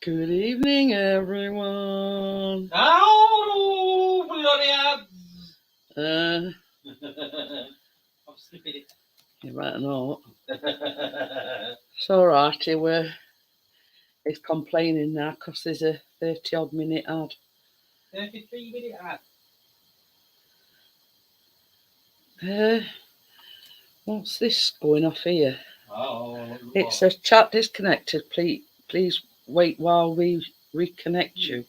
Good evening, everyone. Oh, bloody I'm skipping it. You better not. It's all right. He's complaining now because there's a 30-odd minute ad. 33-minute ad. What's this going off here? Oh, It says chat disconnected. Please wait while we reconnect you.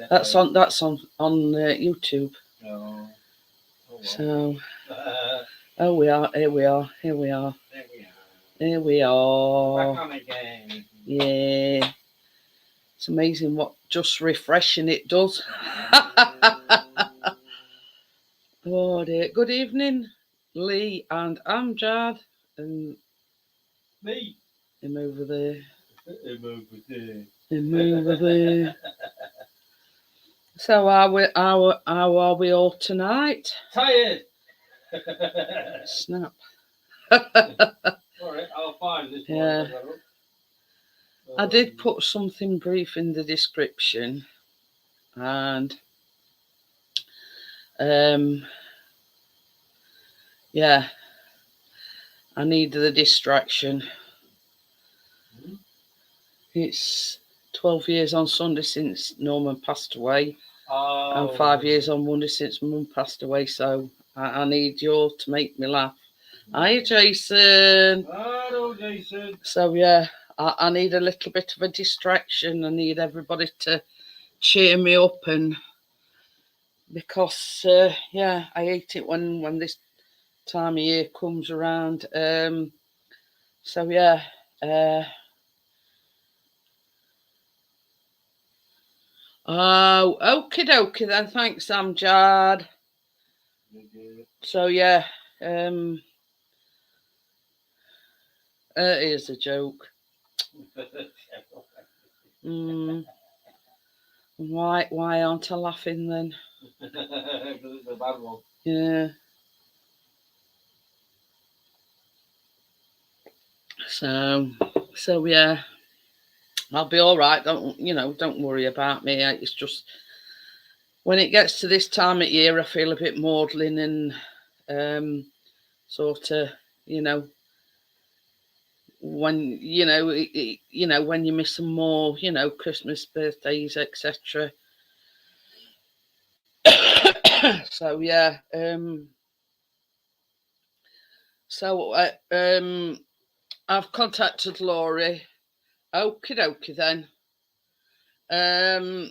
That's on YouTube. Oh, well. So, oh, we are. Here we are. There we are. Back on again. Yeah. It's amazing what just refreshing it does. Oh dear. Good evening, Lee and Amjad. And Me. him over there. Him over there. Him over there. So how are we all tonight? Tired. Snap. Alright, I'll find this one. Yeah. I did put something brief in the description, and yeah, I need the distraction. It's 12 years on Sunday since Norman passed away, and 5 years on Monday since Mum passed away. So I need you all to make me laugh. Hi, Jason. Hello, Jason. So yeah, I need a little bit of a distraction. I need everybody to cheer me up, and because yeah, I hate it when this time of year comes around. So yeah. Oh, okie dokie then. Thanks, Amjad. So yeah, here's a joke. Why aren't I laughing then? Because it's a bad one. Yeah. So yeah, I'll be all right. Don't worry about me. It's just when it gets to this time of year, I feel a bit maudlin and sort of, when when you miss some more, Christmas, birthdays, etc. So yeah, I've contacted Laurie. Okie dokie then. I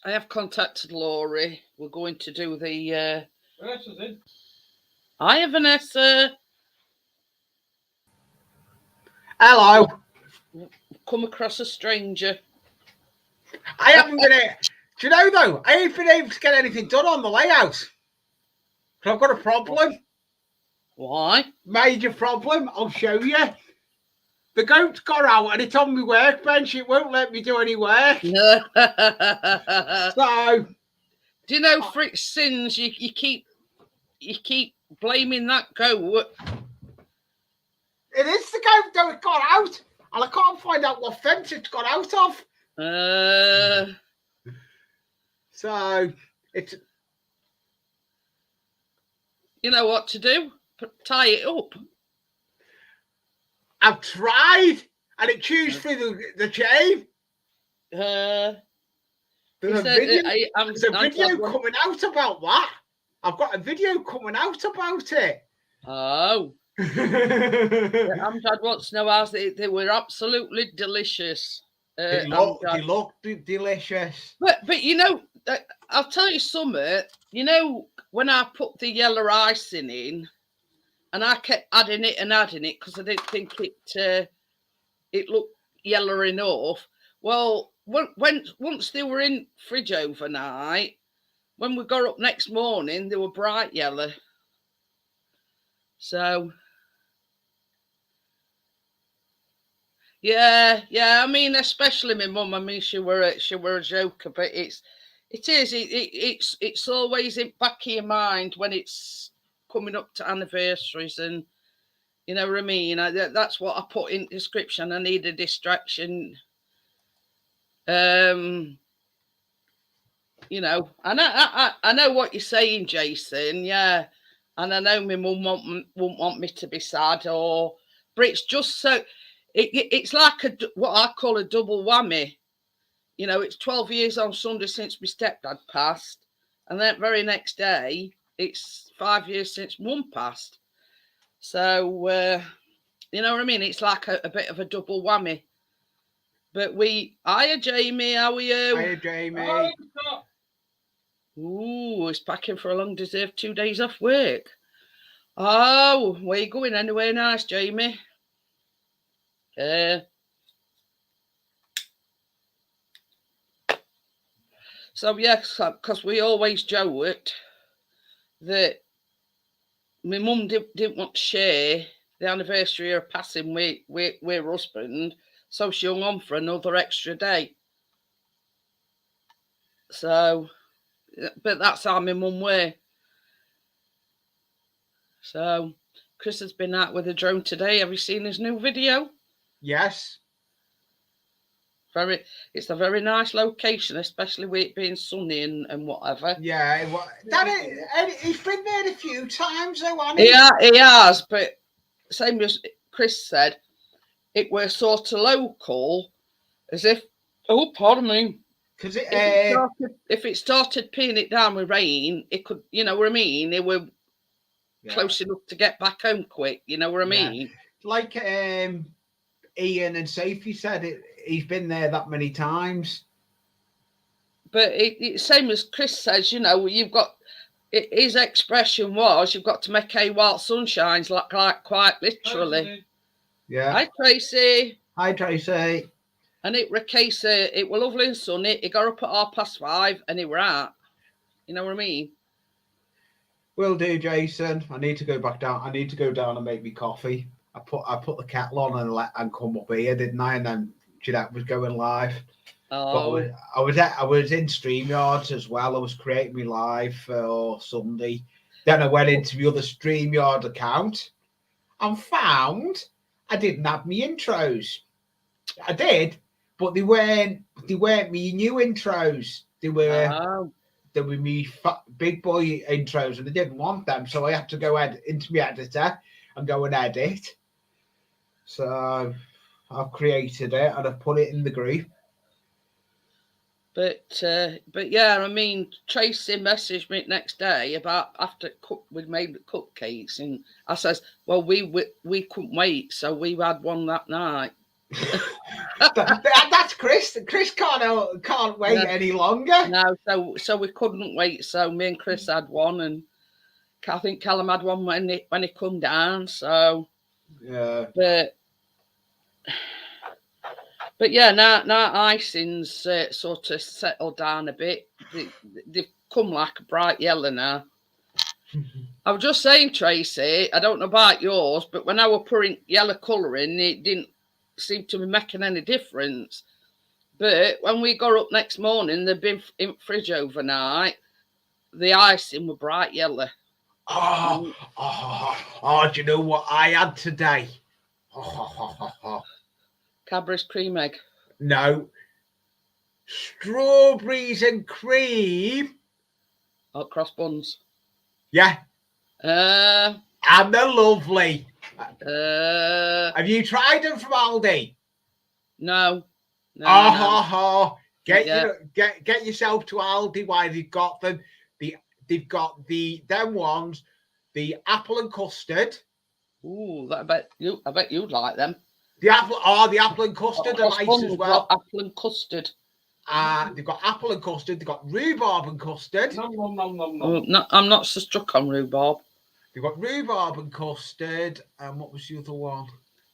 have contacted Laurie. We're going to do the. Vanessa's in. Hi, Vanessa. Hello. Come across a stranger. I haven't been able. Do you know though? I ain't been able to get anything done on the layout. So I've got a problem. Why? Major problem. I'll show you. The goat's got out and it's on my workbench. It won't let me do any work. So, do you know for its sins you keep blaming that goat? It is the goat though. It got out, and I can't find out what fence it's got out of. So it's. You know what to do? Tie it up. I've tried, and it chews through the chain. There's a video coming out about that. I've got a video coming out about it. Oh. Amjad wants to know how they were absolutely delicious. They look delicious. But I'll tell you something. When I put the yellow icing in, and I kept adding it because I didn't think it looked yellow enough. Well, once they were in fridge overnight, when we got up next morning, they were bright yellow. So yeah. I mean, especially my mum. I mean, she were a joker, but it's always in back of your mind when it's coming up to anniversaries, and You know what I mean? That's what I put in description. I need a distraction. You know, and I know what you're saying, Jason. Yeah, and I know my mum won't want me to be sad, but it's just so it's like what I call a double whammy. You know, it's 12 years on Sunday since my stepdad passed, and that very next day, it's 5 years since mum passed. So, you know what I mean? It's like a bit of a double whammy. But hiya, Jamie, how are you? Hiya, Jamie. Oh, Ooh, he's packing for a long-deserved 2 days off work. Oh, where you going anyway? Nice, Jamie. So yes, because we always joked that my mum didn't want to share the anniversary of her passing with her husband, so she hung on for another extra day. So, but that's how my mum were. So, Chris has been out with a drone today. Have you seen his new video? Yes. It's a very nice location, especially with it being sunny and whatever. Yeah, he's been there a few times, though, hasn't he? Yeah, he has, but same as Chris said, it were sort of local, as if, oh, pardon me, Because if it started peeing it down with rain, it could, you know what I mean? It were close enough to get back home quick, you know what I mean? Like Ian and Sophie said, he's been there that many times. But same as Chris says, you know, you've got, his expression was, you've got to make hay while sun shines, like quite literally. Yeah. Hi, Tracy. Hi, Tracy. And it were a case of, it were lovely and sunny. He got up at 5:30 and he were out. You know what I mean? Will do, Jason. I need to go back down. I need to go down and make me coffee. I put the kettle on and come up here, didn't I? And then that was going live. Oh. But I was in StreamYards as well. I was creating me live for Sunday. Then I went into the other StreamYard account and found I didn't have my intros. I did, but they weren't me new intros. They were me big boy intros, and I didn't want them, so I had to go into my editor and go and edit. So I've created it and I've put it in the group. But yeah, I mean, Tracy messaged me next day about after we'd made the cupcakes, and I says, well, we couldn't wait, so we had one that night. That's Chris. Chris can't wait any longer. No, so we couldn't wait. So me and Chris had one, and I think Callum had one when he come down. So yeah, but yeah, now icing's sort of settled down a bit. They've come like a bright yellow now. I was just saying, Tracy, I don't know about yours, but when I was pouring yellow colour in, it didn't seem to be making any difference. But when we got up next morning, they'd been in fridge overnight. The icing were bright yellow. Oh, do you know what I had today? Cadbury's cream egg. No. Strawberries and cream. Hot cross buns. Yeah. And they're lovely. Have you tried them from Aldi? No. Get yourself to Aldi while they've got them. They've got them ones, the apple and custard. Ooh, I bet you'd like them. The apple and custard are nice as well. Apple and custard. They've got apple and custard. They've got rhubarb and custard. No, I'm not so struck on rhubarb. They've got rhubarb and custard. And what was the other one?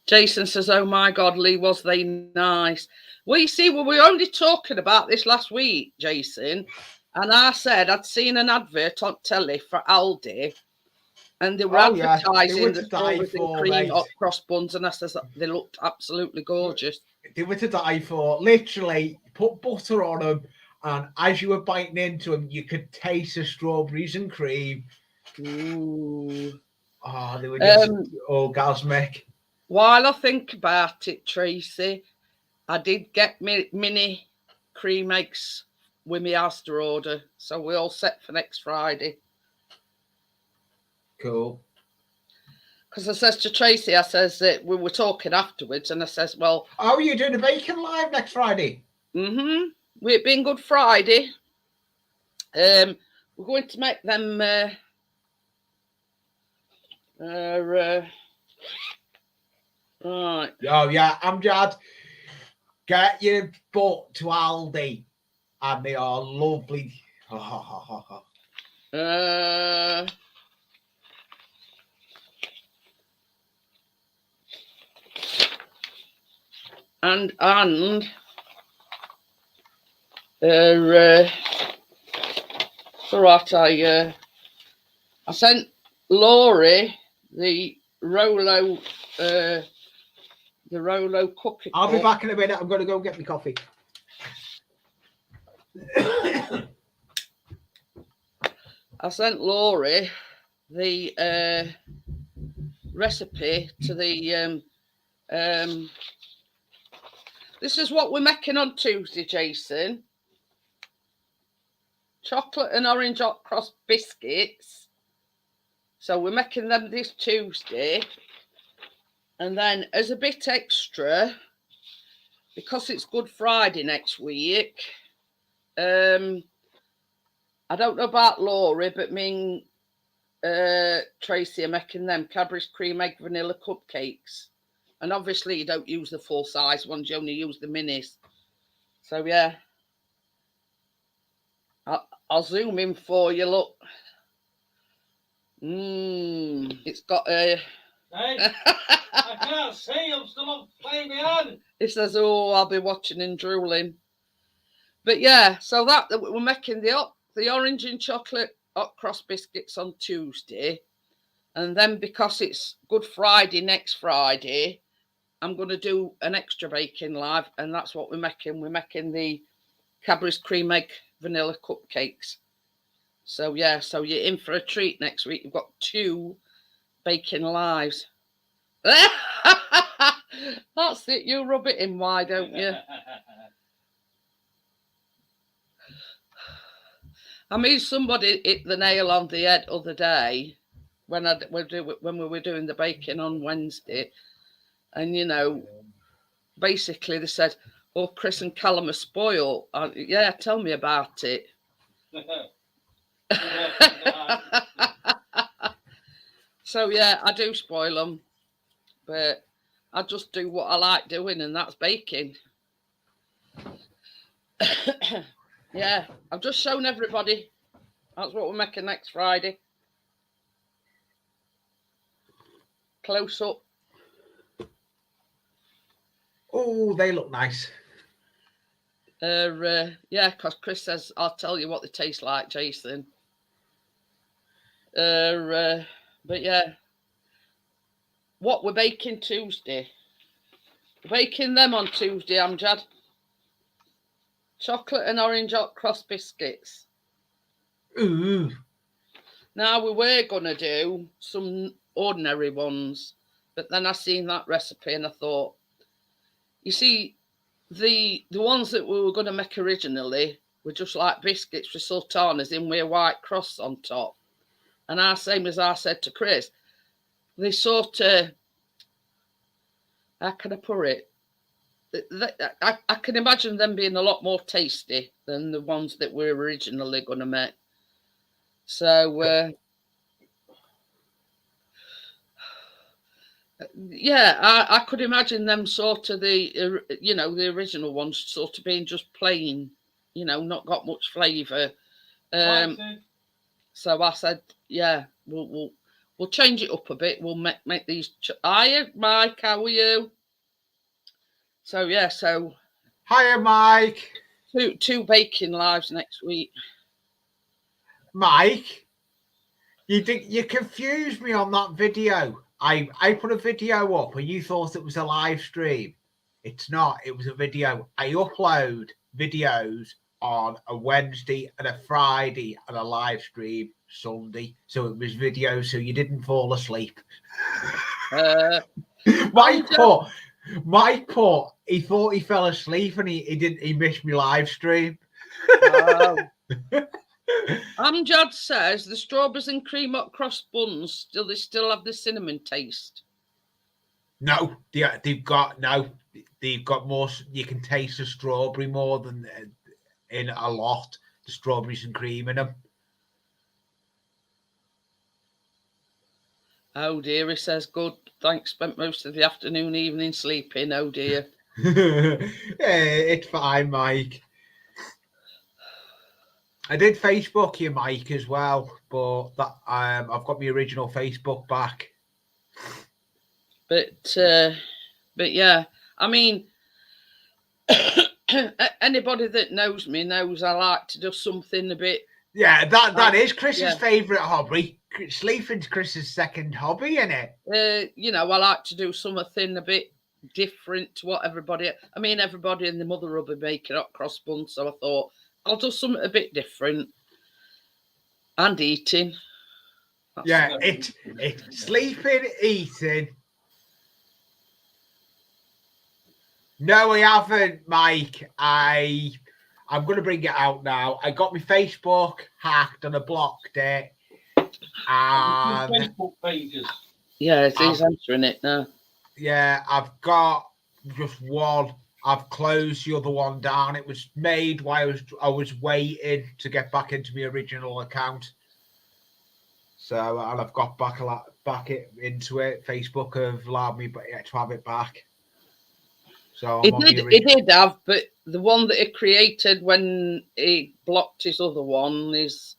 Jason says, oh my God, Lee, was they nice? Well, you see, we were only talking about this last week, Jason. And I said I'd seen an advert on telly for Aldi. And they were advertising the strawberries and cream hot cross buns. And I says they looked absolutely gorgeous. They were to die for. Literally, put butter on them. And as you were biting into them, you could taste the strawberries and cream. Ooh. Oh, they were just Um, orgasmic. While I think about it, Tracy, I did get me mini cream eggs with my Asda order, so we're all set for next Friday. Cool. Because I says to Tracy, I says that we were talking afterwards, and I says, well, Oh, you're doing a bacon live next Friday? It being Good Friday, we're going to make them right. Oh yeah, Amjad, get your butt to Aldi, and they are lovely. And so right, I sent Laurie the Rolo cookie. I'll be back in a minute. I'm going to go get my coffee. I sent Laurie the recipe to the this is what we're making on Tuesday, Jason. Chocolate and orange hot cross biscuits. So we're making them this Tuesday. And then as a bit extra, because it's Good Friday next week, I don't know about Laurie, but me and Tracy are making them Cadbury's cream egg vanilla cupcakes. And obviously you don't use the full size ones, you only use the minis. So yeah. I'll zoom in for you, look. It's got a... Hey, I can't see, I'm still on playing my hand. It says, oh, I'll be watching and drooling. But yeah, so that we're making the orange and chocolate hot cross biscuits on Tuesday. And then because it's Good Friday next Friday, I'm going to do an extra baking live. And that's what we're making. We're making the Cadbury's cream egg vanilla cupcakes. So yeah, so you're in for a treat next week. You've got 2 baking lives. That's it. You rub it in, why don't you? I mean, somebody hit the nail on the head other day when we were doing the baking on Wednesday, and you know, basically they said, "Oh, Chris and Callum are spoiled." Yeah, tell me about it. So yeah, I do spoil them, but I just do what I like doing, and that's baking. Yeah, I've just shown everybody. That's what we're making next Friday. Close up. Oh, they look nice. Yeah, because Chris says, I'll tell you what they taste like, Jason. But yeah, what we're baking Tuesday. We're baking them on Tuesday, Amjad. Chocolate and orange hot cross biscuits. Ooh. Now we were gonna do some ordinary ones, but then I seen that recipe and I thought, you see, the ones that we were gonna make originally were just like biscuits with sultanas in with a white cross on top. And same as I said to Chris, they sort of, how can I put it? I can imagine them being a lot more tasty than the ones that we were originally going to make. So, yeah, I could imagine them sort of the original ones sort of being just plain, not got much flavour. So I said, yeah, we'll change it up a bit. We'll make these. Hiya, Mike. How are you? So yeah, so. Hiya, Mike. Two baking lives next week. Mike, you confused me on that video. I put a video up and you thought it was a live stream. It's not. It was a video. I upload videos on a Wednesday and a Friday and a live stream Sunday, so it was video, so you didn't fall asleep. Mike put, he thought he fell asleep and he missed my live stream. Amjad says the strawberries and cream hot cross buns they still have the cinnamon taste. No, they've got more. You can taste the strawberry more than in a lot. The strawberries and cream in them. Oh dear, he says, good. Thanks, spent most of the afternoon, evening sleeping. Oh dear. It's fine, Mike. I did Facebook you, Mike, as well, but that I've got my original Facebook back. But yeah, I mean, anybody that knows me knows I like to do something a bit. Yeah, that is Chris's favourite hobby. Sleeping's Chris's second hobby, isn't it? I like to do something a bit different to what everybody. I mean, everybody and the mother will be making hot cross buns, so I thought I'll do something a bit different. And eating. It's sleeping, eating. No, we haven't, Mike. I'm going to bring it out now. I got my Facebook hacked and I blocked it. Facebook pages. Yeah, he's answering it now. Yeah, I've got just one. I've closed the other one down. It was made while I was waiting to get back into my original account. So, and I've got back into it. Facebook have allowed me to have it back. So he did have, but the one that he created when he blocked his other one is,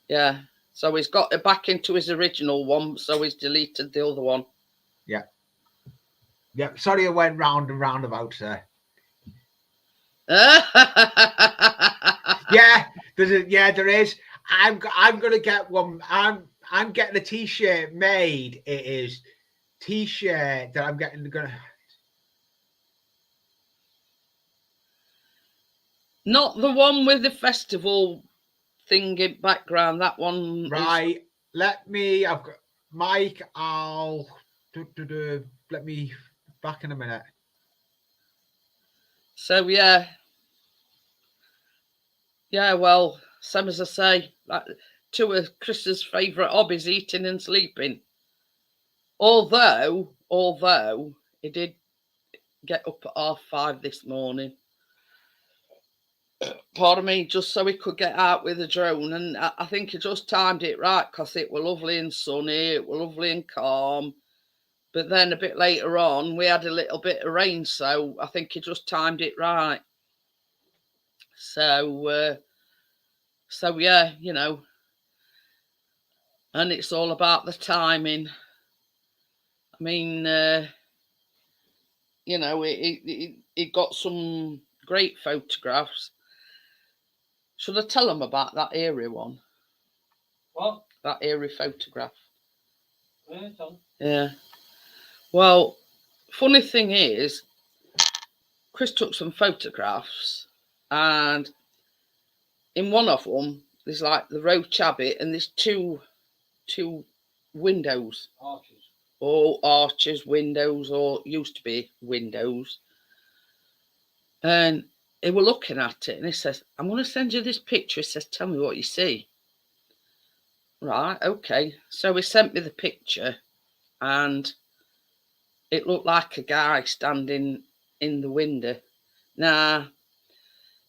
so he's got it back into his original one, so he's deleted the other one. Yeah. Yeah, sorry I went round and round about, sir. There is. I'm gonna get one. I'm getting a t-shirt made. It is t-shirt that I'm getting. Not the one with the festival thing in background. That one. Right. Let me. I've got Mike. I'll. Let me back in a minute. So yeah. Well, same as I say, like, two of Chris's favourite hobbies, eating and sleeping. Although he did get up at 5:30 this morning. Pardon me, just so he could get out with the drone, and I think he just timed it right because it was lovely and sunny, it was lovely and calm. But then a bit later on, we had a little bit of rain, so I think he just timed it right. So yeah, and it's all about the timing. I mean, it got some great photographs. Should I tell them about that eerie one? What? That eerie photograph. Yeah. Well, funny thing is, Chris took some photographs, and in one of them, there's like the roach abbey, and there's two windows. Arches. Or arches, windows, or used to be windows. And he were looking at it, and he says, I'm going to send you this picture. He says, tell me what you see. Right, okay. So he sent me the picture, and it looked like a guy standing in the window. Now,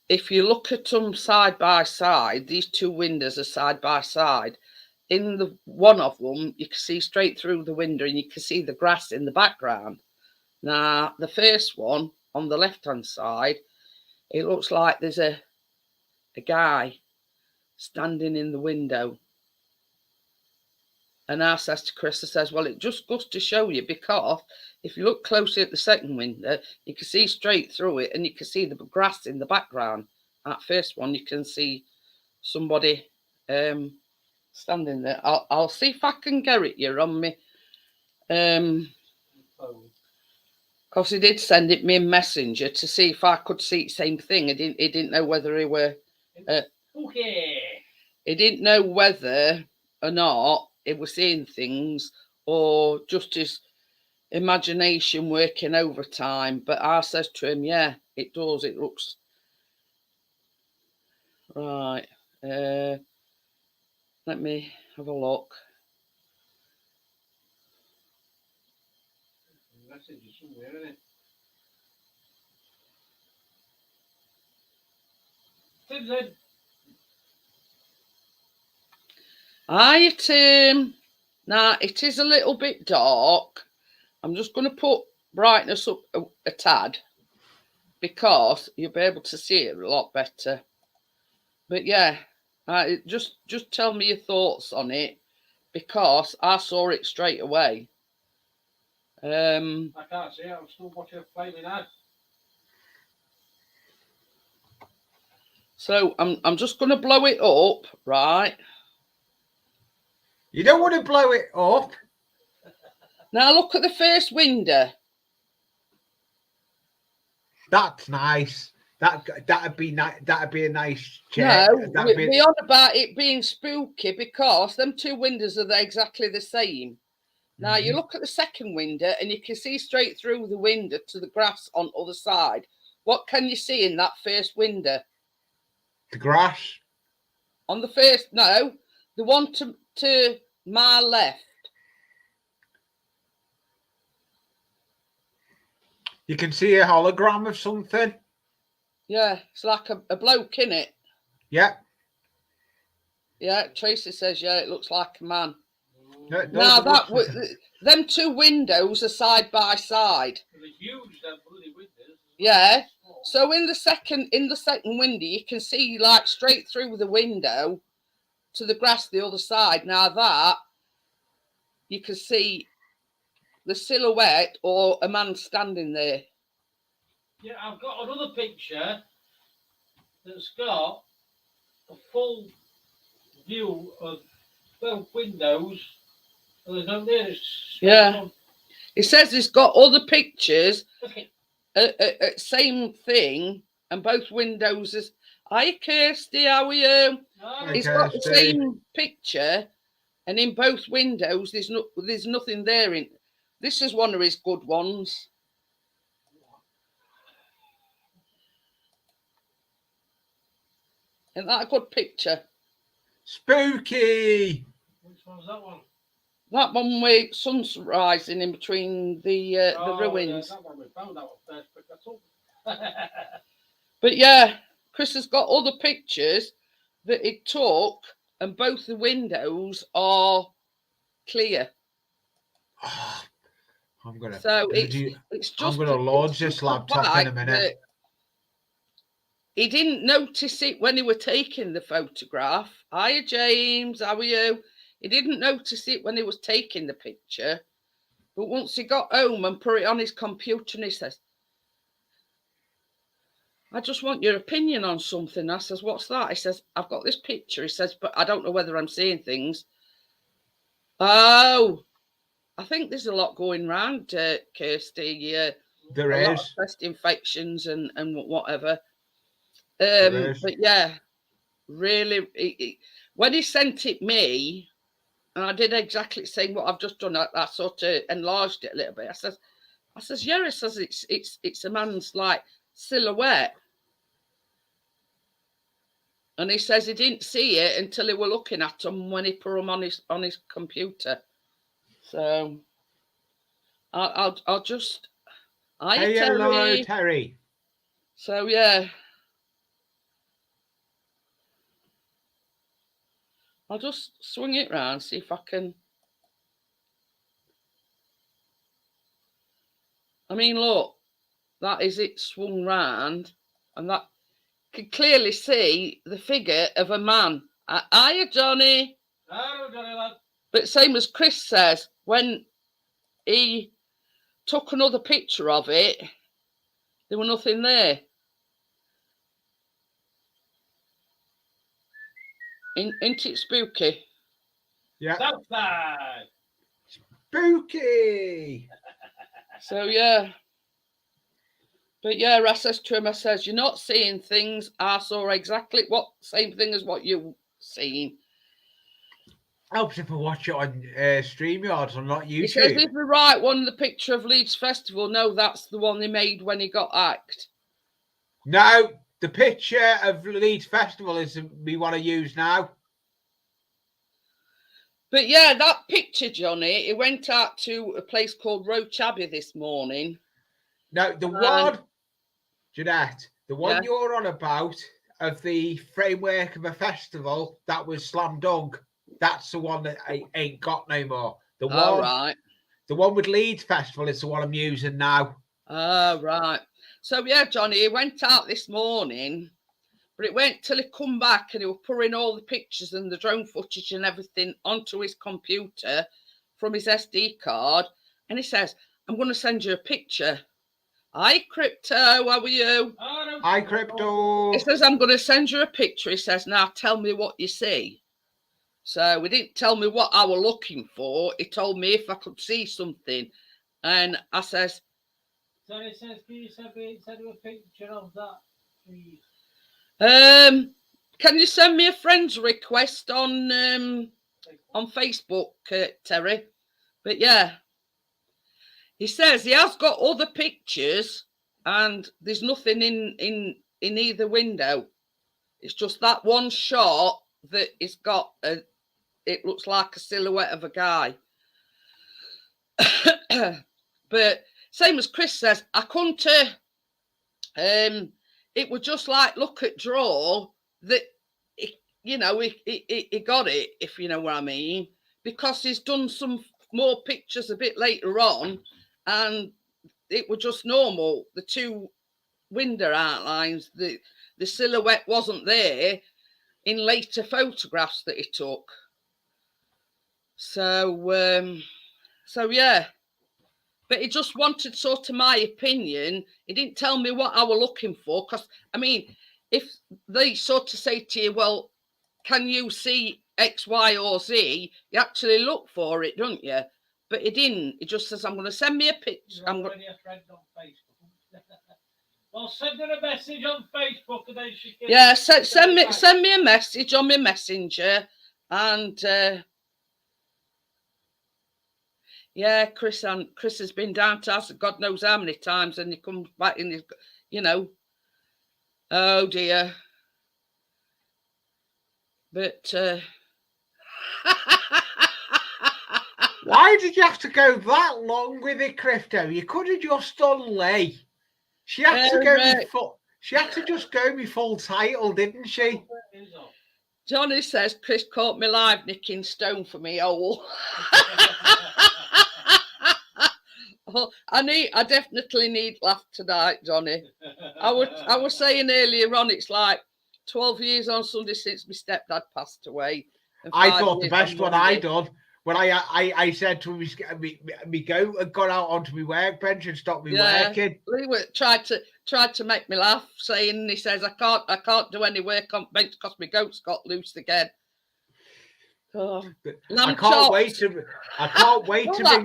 if you look at them side by side, these two windows are side by side. In the one of them, you can see straight through the window, and you can see the grass in the background. Now, the first one on the left-hand side, it looks like there's a guy standing in the window. And I says to Chris, I says, well, it just goes to show you, because if you look closely at the second window, you can see straight through it, and you can see the grass in the background. That first one, you can see somebody standing there. I'll see if I can get it here on me. Because he did send it me in Messenger to see if I could see the same thing. He didn't know whether he were. Okay. he didn't know whether or not he was seeing things or just his imagination working overtime. But I says to him, yeah, it does. It looks right. Let me have a look. Message is somewhere, isn't it? Tim, Now it is a little bit dark. I'm just going to put brightness up a tad because you'll be able to see it a lot better. But yeah, just tell me your thoughts on it because I saw it straight away. I can't see it. I'm still watching a flaming ad. So I'm just going to blow it up, right? You don't want to blow it up. Now look at the first window. That's nice. That'd be nice. That'd be a nice check. No, we're on about it being spooky because them two windows are exactly the same. Now you look at the second window and you can see straight through the window to the grass on the other side. What can you see in that first window? The grass. On the first, no, the one to my left. You can see a hologram of something. Yeah, it's like a bloke, innit? Yeah. Yeah, Tracy says, yeah, it looks like a man. No, Now them two windows are side by side. They're huge, them bloody windows. Yeah. So in the second window, you can see like straight through the window to the grass the other side. Now that you can see the silhouette or a man standing there. Yeah, I've got another picture that's got a full view of both windows. And there's no there. Yeah. It says it's got other pictures, same thing, and both windows is. Hi, Kirsty, how are you? It's got the same picture, and in both windows, there's nothing there. This is one of his good ones. Isn't that a good picture? Spooky. Which one's that one? That one with sun's rising in between the ruins. Yeah, that one we found out first, but that's all. But yeah, Chris has got other pictures that it took, and both the windows are clear. Oh, I'm gonna. So it's just. I'm gonna launch this laptop in a minute. He didn't notice it when he were taking the photograph. Hiya, James. How are you? He didn't notice it when he was taking the picture. But once he got home and put it on his computer, and he says, I just want your opinion on something. I says, what's that? He says, I've got this picture. He says, but I don't know whether I'm seeing things. Oh, I think there's a lot going round, Kirsty. There a lot is. of chest infections and whatever. But yeah, really, when he sent it me, and I did exactly the same what I've just done. I sort of enlarged it a little bit. I says, yeah. It says it's a man's like silhouette, and he says he didn't see it until he were looking at him when he put him on his computer. So I'll just. Hey, hello, Terry. So yeah. I'll just swing it round, see if I can. I mean, look, that is it swung round, and that can clearly see the figure of a man. Hiya, Johnny. Hello, Johnny, lad. But same as Chris says, when he took another picture of it, there was nothing there. Ain't it spooky? Yeah. Outside. Spooky. So yeah. But yeah, I says to him, I says, you're not seeing things. I saw exactly same thing as what you seen. Helps if I watch it on StreamYard or not He says, YouTube. is the right one the picture of Leeds Festival? No, that's the one they made when he got hacked. No, the picture of Leeds Festival is we want to use now. But yeah, that picture, Johnny, it went out to a place called Roach Abbey this morning. No, the one, Jeanette, the one Yeah. you're on about of the framework of a festival, that was Slam Dunk. That's the one that I ain't got no more. The Oh, one, right. the one with Leeds Festival is the one I'm using now. Oh, right. So yeah, Johnny, he went out this morning, but it went till he come back and he was putting all the pictures and the drone footage and everything onto his computer from his SD card. And he says, I'm going to send you a picture. Hi, Crypto, how are you? Hi, Crypto. He says, I'm going to send you a picture. He says, now tell me what you see. So he didn't tell me what I was looking for. He told me if I could see something. And I says, So it says, can you send me a picture of that, please? can you send me a friend's request on Facebook, Terry? But yeah, he says he has got other pictures and there's nothing in either window. It's just that one shot that it's got it looks like a silhouette of a guy. But same as Chris says, I couldn't it was just like look at draw that he got it, if you know what I mean, because he's done some more pictures a bit later on and it was just normal. The two window outlines, the silhouette wasn't there in later photographs that he took. So yeah, but he just wanted sort of my opinion. He didn't tell me what I was looking for, because I mean, if they sort of say to you, well, can you see X, Y, or Z? You actually look for it, don't you? But he didn't. He just says, I'm going to send me a picture. You're already a friend on Facebook. Well, send her a message on Facebook and then she can... Yeah, send me a message on my messenger. And yeah, Chris has been down to us God knows how many times, and he comes back and he's, oh dear. But Why did you have to go that long with it, Crypto? You could have just done Lee. She had to go with full. She had to just go with full title, didn't she? Johnny says Chris caught me live nicking stone for me. Oh, I definitely need laugh tonight, Johnny. I was saying earlier on, it's like 12 years on Sunday since my stepdad passed away. I thought the best one I done when I said to him, me go and got out onto my workbench and stopped me working. Lee tried to make me laugh, saying, he says, I can't do any work on bench because my goats got loose again. Oh, I can't wait to bring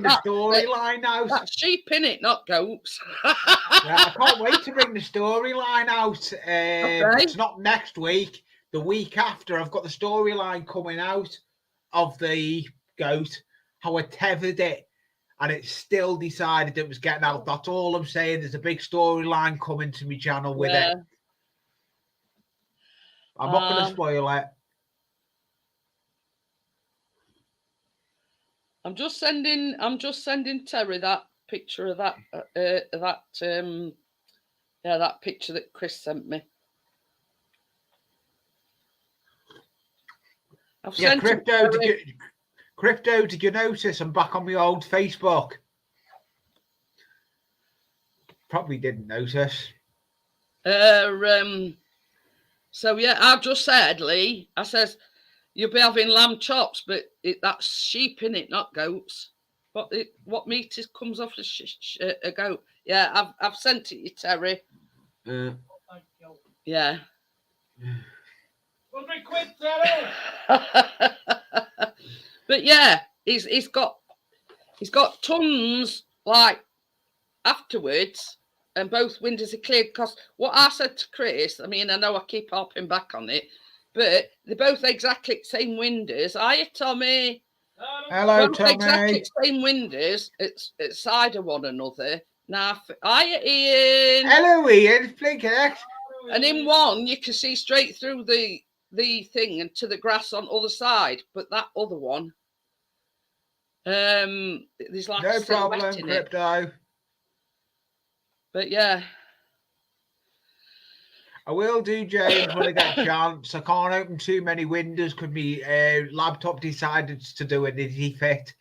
the storyline out. That's sheep, innit, not goats. I can't wait to bring the storyline out. Okay. It's not next week, the week after. I've got the storyline coming out of the goat, how I tethered it, and it still decided it was getting out. That's all I'm saying. There's a big storyline coming to my channel with it. I'm not going to spoil it. I'm just sending Terry that picture of that that picture that Chris sent me. Crypto, did you notice I'm back on my old Facebook? Probably didn't notice. So yeah, I've just said, Lee, I says, you'll be having lamb chops, but that's sheep, in it, not goats. What meat comes off a goat? Yeah, I've sent it you, Terry. Thank you. Yeah. Will we quit, Terry? But yeah, he's got tons like afterwards, and both windows are cleared. Because what I said to Chris, I mean, I know I keep harping back on it. but they're both exactly the same windows. Hiya, Tommy. Hello, Both Tommy. exactly the same windows. It's side of one another. Now, hiya, Ian. Hello, Ian. Blinking. And in one, you can see straight through the thing and to the grass on the other side. But that other one, there's like No a silhouette problem, in it. Crypto. But yeah. I will do, James, when I get a chance. I can't open too many windows because my laptop decided to do a nitty fit.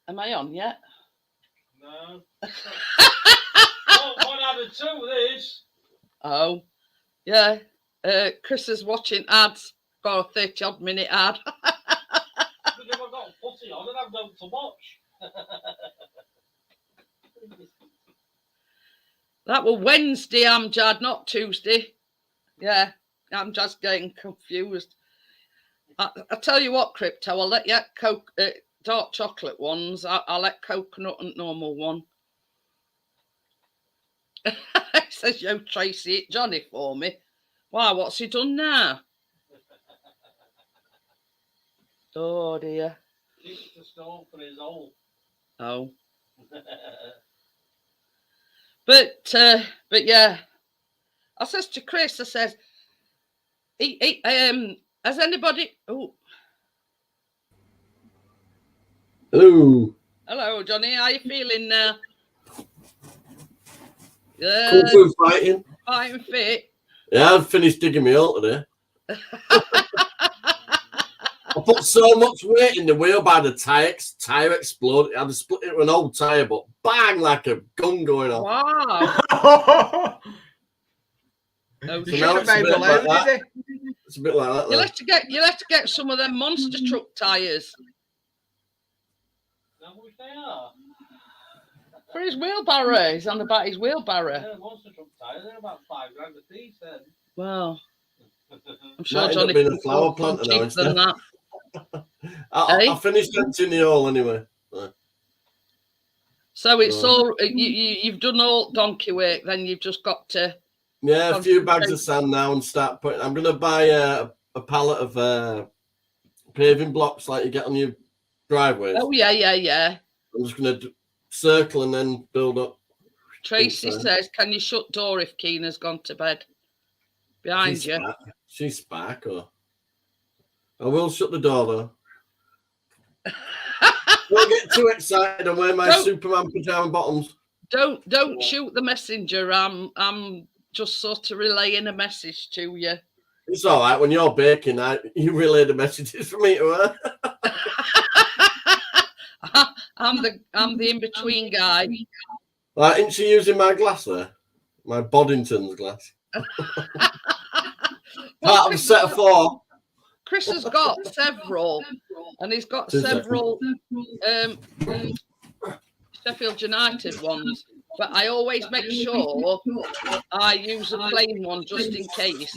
Am I on yet? No. One out of two, this. Oh, yeah. Chris is watching ads. Got a 30-odd minute ad. Because if I've got footy on, then I've done too much. That was Wednesday, Amjad, not Tuesday. Yeah, I'm just getting confused. I tell you what, Crypto, I'll let you have dark chocolate ones. I'll let coconut and normal one. Says Yo Tracy, it Johnny for me. Why, what's he done now? Oh dear. Keeps the stone for his hole. Oh. But yeah, I says to Chris, I says, has anybody? Oh, Hello. Johnny. How you feeling now? Kung Fu fighting. Fighting fit. Yeah, I've finished digging my hole today. I put so much weight in the wheel by the tyre exploded. I'd split it with an old tyre, but bang, like a gun going off. Wow. No, You So should now have it's a made bit the like load, that. did It's a bit like that. you'll Though. have to get some of them monster truck tires Now, which they are? for his wheelbarrow. He's on about his wheelbarrow. Yeah, monster truck tires. They're about £5 a piece then. Well, I'm sure Might end Johnny up being a can flower afford one planter now cheaper than that. I Eh? finished emptying the hole anyway. So it's Right. all you've done all donkey work. Then you've just got to. Yeah, a few bags of sand now and start putting. I'm going to buy a pallet of paving blocks like you get on your driveways. Oh yeah. I'm just going to circle and then build up. Tracy Inside. says, "Can you shut door if Keena's gone to bed behind you?" She's spark, or I will shut the door though. Don't get too excited and wear my Superman pajama bottoms. Don't shoot the messenger. I'm just sort of relaying a message to you. It's all right when you're baking. You relay the messages from me to her. I'm the in between guy. Like, isn't she using my glass there? My Boddington's glass. Part of a set of 4. Chris has got several, and he's got several Sheffield United ones. But I always make sure I use a plain one just in case.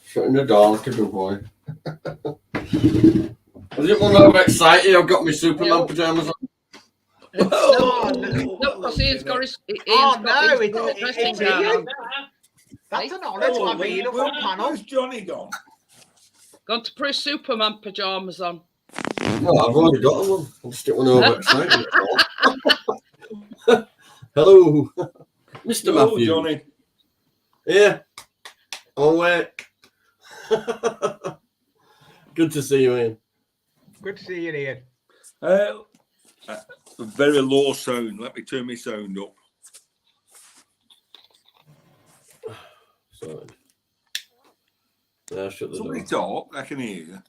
Shutting the door like a good boy. I didn't want to overexcited. I've got my Superman pajamas on. No, because Ian's got his dressing gown. That's an honour to have Ian up on panel. Where's Johnny gone? Gone to put his Superman pajamas on. No, I've already got one. I just didn't want to overexcite. Hello, Mr. Hello, Matthew. Johnny. Yeah, I'm awake. Good to see you, Ian. Good to see you, Ian. Very low sound. Let me turn my sound up. Sorry. Yeah, shut the Somebody door. talk. I can hear you.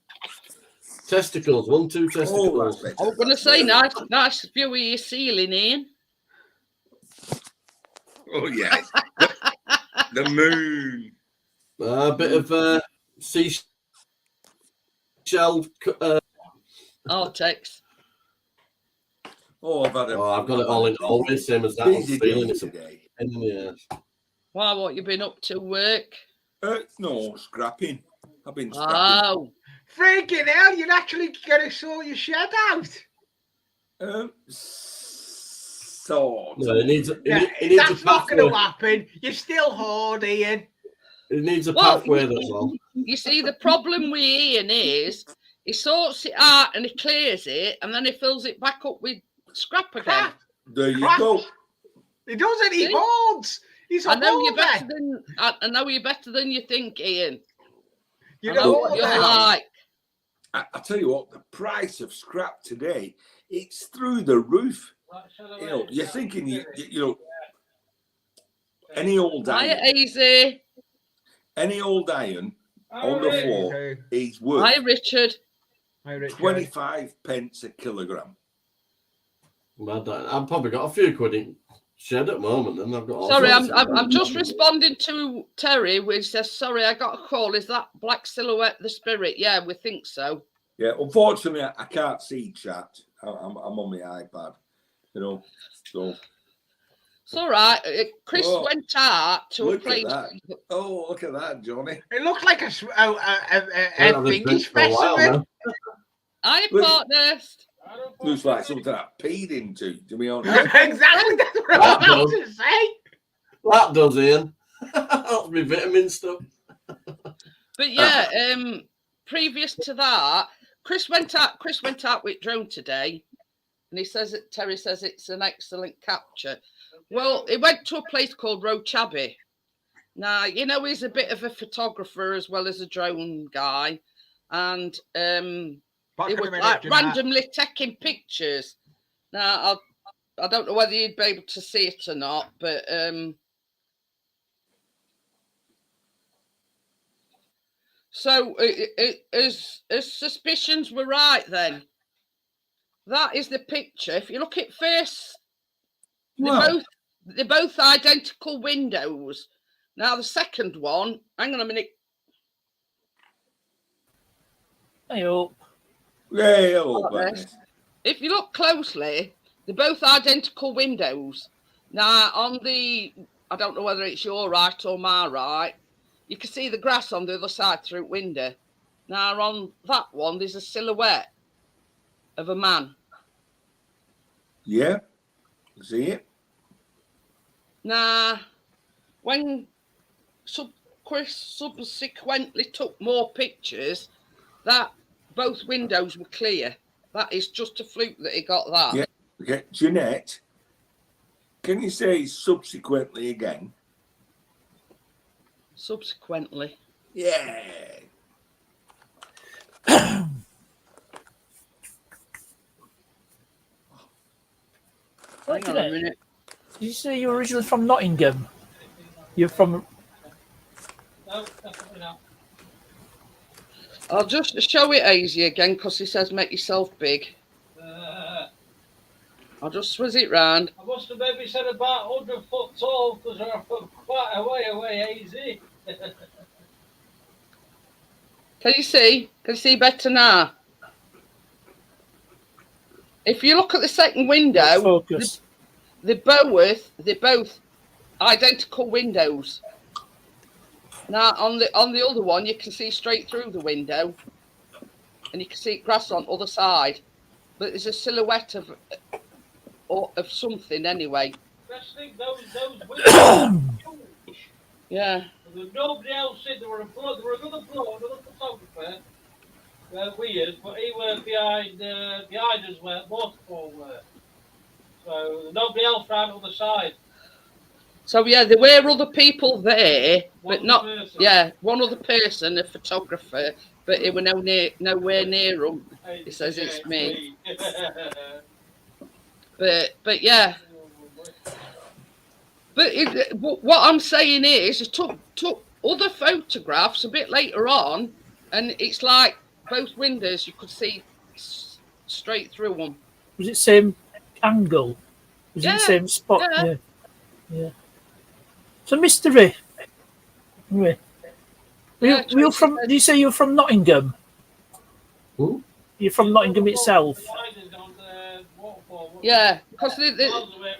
Testicles. 1, 2 testicles. I was going to say, nice view of your ceiling, Ian. Oh yes. The moon. A bit of seashell. Artex. Oh, I've I've got it all in always same as that. Busy Feeling day it's today. Why, what, you been up to work? No, scrapping. I've been scrapping. Oh. Freaking hell, you're actually going to sort your shed out. sort. No, it needs. Yeah, It needs a that's not going to pathway. happen. You're still hard, Ian. It needs a Well, pathway. That's all. You see, the problem with Ian is he sorts it out and he clears it, and then he fills it back up with scrap again. Crap. There you Crap. go. He doesn't. He See? holds. He's a I know you're better holder. than I know you're better than you think, Ian. You I know know what what you're now? like. I tell you what, the price of scrap today, it's through the roof. You know, you're thinking, you know, any old Hiya, iron, Easy. any old iron on the Alright. floor is worth Hiya, Richard. Hi, Richard. 25 pence a kilogram. I've probably got a few quid in shed at the moment, and I've got. all Sorry, sorts of- I'm just responding to Terry, which says, sorry, I got a call. Is that Black Silhouette the spirit? Yeah, we think so. Yeah, unfortunately, I can't see chat. I'm on my iPad, you know. So It's all right. Chris Whoa. went out to a Look at place. that. Oh, look at that, Johnny. It looks like a I've had this thingy drink for a while specimen. now. Hiya, Look. partner. Looks like something I peed into, to be honest. Exactly. That's what I That was about does. to say. That does, Ian. That's me vitamin stuff. But yeah, previous to that, Chris went out with drone today, and he says that Terry says it's an excellent capture. Well, he went to a place called Rochabi. Now, you know, he's a bit of a photographer as well as a drone guy, and Back he in a was minute, like Jeanette. randomly taking pictures. Now, I don't know whether you'd be able to see it or not, but so his suspicions were right then. That is the picture. If you look at first, Well, they're both identical windows. Now the second one, hang on a minute. Hey, oh. yeah, hello, Like Barney. this. If you look closely, they're both identical windows. Now on the, I don't know whether it's your right or my right, you can see the grass on the other side through the window. Now on that one, there's a silhouette of a man. Yeah, see it? Now, when Chris subsequently took more pictures, that both windows were clear. That is just a fluke that he got that. Yeah. Okay, Jeanette, can you say subsequently again? Subsequently. Yeah. Hang on a minute. Did you say you're originally from Nottingham? You're from. No, definitely not. I'll just show it easy again because he says make yourself big. I'll just swizz it round. I must have maybe said about 100 foot tall because I'm quite a way away, easy. Can you see? Can you see better now? If you look at the second window, Focus. they're both identical windows. Now on the other one, you can see straight through the window, and you can see grass on the other side. But there's a silhouette of something anyway. Best thing, those windows. Yeah. There was nobody else in. There were another photographer. Weird, but he was behind us where waterfall were. So nobody else round on the side. So yeah, there were other people there, but One not. person. Yeah, one other person, a photographer, but it were nowhere near them. He says it's me. But yeah. But what I'm saying is, he took other photographs a bit later on, and it's like both windows you could see straight through them. Was it same angle? Was it Yeah, the same spot? yeah. Yeah. So mystery. Anyway. Yeah, Were you Tracy from? said- Do you say you're from Nottingham? Who? You're from Nottingham itself. Yeah, because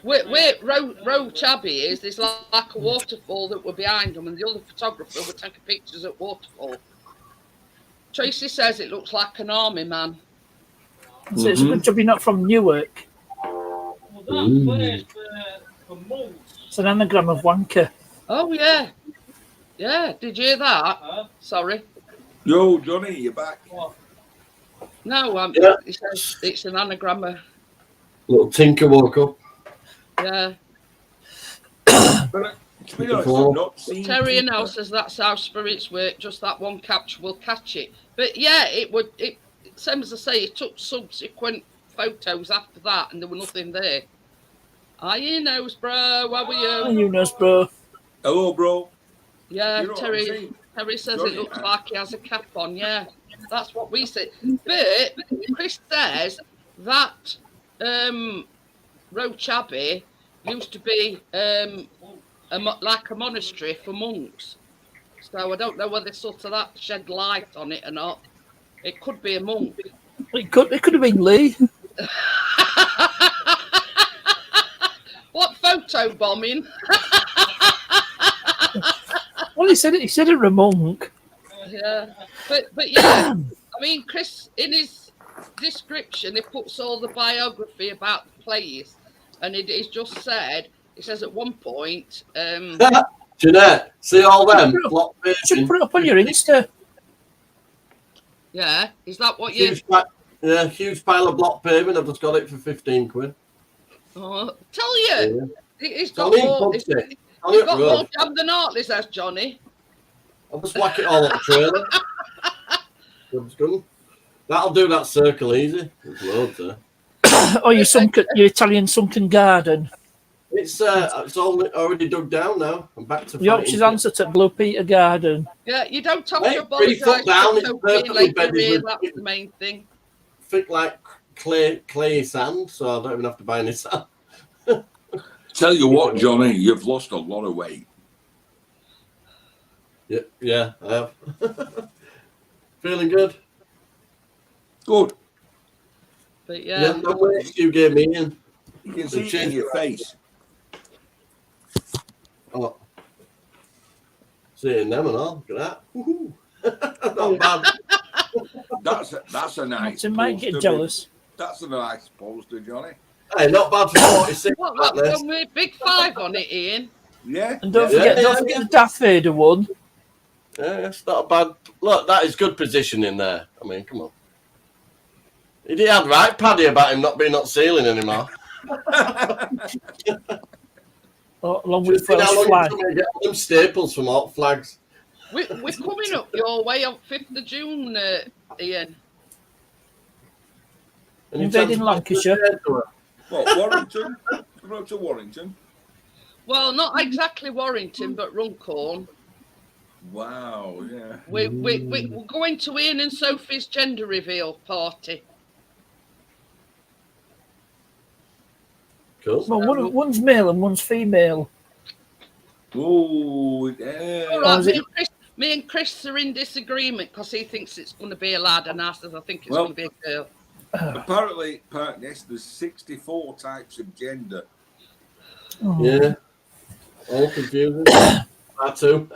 where Roach Abbey is, there's like a waterfall that were behind them, and the other photographer were taking pictures at waterfall. Tracy says it looks like an army man. So it's a good job you're not from Newark. Well, that place for months. It's an anagram of wanker. Oh yeah, yeah. Did you hear that? Huh? Sorry. Yo, Johnny, you're back. What? No, Yeah. it says it's an anagram. Little Tinker woke up. Yeah. But to be honest, I've not seen Terry and Tinker. Al says that's how spirits work. Just that one capture will catch it. But yeah, it would. It same as I say. It took subsequent photos after that, and there was nothing there. Are you knows, bro? How are Oh, you? you knows, bro. Hello, bro. Yeah, You know what I'm Terry. saying? Terry says Johnny, it looks like he has a cap on. Yeah, that's what we said. But Chris says that Roach Abbey used to be like a monastery for monks. So I don't know whether sort of that shed light on it or not. It could be a monk. It could have been Lee. What photo bombing? Well, he said it a monk. Yeah, but yeah, I mean, Chris in his description he puts all the biography about the place, and he's just said he says at one point, Jeanette, see all them block You should paving? put it up on your Insta. yeah, is that what you? Huge pile of block paving. I've just got it for 15 quid. Oh, tell you, he's got Johnny, more. punch He's it. got more jam than Hartley, says Johnny. I'll just whack it all up the trailer. That's good. That'll do that circle easy. There's loads there. Oh, your Italian sunken garden. It's already dug down now. I'm back to Yorkshire's fighting. answer to Blue Peter Garden. Yeah, you don't have Mate, to 3 foot apologise. down, for it's so perfectly later, bedded really, with- that's the main thing. Thick like clay sand, so I don't even have to buy any sand. Tell you what, Johnny, you've lost a lot of weight. Yeah, I have. Feeling good. Good. But Yeah, yeah, no way you gave me in. You can see it in your face. Oh. See it in them and all. Look at that. Woohoo. Not bad. That's a nice It might poster. get jealous. That's a nice poster, Johnny. Hey, not bad for 46. what that list. one with big 5 on it, Ian? Yeah. And don't Yeah. forget the Darth Vader one. Yeah, it's not a bad. Look, that is good positioning there. I mean, come on. He did have right, Paddy, about him not being on ceiling anymore. Along with Just how long flag. it's gonna get all them staples from Hot Flags. We're coming up your way on 5th of June, Ian. And you Invading tell- Lancashire. What, Warrington? Come up to Warrington. Well, not exactly Warrington, but Runcorn. Wow, yeah. We're going to Ian and Sophie's gender reveal party. Cool. Well, one's male and one's female. Oh, All yeah. right, is it- me and Chris are in disagreement because he thinks it's going to be a lad, and I says I think it's Well- going to be a girl. Apparently, yes, there's 64 types of gender. Oh. Yeah. All confusing. That too.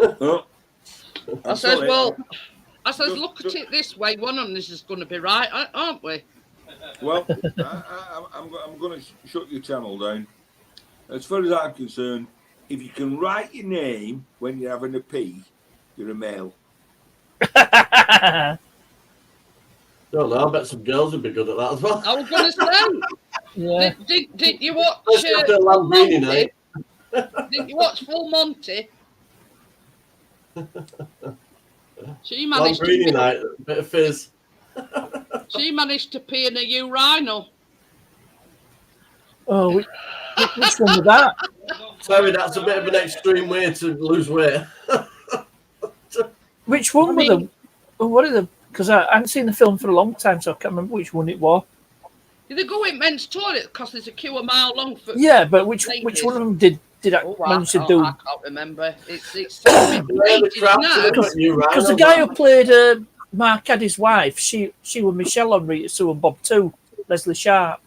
Oh, I I'm says, sorry. well, I says, Just- look at it this way. One of us is going to be right, aren't we? Well, I'm going to shut your channel down. As far as I'm concerned, if you can write your name when you're having a pee, you're a male. Don't know. I bet some girls would be good at that as well. I was going to say, Yeah. did you watch Let's go to Full Lambrini Monty? night. Did you watch Full Monty? She managed Lambrini to night. A bit of fizz. pee in a urinal. Oh, which one was that? Sorry, that's a bit of an extreme way to lose weight. Which one I were mean- them? Oh, what are them? Because I haven't seen the film for a long time, so I can't remember which one it was. Did they go in men's toilet because there's a queue a mile long for? Yeah, but which Ladies. one of them did I Oh, I manage to can't- do? I can't remember. It's so many Yeah, the pages crowd now. look at you, right? Because the guy who played Mark Addy's wife, she was Michelle on Rita Sue and Bob too, Leslie Sharp.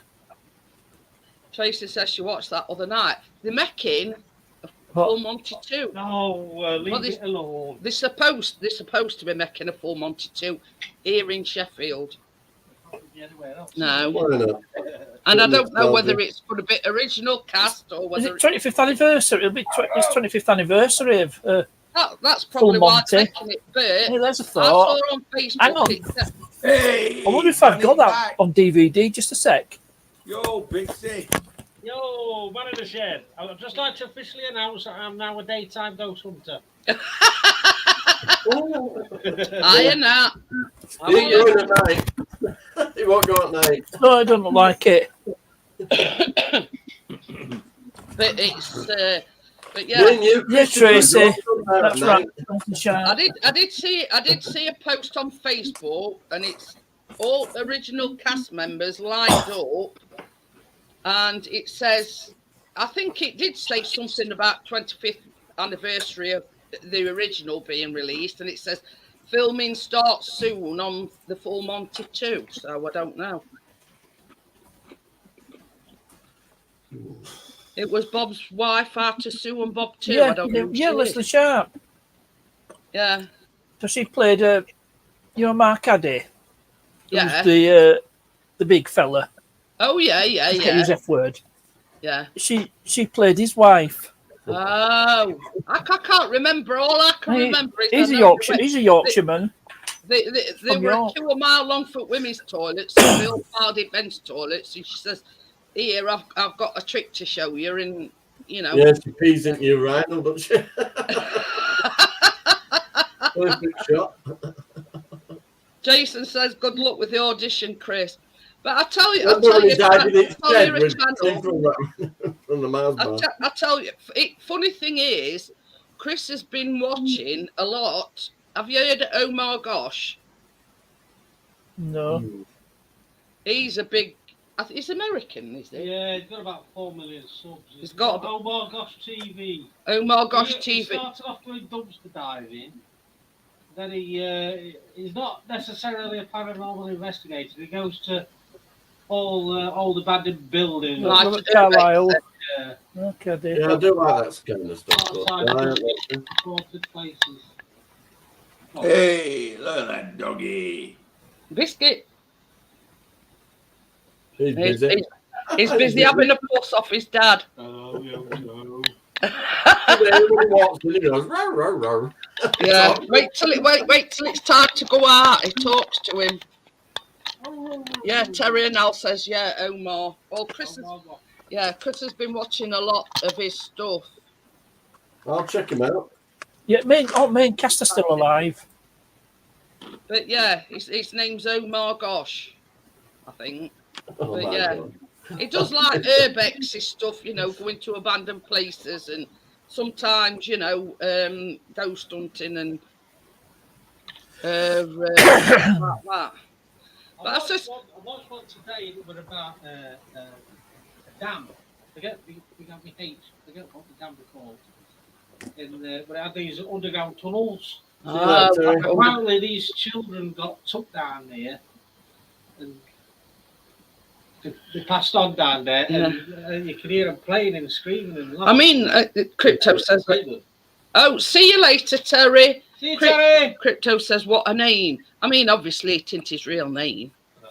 Tracy says she watched that other night. They're making What? Full Monty 2. No, leave Well, this- it alone. They're supposed to be making a Full Monty 2 here in Sheffield. Anywhere else. No. Why not? And I don't know Nostalgia. whether it's going to be original cast or Is whether it 25th anniversary? It'll be it's 25th anniversary of. that's probably Full why they're Monty. making it. But Hey, there's a I saw thought. on Facebook. Hang on. it said- Hey, I wonder if I've got that back. on DVD. Just a sec. Yo, Pixie. Yo, man in the shed. I'd just like to officially announce that I'm now a daytime ghost hunter. I and that. You ain't going at night. You won't go at night. No, I don't look like it. But it's. But Me yeah, and you, Yeah, Christopher, Tracy. go somewhere at That's right. night. Jonathan Sharp. I did see a post on Facebook, and it's all original cast members lined up, and it says, I think it did say something about 25th anniversary of the original being released, and it says filming starts soon on the Full Monty 2. So I don't know. It was Bob's wife after Sue and Bob too. I Yeah, don't know. who yeah, she is. Leslie Sharp. Yeah, So she played, Mark Addy. yeah. Who's the big fella. Oh yeah, yeah, Let's get yeah, his F word. yeah. She played his wife. Oh, I can't remember. All I can He- remember is He's I a know Yorkshire. He's a Yorkshireman. They from were York. at 2 mile Longfoot women's toilets, and they all piled in men's toilets, and she says, "Here, I've got a trick to show you," and you know. Yeah, she pees into your rhino, doesn't she? Perfect shot. Jason says, "Good luck with the audition, Chris." But I tell you, Remember when he died in its I'll tell shed you a with channel. from the Mars bar? I tell you, funny thing is, Chris has been watching a lot. Have you heard of Omar Gosh? No. He's a big. I think he's American, is he? Yeah, he's got about 4 million subs. He's got- Oh my gosh, TV. Omar Gosh He TV. started off doing dumpster diving. Then he's not necessarily a paranormal investigator. He goes to all the abandoned buildings. Right. Robert Carlyle. Yeah, Okay, dear. Yeah, I do like that kind of stuff. But outside I of ain't the watching. haunted places. Oh, Hey, look at that doggy. Biscuit. He's He's, busy. he's busy having a fuss off his dad. oh, yeah, no. Everybody walks in, he goes, row, row, row. Yeah. Wait till it's time to go out. He talks to him. Yeah, Terry and Al says, yeah, Omar. Well, Chris has been watching a lot of his stuff. I'll check him out. Yeah, main cast are still alive. But yeah, his name's Omar Gosh, I think. Oh, But my yeah. God. He does like urbexy stuff, you know, going to abandoned places and sometimes, you know, ghost hunting and like that. But I that's just watched one today. It was about a dam. Forget what the dam were called. But it had these underground tunnels. Apparently, these children got took down there, and they passed on down there, and you can hear them playing and screaming and laughing. I mean, Crypto says, oh, see you later, Terry. See you, Terry. Crypto says, what a name. I mean, obviously, it isn't his real name. I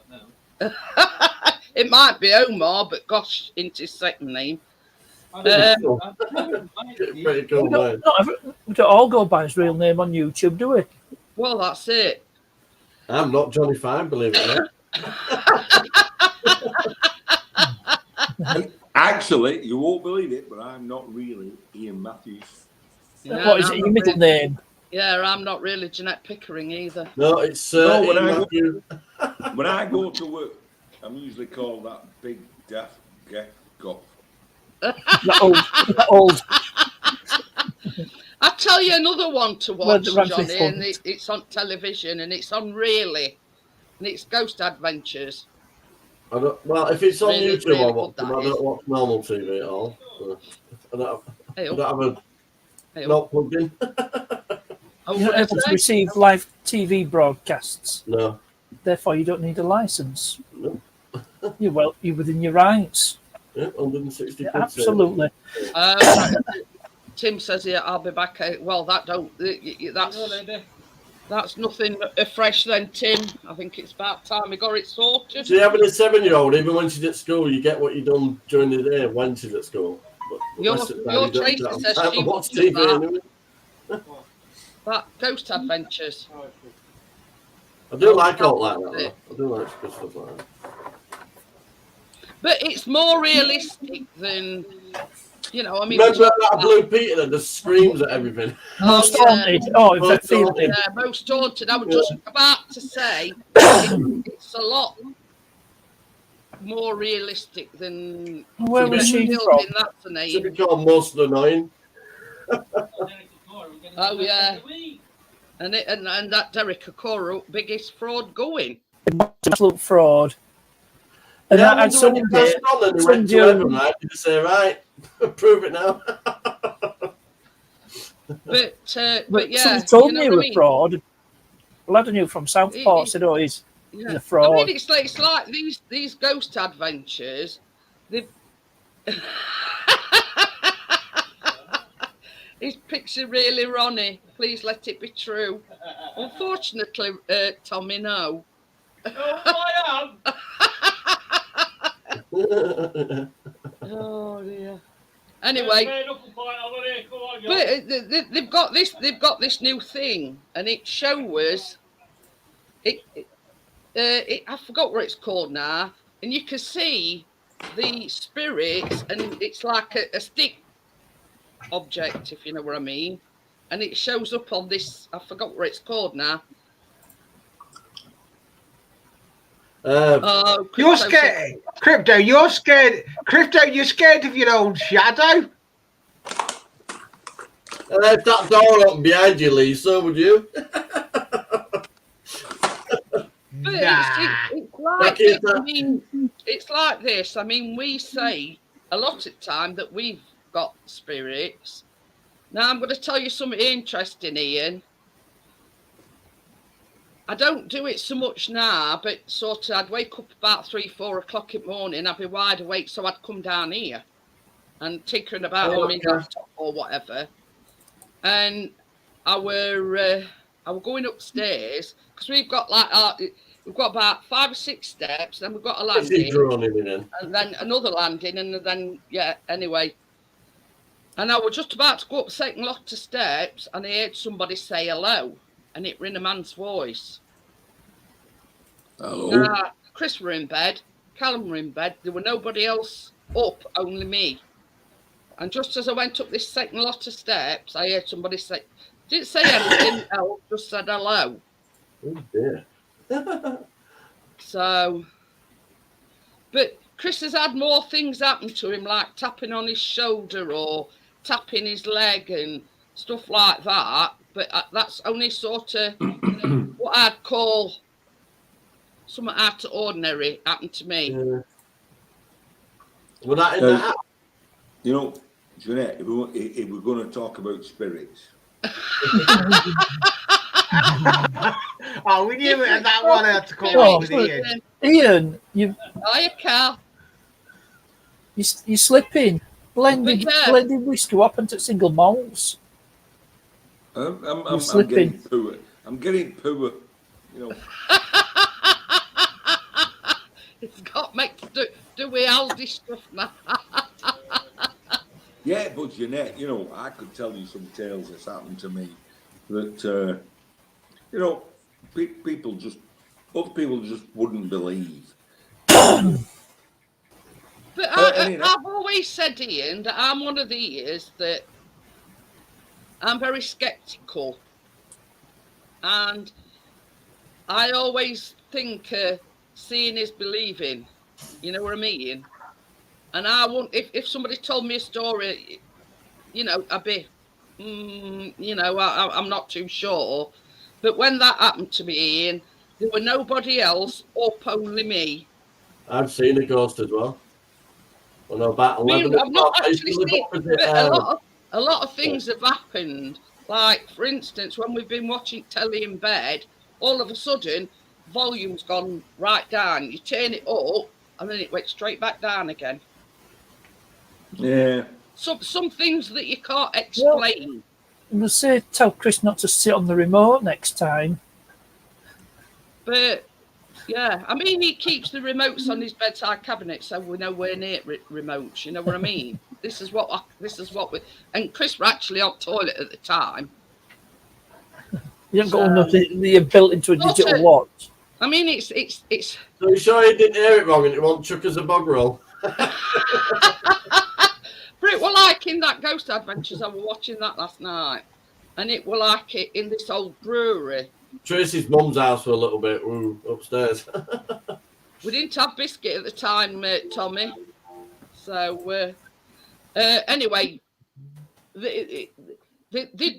don't know. It might be Omar, but gosh, isn't his second name. I don't know. Pretty cool, man. We don't all go by his real name on YouTube, do we? Well, that's it. I'm not Johnny Fine, believe it or not. Actually, you won't believe it, but I'm not really Ian Matthews. Yeah, What is I'm it? Your not middle really- name? Yeah, I'm not really Jeanette Pickering either. No, it's No, when Ian I go- Matthews. When I go to work, I'm usually called that big daft goth. That old. I'll tell you another one to Well, watch, the Ramsay Johnny, Hunt. and it's on television and it's on Really, and it's Ghost Adventures. Well, if it's on Really, YouTube, really I watch good, them. I that don't watch normal TV at all. So I don't Hey, have a hey, not plugged in. oh, You're not able to receive live TV broadcasts. No. Therefore, you don't need a license. No. You're within your rights. Yeah, 160 Yeah, quid. absolutely. Tim says here, I'll be back. Well, that don't. Hello, That's lady. That's nothing fresh then, Tim. I think it's about time we got it sorted. See, having a 7-year-old, even when she's at school, you get what you done during the day when she's at school. But the Your- rest of the time, your you don't Tracy have says time she to watch would do TV that. anyway. That Ghost Adventures. I do like all that. Though. I do like good stuff like that. But it's more realistic than, you know, I mean... Remember that Blue Peter that just screams at everything? Most yeah. haunted. Oh, in fact, Most feel haunted. Most haunted. I was just about to say it's a lot more realistic than Where was she from? That's the Should name. be called Most Annoying. Oh yeah, and that Derek Okoro, biggest fraud going. Absolute fraud. And Yeah, that had when you Sunday. passed on and he went to Sunday- heaven, right? You just say, right, prove it now. But But yeah, somebody told you know me he what I was mean? fraud. A lad I knew from Southport said, "Oh, he's Yeah. a fraud." I mean, it's like these Ghost Adventures. They've His picture really, Ronnie. Please let it be true. Unfortunately, Tommy, no. I am. Oh dear. Anyway, but they've got this new thing, and it shows it. I forgot what it's called now, and you can see the spirits, and it's like a stick object, if you know what I mean, and it shows up on this. I forgot what it's called now. You're scared, Crypto. You're scared, Crypto. You're scared of your own shadow. If that door open behind you, Lisa, would you? But Nah. it's like Like this. it's I mean, it's like this. I mean, we say a lot of time that we've got spirits. Now, I'm going to tell you something interesting, Ian. I don't do it so much now, but sort of I'd wake up about 3-4 o'clock in the morning. I'd be wide awake, so I'd come down here and tinkering about on my laptop or whatever. And I were going upstairs because we've got we've got about 5 or 6 steps, then we've got a Is he landing, droning in then? and then another landing, and then anyway. And I was just about to go up the second lot of steps, and I heard somebody say hello, and it were in a man's voice. Hello. Chris were in bed, Callum were in bed. There were nobody else up, only me. And just as I went up this second lot of steps, I heard somebody say, didn't say anything else, just said hello. Oh dear. So, but Chris has had more things happen to him, like tapping on his shoulder or tapping his leg and stuff like that. But that's only sort of what I'd call something out of ordinary happened to me. Yeah. Well, that in the house. You know, Jeanette, if we're going to talk about spirits, Oh, we knew it. That one had to come Oh, up with Ian. Ian, Hiya, Cal. you're slipping. Blended whiskey. What happened to single malts? I'm slipping. getting poor. I'm getting poor. You know, It's got me to do with Aldi stuff now. yeah, but Jeanette, you know, I could tell you some tales that's happened to me that, you know, other people just wouldn't believe. But anyway. I've always said, Ian, that I'm one of these that I'm very sceptical. And I always think seeing is believing. You know what I mean? And I won't, if somebody told me a story, you know, I'd be, you know, I'm not too sure. But when that happened to me, Ian, there were nobody else up, only me. I've seen a ghost as well. Well, no, about I mean, 11 I've not o'clock, I used actually to live seen, opposite, but a lot of things have happened. Like, for instance, when we've been watching telly in bed, all of a sudden, volume's gone right down. You turn it up, and then it went straight back down again. Yeah. Some things that you can't explain. And they say tell Chris not to sit on the remote next time. But yeah, I mean, he keeps the remotes on his bedside cabinet, so we're nowhere near remotes. You know what I mean? This is what we. And Chris were actually on toilet at the time. You haven't got nothing that you've built into a digital watch. I mean, it's. So you sure you didn't hear it wrong and it won't chuck as a bog roll? But it were like in that Ghost Adventures. I was watching that last night, and it were like it in this old brewery. Tracy's mum's house for a little bit, upstairs. We didn't have biscuit at the time, Tommy. So anyway, they'd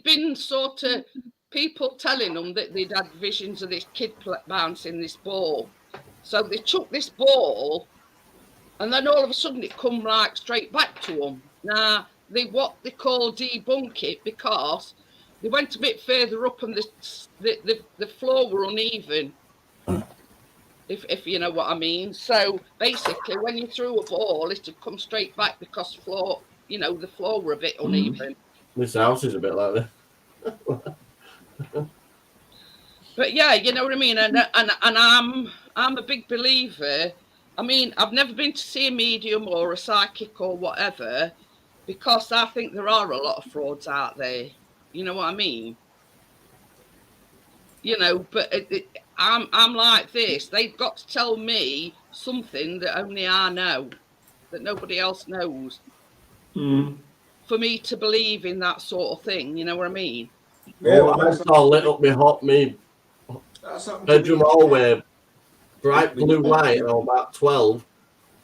been sort of people telling them that they'd had visions of this kid bouncing this ball. So they took this ball, and then all of a sudden it come like straight back to them. Now what they call debunk it, because they went a bit further up and the floor were uneven. If you know what I mean. So basically, when you threw a ball, it would come straight back because the floor were a bit uneven. This house is a bit like that. But yeah, you know what I mean. And I'm a big believer. I mean, I've never been to see a medium or a psychic or whatever, because I think there are a lot of frauds out there. You know what I mean? You know, but I'm like this. They've got to tell me something that only I know, that nobody else knows, for me to believe in that sort of thing. You know what I mean? Yeah, I saw lit up me bedroom hallway, bright blue light, and I was about 12,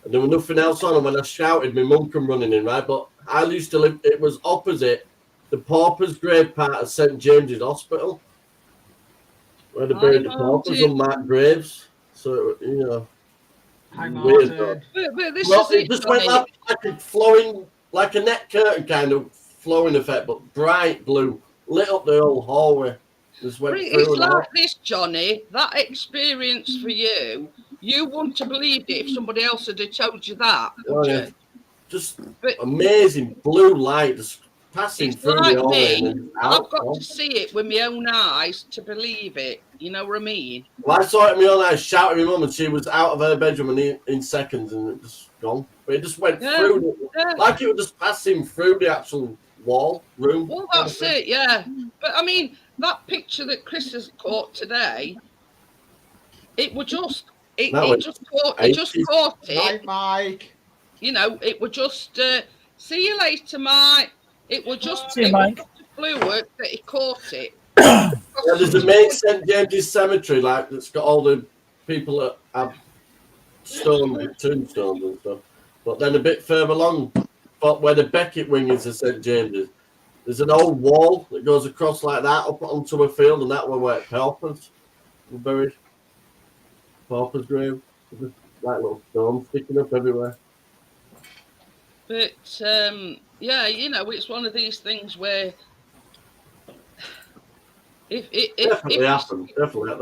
and there was nothing else on. And when I shouted, my mum come running in, right? But I used to live. It was opposite the paupers' grave part of St James's Hospital, where they buried the paupers on marked graves. So, you know, weird. But this Well, is it just went like a flowing, like a net curtain kind of flowing effect, but bright blue, lit up the whole hallway. Just went It's through and like out. this, Johnny. That experience for you wouldn't have believed it if somebody else had told you that, would you? Just But amazing blue light just passing it's through like the hallway me. and out. I've got to see it with my own eyes to believe it. You know what I mean? Well, I saw it in my own eyes, shouting at my mum, and she was out of her bedroom in seconds, and it just gone. But it just went through, like it was just passing through the actual room. Well, that's it, yeah. But I mean, that picture that Chris has caught today, it was just, it just caught it. Night, Mike. You know, it was just, see you later, Mike. It was just, See you, Mike. fluid that he caught it. Yeah, there's the main St James's Cemetery, like that's got all the people that have tombstones and stuff. But then a bit further along, where the Beckett wing is of St James's, there's an old wall that goes across like that up onto a field, and that one where paupers were buried. Pauper's grave, just like little stones sticking up everywhere. But yeah, you know, it's one of these things where if Definitely happened. Definitely.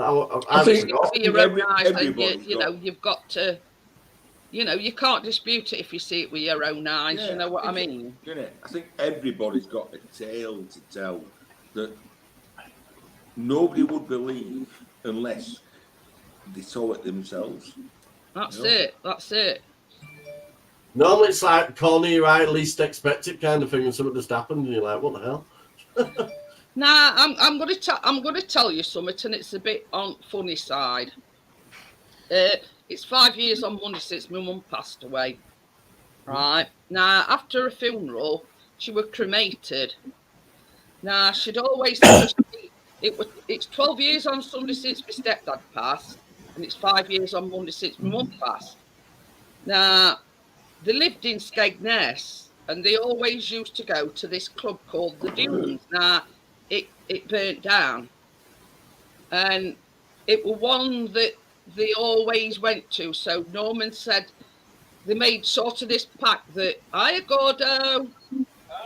I think your own eyes, then everybody's you know, you've got to, you know, you can't dispute it if you see it with your own eyes. Yeah, you know what I mean? I think everybody's got a tale to tell that nobody would believe unless they saw it themselves. That's it. That's it. Normally it's like corner your eye, least expect it kind of thing, and something just happened, and you're like, what the hell? Nah, I'm gonna tell you something, and it's a bit on funny side. It's 5 years on Monday since my mum passed away. Right now, after a funeral, she was cremated. Now she'd always it's 12 years on Sunday since my stepdad passed, and it's 5 years on Monday since my mum passed. Now they lived in Skegness, and they always used to go to this club called the Dunes. Now it burnt down, and it was one that they always went to. So Norman said they made sort of this pact that I Gordo.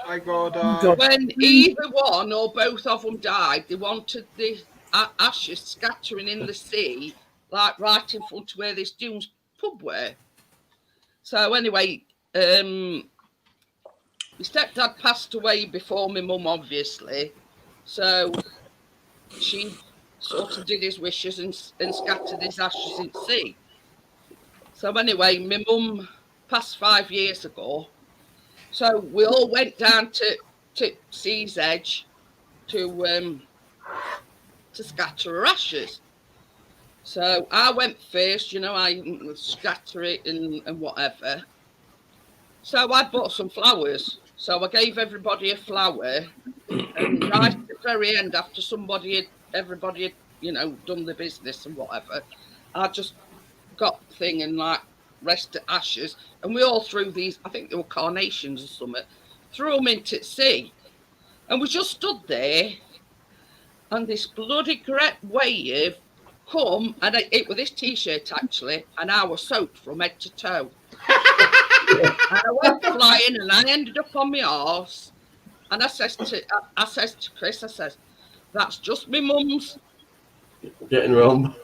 When either one or both of them died, they wanted the ashes scattering in the sea, like right in front of where this Dunes pub were. So anyway, my stepdad passed away before my mum, obviously. So she sort of did his wishes and scattered his ashes in the sea. So anyway, my mum passed 5 years ago. So we all went down to Sea's Edge to scatter her ashes. So I went first, you know, I scatter it and whatever. So I bought some flowers. So I gave everybody a flower. And right at the very end, after everybody had, you know, done the business and whatever, I just got the thing and like rested ashes. And we all threw these, I think they were carnations or something, threw them into the sea. And we just stood there. And this bloody great wave come, and it was this t-shirt actually, and I was soaked from head to toe. And I went flying, and I ended up on my arse. And I says to Chris, I says, "That's just my mum's." Getting wrong.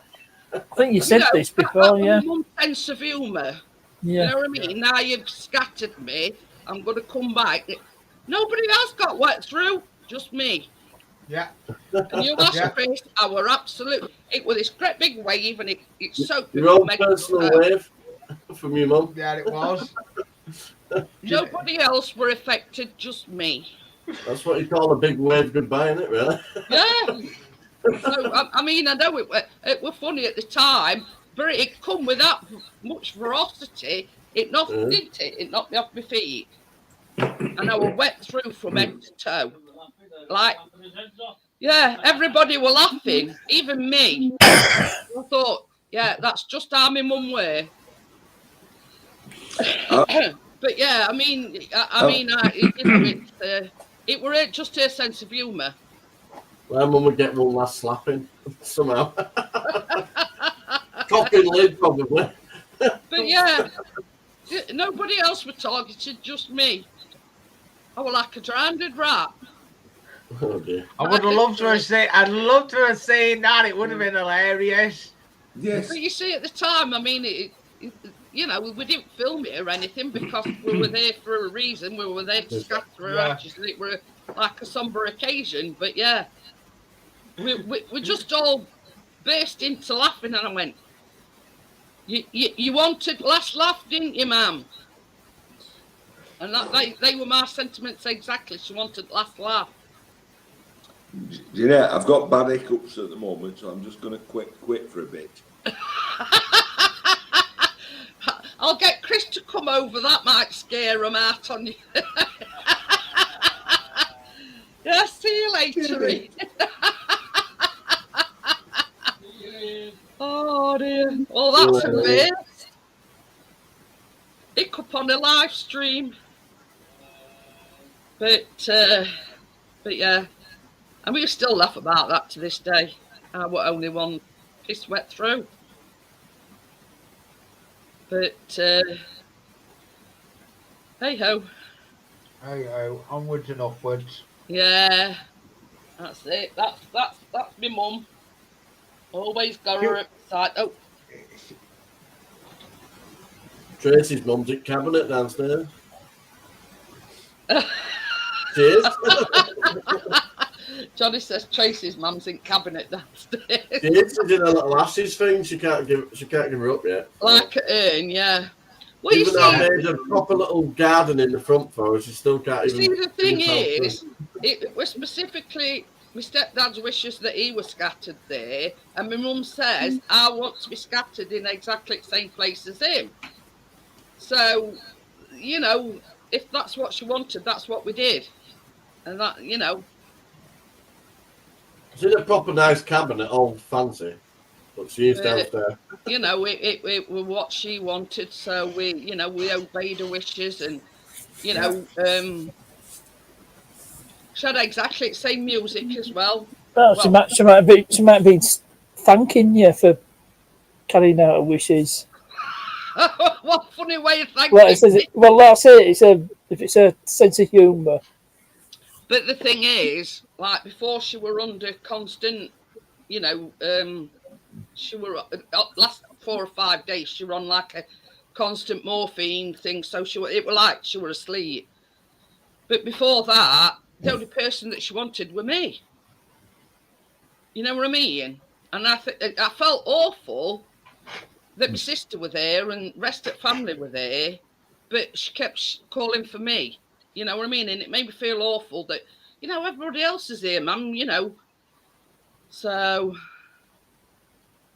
I think you said this before, yeah. My mum's sense of humour. Yeah. You know what I mean? Now you've scattered me, I'm going to come back. Nobody else got wet through, just me. Yeah. And you asked Yeah. Chris, I were absolute. It was this great big wave, and it soaked me Your own from head to personal toe. wave from your mum. Yeah, it was. Nobody else were affected, just me. That's what you call a big wave goodbye, isn't it, really? Yeah. So, I mean, I know it were funny at the time, but it come with that much ferocity. It knocked, didn't it? It knocked me off my feet. And I was wet through from head to toe. Like, yeah, everybody were laughing, even me. I thought, yeah, that's just how my mum were. But yeah, I mean, you know, it were just her sense of humour. My mum would get one last slapping somehow. Copping lid, probably. But yeah, nobody else were targeted, just me. I was like a drowned rat. Oh dear. I would have loved to have seen. I'd love to have seen that. It would have been hilarious. Yes. But you see, at the time, I mean, you know, we didn't film it or anything because we were there for a reason. We were there to scatter our ashes, and it were like a somber occasion. But yeah, we just all burst into laughing, and I went, "You wanted last laugh, didn't you, ma'am?" And that they were my sentiments exactly. She wanted last laugh. You know, I've got bad hiccups at the moment, so I'm just going to quit for a bit. I'll get Chris to come over. That might scare him out on you. Yeah, see you later. Oh dear. Well, that's a bit. Hiccup on a live stream. But yeah. And we still laugh about that to this day. I were only one piss wet through. But hey ho. Hey ho, onwards and upwards. Yeah, that's it. That's my mum. Always got her at the side. Oh, Tracy's mum's at cabinet downstairs. Cheers. Johnny says Tracy's mum's in cabinet downstairs. She is doing a little ashes thing. She can't give her up yet. Like an urn, yeah. Well, Even you though I see, made a proper little garden in the front for her, she still can't even. see, the thing herself is, it was specifically my stepdad's wishes that he was scattered there, and my mum says I want to be scattered in exactly the same place as him. So, you know, if that's what she wanted, that's what we did, and that, you know. It's in a proper nice cabinet, all fancy, but she is downstairs. You know, it was what she wanted, so we obeyed her wishes, and you know, she had exactly the same music as well. Well, she might be thanking you for carrying out her wishes. What funny way of thanking. Well, that's it. If it's a sense of humour. But the thing is, like before, she were under constant, you know, she were last 4 or 5 days. She were on like a constant morphine thing, so it were like she were asleep. But before that, the only person that she wanted were me. You know what I mean? And I felt awful that my sister was there and rest of the family were there, but she kept calling for me. You know what I mean? And it made me feel awful that, you know, everybody else is here, mum, you know. So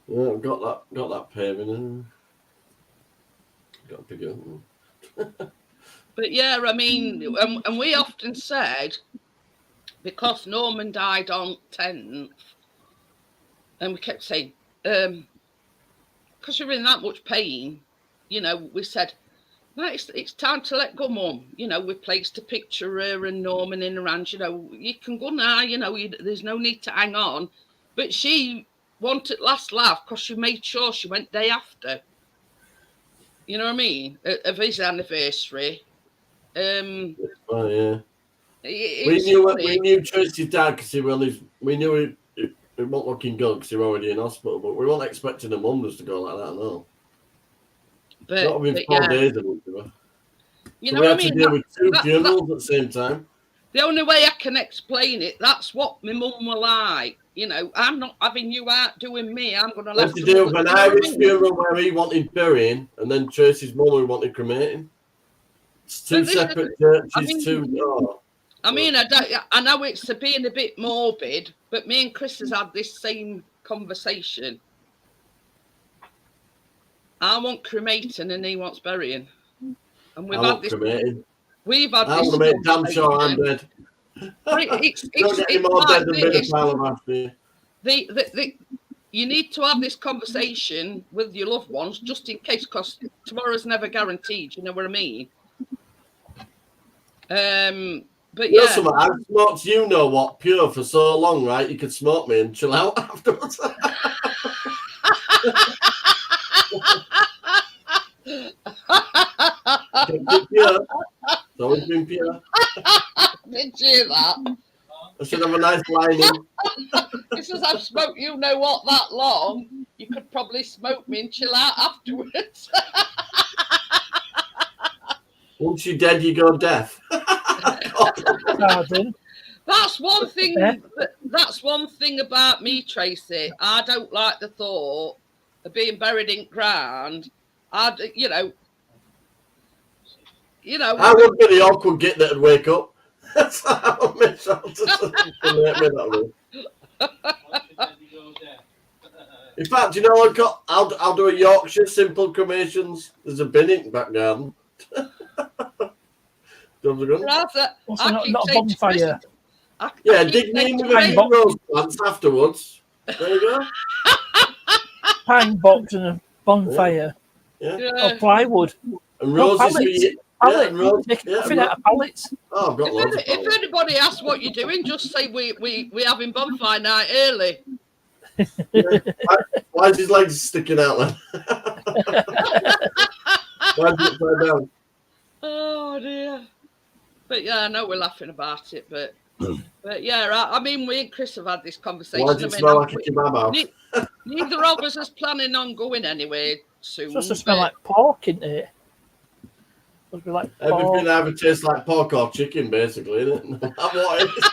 Yeah, I've got that paving in. Got a bigger. but yeah, I mean, and we often said, because Norman died on 10th, and we kept saying, because you're in that much pain, you know, we said, no, it's time to let go, Mum. You know, we placed a picture of her and Norman in her hands. You know, you can go now. You know, there's no need to hang on. But she wanted last laugh because she made sure she went day after. You know what I mean? Of his anniversary. Oh yeah. We We knew Tracy's dad because we knew it wasn't looking good because he was already in hospital, but we weren't expecting the mums to go like that, no. Not within 4 days of each other. You so know we what had I mean? to deal with two funerals at the same time. The only way I can explain it, that's what my mum were like. You know, I'm not having you out doing me. I'm going to let you do with an Irish funeral where he wanted burying and then Tracy's mum who wanted cremating. It's two separate churches, I mean, I know it's being a bit morbid, but me and Chris has had this same conversation. I want cremating and he wants burying. And we've had this. Cremating. We've had I this. want to make damn sure I'm dead. Don't get any more dead than being a pile of ash. You need to have this conversation with your loved ones just in case, because tomorrow's never guaranteed. You know what I mean? But yeah, I've smoked, you know what, pure for so long, right? You could smoke me and chill out afterwards. Pure. It's always been pure. Did you that? I should have a nice lining. He says, I've smoked you know what that long. You could probably smoke me and chill out afterwards. Once you're dead, you go deaf. That's one thing. That's one thing about me, Tracy. I don't like the thought of being buried in ground. You know. I would be the awkward git that'd wake up. That's how I miss out to In fact, you know, I'll do a Yorkshire simple cremations. There's a bin in the back garden. Not a bonfire. Yeah, dig me in with a few rose plants afterwards. There you go. Pine box and a bonfire. Yeah. Or plywood. And roses. Nothing out of pallets. Oh, I've got loads of if anybody asks what you're doing, just say we having bonfire night early. Why is his legs sticking out then? Why is it upside down? Oh dear. But yeah, I know we're laughing about it, but yeah, I mean, we and Chris have had this conversation. Why does it smell like a kebab house? Neither of us is planning on going anywhere soon. It's supposed to smell like pork, isn't it? Must be like pork. Everything either tastes like pork or chicken, basically, isn't it? What it is.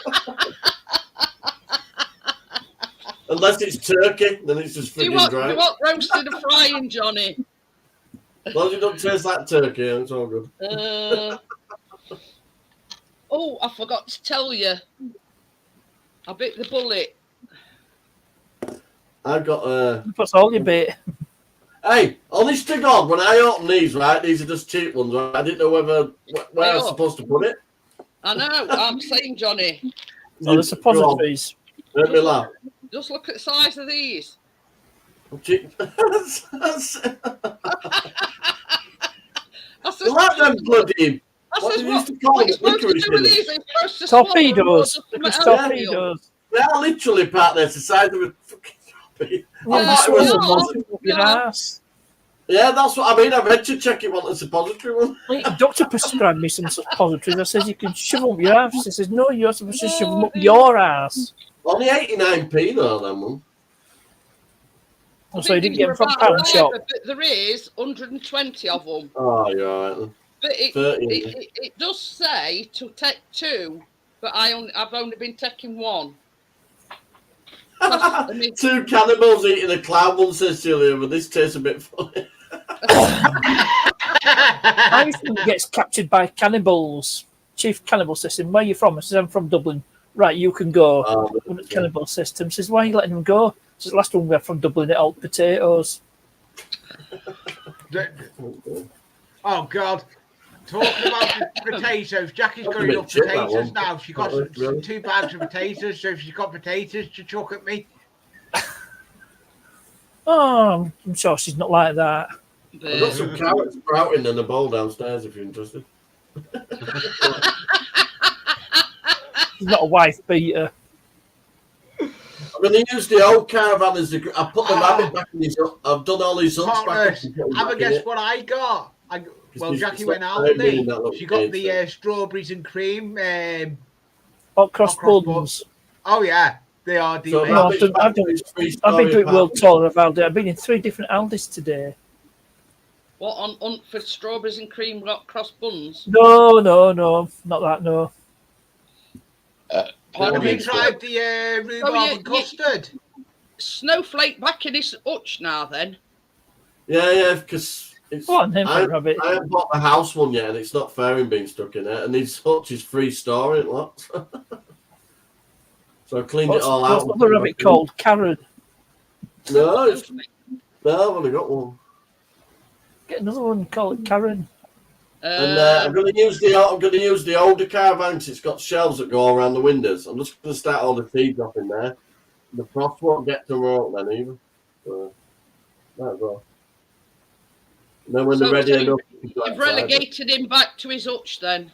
Unless it's turkey, then it's just freaking dry. You want roasted or frying, Johnny? As long as it doesn't taste like turkey, it's all good. Oh, I forgot to tell you. I bit the bullet. I've got That's all you bit. Hey, honest to God, when I open these, right, these are just cheap ones, right? I didn't know where I was supposed to put it. I know, I'm saying, Johnny. Oh, the suppositories. Make me laugh. Just look at the size of these. You like them bloody... What do you used to call it? Torpedoes. Torpedoes. They are literally part there. It's the size of a fucking torpedo. Your ass. Yeah, that's what I mean. I read to check it on the suppository one. Doctor prescribed me some suppositories. I says you can shove them up your ass. He says no, you're supposed to shove them up your ass. Only 89p though, then one. So you didn't get them from pound shop. But there is 120 of them. Oh, you're right. But it does say to take 2, but I've only been taking 1. I mean, 2 cannibals eating a clown, one says Julia, but this tastes a bit funny. My friend gets captured by cannibals. Chief cannibal system. Where are you from? I says, I'm from Dublin. Right, you can go. Cannibal system says, why are you letting him go? Says, last one we're from Dublin, it all potatoes. Oh God! Talking about the potatoes, Jackie's That's got a bit enough shit, that potatoes one. now. She got That was really- 2 bags of potatoes, so if she's got potatoes to chuck at me. Oh, I'm sure she's not like that. I've got some carrots sprouting in the bowl downstairs if you're interested. She's not a wife beater. I'm going to use the old caravan as the. I put the rabbit back in his. I've done all his hooks back. Partners, and put them have a back in guess it. what I got? Well, It's Jackie like went out that with me. little She got cake the thing. strawberries and cream. Hot cross Hot cross buns. Oh yeah, they are So delicious. No, rabbit's I've done- back I've to done- his I've been three-story doing world apartment. tour of Aldi. I've been in 3 different Aldis today. what on for strawberries and cream cross buns? No, not that. No, Pardon Have me. you tried the rhubarb yeah, and custard? Snowflake back in his hutch now. Then Yeah, because it's. what a name for a rabbit. I haven't bought the house one yet, and it's not fairing being stuck in it. And his hutch is free storing lots. So I cleaned What's it all out. the rabbit called? Karen. No, no, I've only got one. Get another one. Call it Karen. And I'm going to use the older caravan 'cause it's got shelves that go around the windows. I'm just going to start all the feeds up in there. The frost won't get to them out then either. So might as well. And then when they're ready enough, you can go You've outside. relegated him back to his hutch then.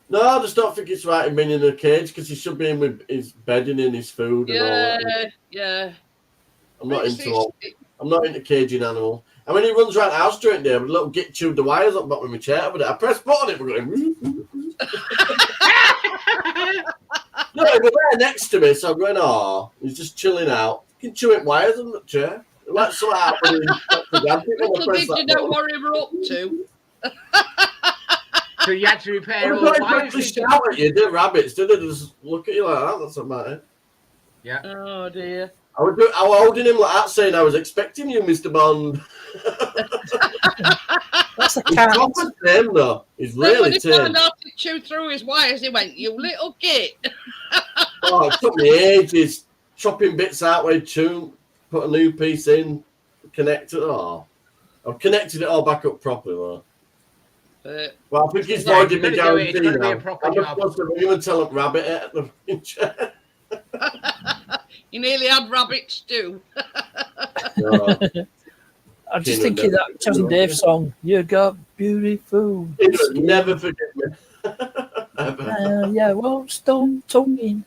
No, I just don't think it's right him being in a cage because he should be in with his bedding in his food and all Yeah, that. yeah. I'm not It's- into all. I'm not into caging animals. And when he runs around the house during the day with a little git tube the wires up the bottom of my chair, but I press button it, we're going. No, we're there next to me, so I'm going, oh, he's just chilling out. You can chew it wires on the chair. Let's sort out when Little did you know what we were up to. So you had to repair all They the don't wires. actually shout at you, the rabbits, do they? They just look at you like that, that's about it. Oh dear. I was holding him like that, saying I was expecting you, Mr. Bond. That's a He's cat. proper tame, though. He's Then when really he tame. found out to chew through his wires, he went, "You little git." Oh, it took me ages chopping bits out where tune, put a new piece in, connect it. Oh, I've connected it all back up properly, though. Well, I think he's Yeah, voided me it's gonna be- guarantee it's gonna be now. a proper I'm job. supposed to ring him and tell him rabbit it at the chair. You nearly had rabbits too. No. I'm just thinking that Chas and Dave song. You got beautiful. He'll never forget me. Ever. Yeah, won't stop talking.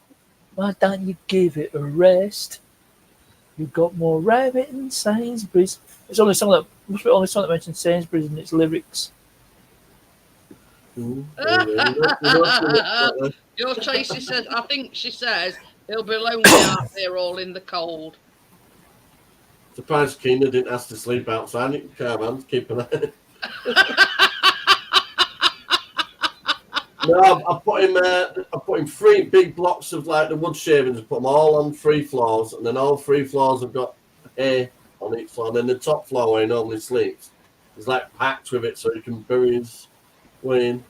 Why don't you give it a rest? You got more rabbit than Sainsbury's. It's the only song that must be the only song that mentions Sainsbury's in its lyrics. Your Tracy says, I think she says, he'll be lonely out there all in the cold. Surprised Keena didn't ask to sleep outside. You can caravan, keep an eye. No, I put him 3 big blocks of like the wood shavings and put them all on 3 floors, and then all 3 floors have got hay on each floor. And then the top floor where he normally sleeps is like packed with it, so he can bury his way in.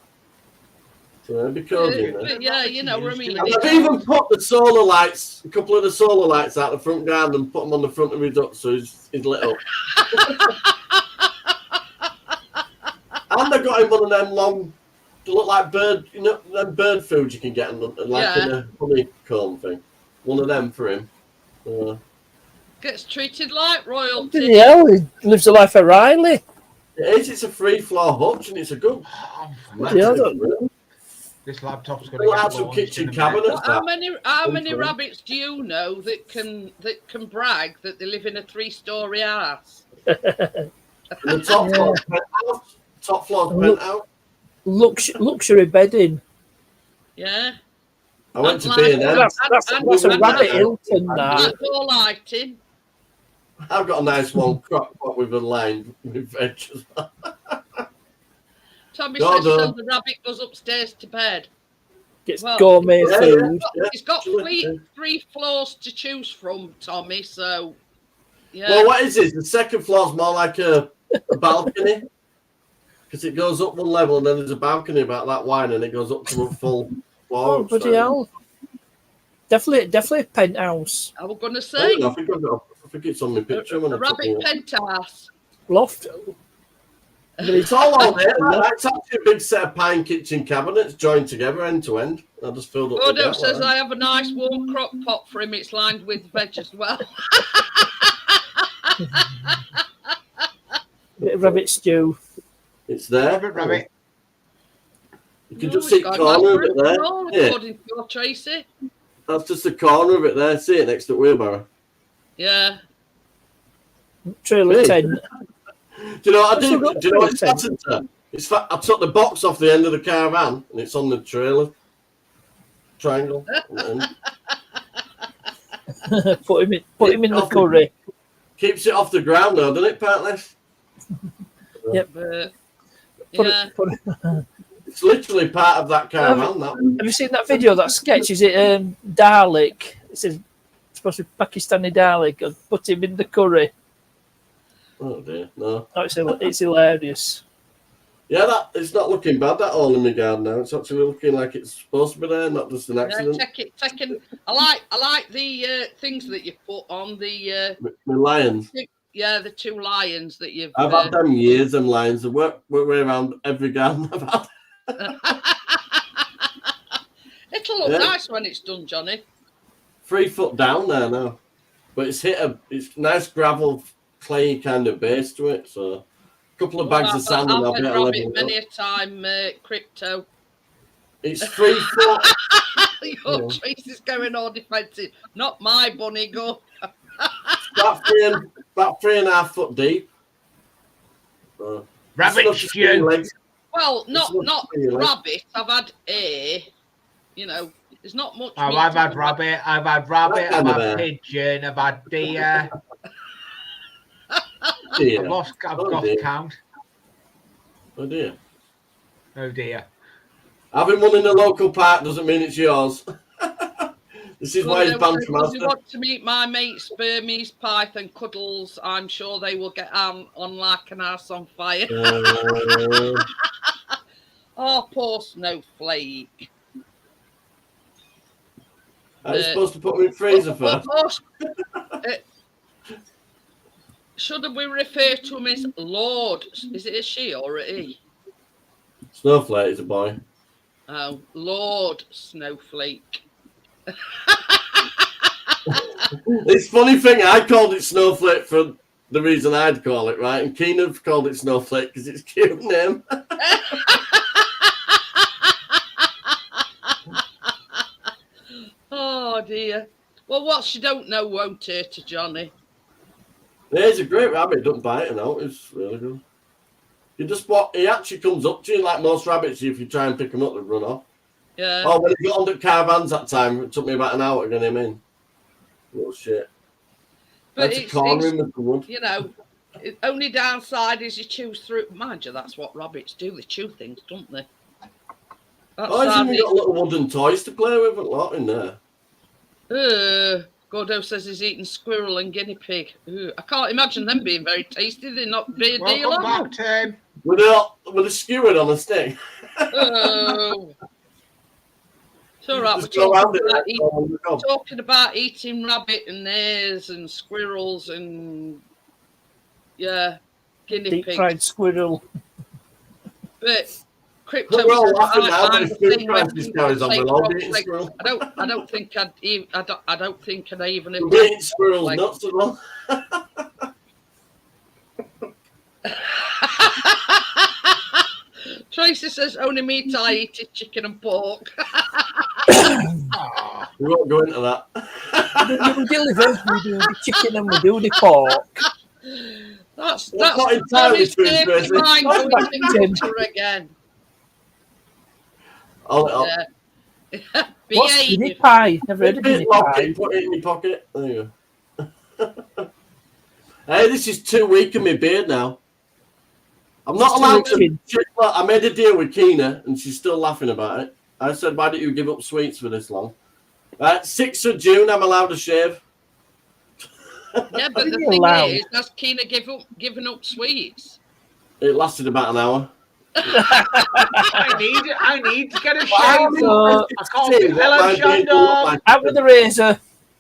So it'd be cozy in there. Yeah, you know what I mean. And I've even put the solar lights, a couple of the solar lights out the front garden, and put them on the front of his duck so he's lit up. And I got him one of them long, they look like bird, you know, them bird food you can get in a honeycomb thing. One of them for him. Gets treated like royalty. Yeah, he lives a life of Riley. It is, it's a 3-floor hutch and it's a good. Yeah, This laptop's going We'll to have get some launched kitchen in a minute. cabinets. How many Okay. rabbits do you know that can brag that they live in a 3-story house? And the top floor penthouse. Top floor's Look. penthouse. Luxury bedding. Yeah. I went to Like- B&M. That's a rabbit Hilton, that. Outdoor lighting. I've got a nice one crock pot with a line with veg as well. Tommy No, says no. so the rabbit goes upstairs to bed. Gets Well, gourmet yeah, food. He's got Yeah. three floors to choose from, Tommy. So, yeah. Well, what is this? The second floor's more like a balcony because it goes up one level and then there's a balcony about that wide and it goes up to a full floor. Oh, bloody hell. Definitely a penthouse. I was going to I say don't know, I think it's on my picture when a I took rabbit it. penthouse. Loft. It's all on there. That's actually a big set of pine kitchen cabinets joined together end to end. I just filled up. Gordo says I have a nice warm crock pot for him. It's lined with veg as well. Bit of rabbit stew. It's there. Rabbit. You can No, just it's see got a corner of nice it there. room, Yeah, according to your Tracy. that's just the corner of it there. See it next to the wheelbarrow. Yeah. Trailer Hey. tent. Do you know what I What's did? the Do you know what it's tent? happened to? I took the box off the end of the caravan and it's on the trailer triangle. And Put him in the curry. keeps it off the ground though, doesn't it, partly? Yep. But, Put yeah. it. It's literally part of that caravan. That one. Have you seen that video, that sketch? Is it Dalek? It says it's supposed to be Pakistani Dalek. And put him in the curry. Oh dear, no. Oh, it's hilarious. Yeah, it's not looking bad, that all in my garden now. It's actually looking like it's supposed to be there, not just an Yeah, accident. checking. I like the things that you put on the My lions. the 2 lions that you've. I've had them years, them lions. They work way around every garden I've had. It'll look Yeah. nice when it's done, Johnny. 3 foot down there now. But it's it's nice gravel, clay kind of base to it, so a couple of bags of sand and I'll I've be had able rabbit to many a time, crypto. It's 3 foot. Your Tracy's going all defensive. Not my bunny, go. about 3.5 foot deep. Rabbit It's got 3 stew. legs. Well, not not really. rabbit. I've had there's not much. Oh, meat I've on had the rabbit, I've had That pigeon, I've had deer. Dear. I've lost dear. count. Oh dear. Oh dear. Having one in the local park doesn't mean it's yours. This is why he's banned from If you Asda. want to meet my mates Burmese Python Cuddles, I'm sure they will get on like an ass on fire. Oh, poor snowflake. I was supposed to put them in freezer first. Should we refer to him as Lord? Is it a she or a he? Snowflake is a boy. Oh, Lord Snowflake. It's funny thing, I called it Snowflake for the reason I'd call it, right? And Keenan called it Snowflake because it's a cute name. Oh dear. Well, what she don't know won't hurt her, Johnny. Yeah, he's a great rabbit, don't bite it out. It's really good. You just he actually comes up to you like most rabbits. If you try and pick him up, they run off. Yeah. Oh, when he got on the caravans that time, it took me about an hour to get him in. Little shit. But That's a corner him with the wood. you know, only downside is you chew through. Mind you, that's what rabbits do. They chew things, don't they? That's Oh, he's how even got little wooden toys to play with, a lot in there. Gordo says he's eating squirrel and guinea pig. I can't imagine them being very tasty. They're not beer deal. Welcome back, Tim. With a skewered on a stick. Oh. It's all right. We're Just go around it. talking about eating rabbit and hares and squirrels and guinea Deep pigs. fried squirrel. But crypto. We're all says laughing now, I'm but the if food same prices way carries on, people we'll all say be eating frog squirrel. legs. I don't think I'd even. I don't think I'd even. We'll be eating squirrels like- nuts as well. Tracy says only meat I eat is chicken and pork. Oh, We won't go into that. We deliver. We do the chicken and we do the pork. That's not entirely Tommy's true, dirty Tracy. mind going Back to to Tim. her again. I'll What's guinea Behave. pie? Never heard of guinea lock pie. it, put it in your pocket. There you go. Hey, this is 2 weeks of my beard now. I'm not It's allowed too to. I made a deal with Keena, and she's still laughing about it. I said, why don't you give up sweets for this long? Right, 6th of June, I'm allowed to shave. Yeah, but the You're thing allowed. is, has Keena given up sweets? It lasted about an hour. I need to get a Wow. shave. So, I can't be. Hello, Shandog. out with the razor.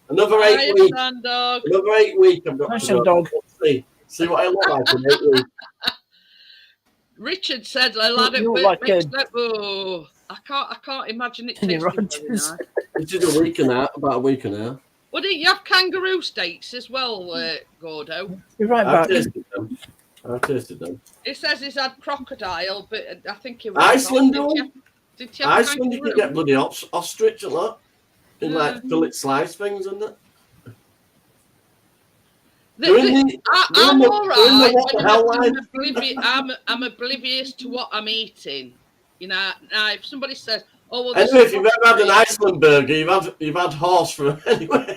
Another 8 Hi, weeks. Sandog. Another 8 weeks. I've got Nice to go. dog. Let's see what I look like in 8 weeks. Richard said, "I lad it You with like mixed up." Oh, I can't imagine it Kenny tasting very Rogers. nice. This is a week and a half, about a week and a half. Well, didn't you have kangaroo steaks as well, Gordo? Be right I've back. tasted them. It says he's had crocodile, but I think he Iceland, Did you have Iceland, you kangaroo? can get bloody ostrich and that. In like fillet slice things, isn't it? I'm all doing the right. what the hell line. I'm oblivious to what I'm eating. You know, now if somebody says, "Oh, well," Anyway, if you've ever had an Iceland burger, you've had horse from anyway.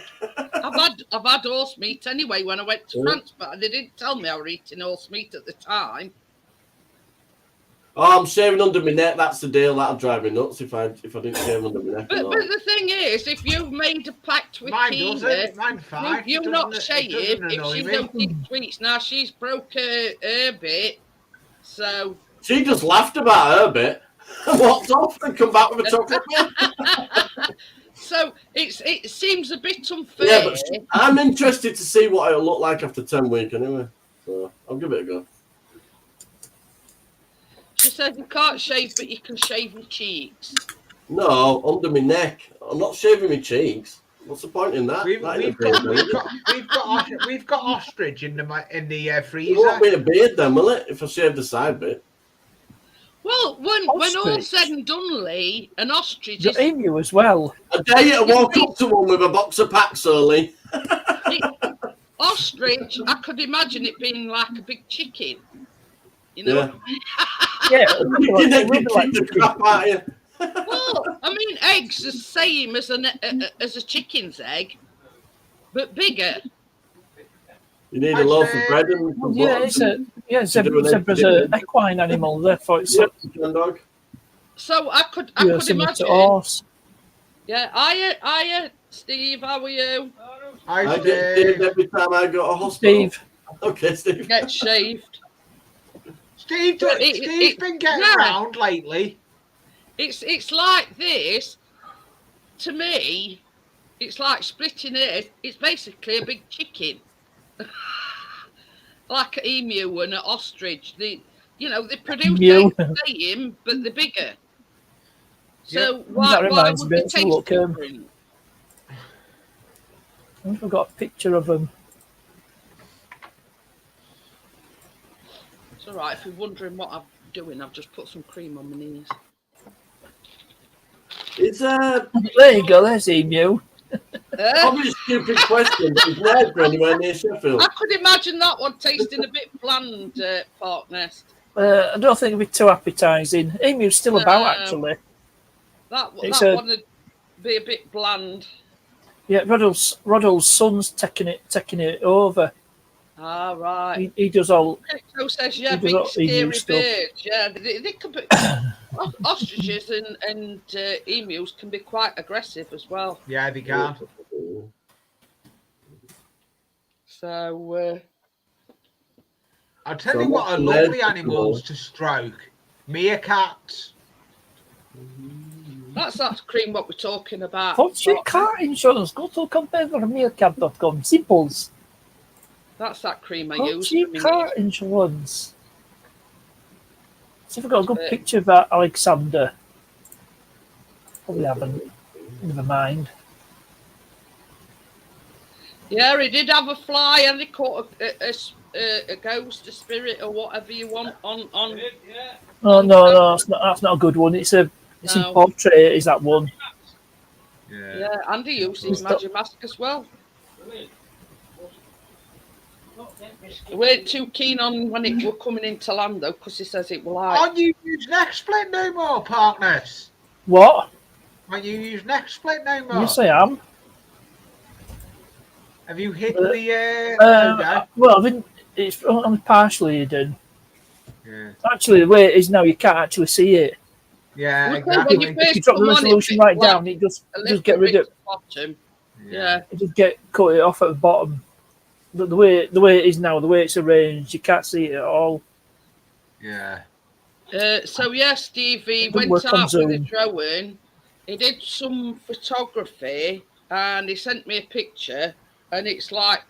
I've had horse meat anyway when I went to France, but they didn't tell me I was eating horse meat at the time. Oh, I'm shaving under my neck. That's the deal. That'll drive me nuts if I didn't shave under my neck. But the thing is, if you've made a pact with Mine Keena, doesn't. Mine fine. you It not doesn't- shave it doesn't if annoy she me. don't eat sweets. Now she's broke her bit, so She just laughed about her bit and walked off and come back with a chocolate bit. so it seems a bit unfair. Yeah, but I'm interested to see what it'll look like after 10 weeks anyway. So I'll give it a go. She said you can't shave, but you can shave your cheeks. No, under my neck. I'm not shaving my cheeks. What's the point in that? We've got ostrich in the It freezer. won't be a beard then, will it? If I shave the side bit. Well, when all Ostrich. said and done, Lee, an ostrich The is emu as well. I dare you to walk up to one with a box of packs early. ostrich. I could imagine it being like a big chicken. You know. Yeah. Yeah, You need to kick the crap out of you. Well, I mean, eggs are the same as a chicken's egg, but bigger. You need a loaf of bread and some yeah, butter. zebra's an equine animal, therefore it's Dog. So I could similar to imagine. horse. Yeah, hiya, Steve. How are you? I get shaved every time I go to hospital. Steve, Okay, Steve. Get shaved. Steve's been getting yeah. around lately. It's like this. To me, it's like splitting it. It's basically a big chicken, like an emu and an ostrich. They produce Emu. the same, but they're bigger. So That why reminds would me, they let's taste look, different? I've got a picture of them. It's all right. If you're wondering what I'm doing, I've just put some cream on my knees. It's There you go, there's emu. probably a stupid question, but it's never anywhere near Sheffield. I could imagine that one tasting a bit bland, Park Nest. I don't think it'd be too appetising. Emu's still about, No. actually. That It's one would be a bit bland. Yeah, Roddle's son's taking it over. Ah, right. He does all. So says, yeah, He big does all emu scary stuff. birds. Yeah, they could be. Ostriches and emus can be quite aggressive as well. Yeah, they can. So I'll tell So you what what's are the lovely next animals one? to stroke. Meerkats. that's that cream what we're talking about. What's your car insurance? Go to comparemeerkat.com. Simples. That's that cream I What's use. your for me. car insurance? See if I've got a good picture of that Alexander. Probably haven't. Never mind. Yeah, he did have a fly and he caught a ghost, a spirit, or whatever you want on. Yeah. Oh no, that's not a good one. It's in No. portrait. Is that one? Yeah, and he used his It's not- magic mask as well. Brilliant. Not that biscuit. We weren't too keen on when it were coming into land though, because he says it will like. Aren't you use next split no more, partners? What? Aren't you use next split no more? Yes, I am. Have you hit Uh, the logo? Well, I've been. It's only partially hidden. Yeah. Actually, the way it is now, you can't actually see it. Yeah, Look, when you exactly. first If you drop the come on, resolution it's right like down, it just a just get little rid bit of to the bottom. Yeah. it. Just get cut it off at the bottom. The way it is now, the way it's arranged, you can't see it at all. Yeah. So yeah, Stevie It doesn't went work on out with a Zoom. drone. He did some photography, and he sent me a picture. And it's like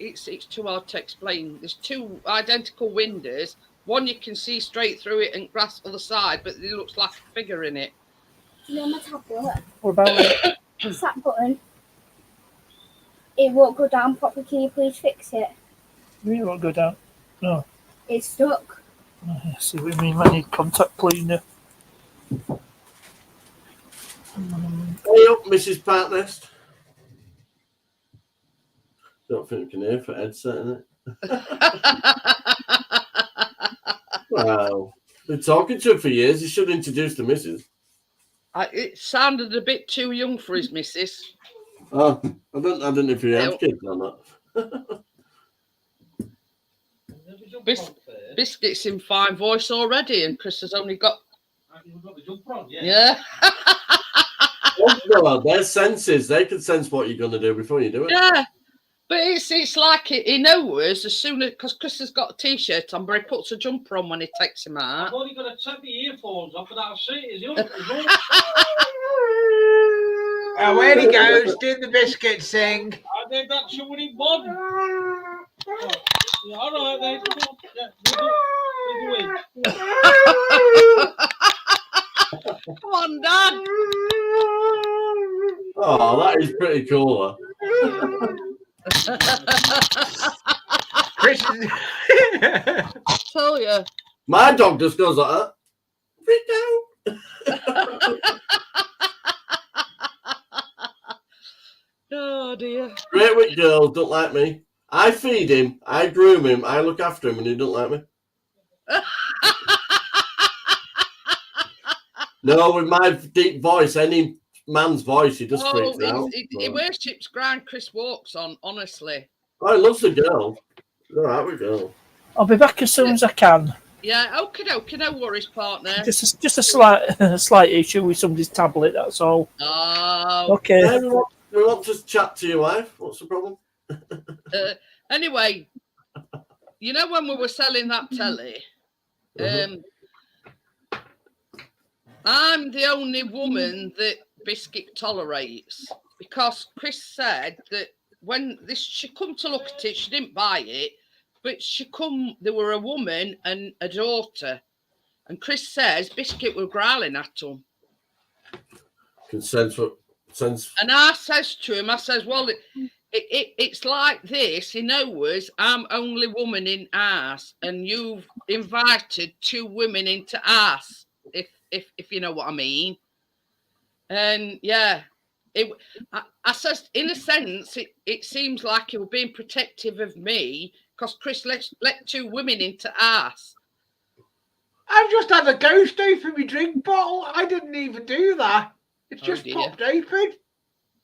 it's too hard to explain. There's two identical windows. One you can see straight through it, and grass other side, but it looks like a figure in it. Do you know my tablet? What about it? It's that button. It won't go down properly. Can you please fix it? You won't go down. No. It's stuck. I see what you mean. I need contact cleaner. Hey up, Mrs. Partnest. Don't think we can hear for headset, innit? Wow. Been talking to him for years. He should introduce the missus. It sounded a bit too young for his missus. Oh, I don't know if he has kids or not. Biscuit's in fine voice already, and Chris has only got. You've got the jumper on, yeah. Yeah. No, their senses. They can sense what you're going to do before you do it. Yeah. But it's like he knows as soon as, because Chris has got a t-shirt on, but he puts a jumper on when he takes him out. I've only got to take the earphones off, and I'll see it. Where he goes, did the biscuit sing? I think that's your winning bod. Yeah, all right, then. Come on, Dad. Oh, that is pretty cool. Chris I tell you. My dog just goes like that. Oh dear. Great with girls, don't like me. I feed him, I groom him, I look after him, and he don't like me. No, with my deep voice, any man's voice, he just freaks out. He worships ground Chris walks on, honestly. Oh, he loves the girl. All right, we go. I'll be back as soon as I can. Yeah, okay, no worries, partner. Just a slight issue with somebody's tablet. That's all. Oh. Okay. Yeah, we want to chat to your wife. What's the problem? Anyway, you know when we were selling that telly, I'm the only woman that Biscuit tolerates, because Chris said that when she come to look at it, she didn't buy it, but there were a woman and a daughter, and Chris says Biscuit were growling at them. And I says to him, well, it's like this. He knows I'm only woman in ours, and you've invited two women into ours, if you know what I mean. And yeah, I says, in a sense, it seems like he was being protective of me, because Chris let two women into ours. I've just had a ghost open my drink bottle. I didn't even do that. It's just popped open.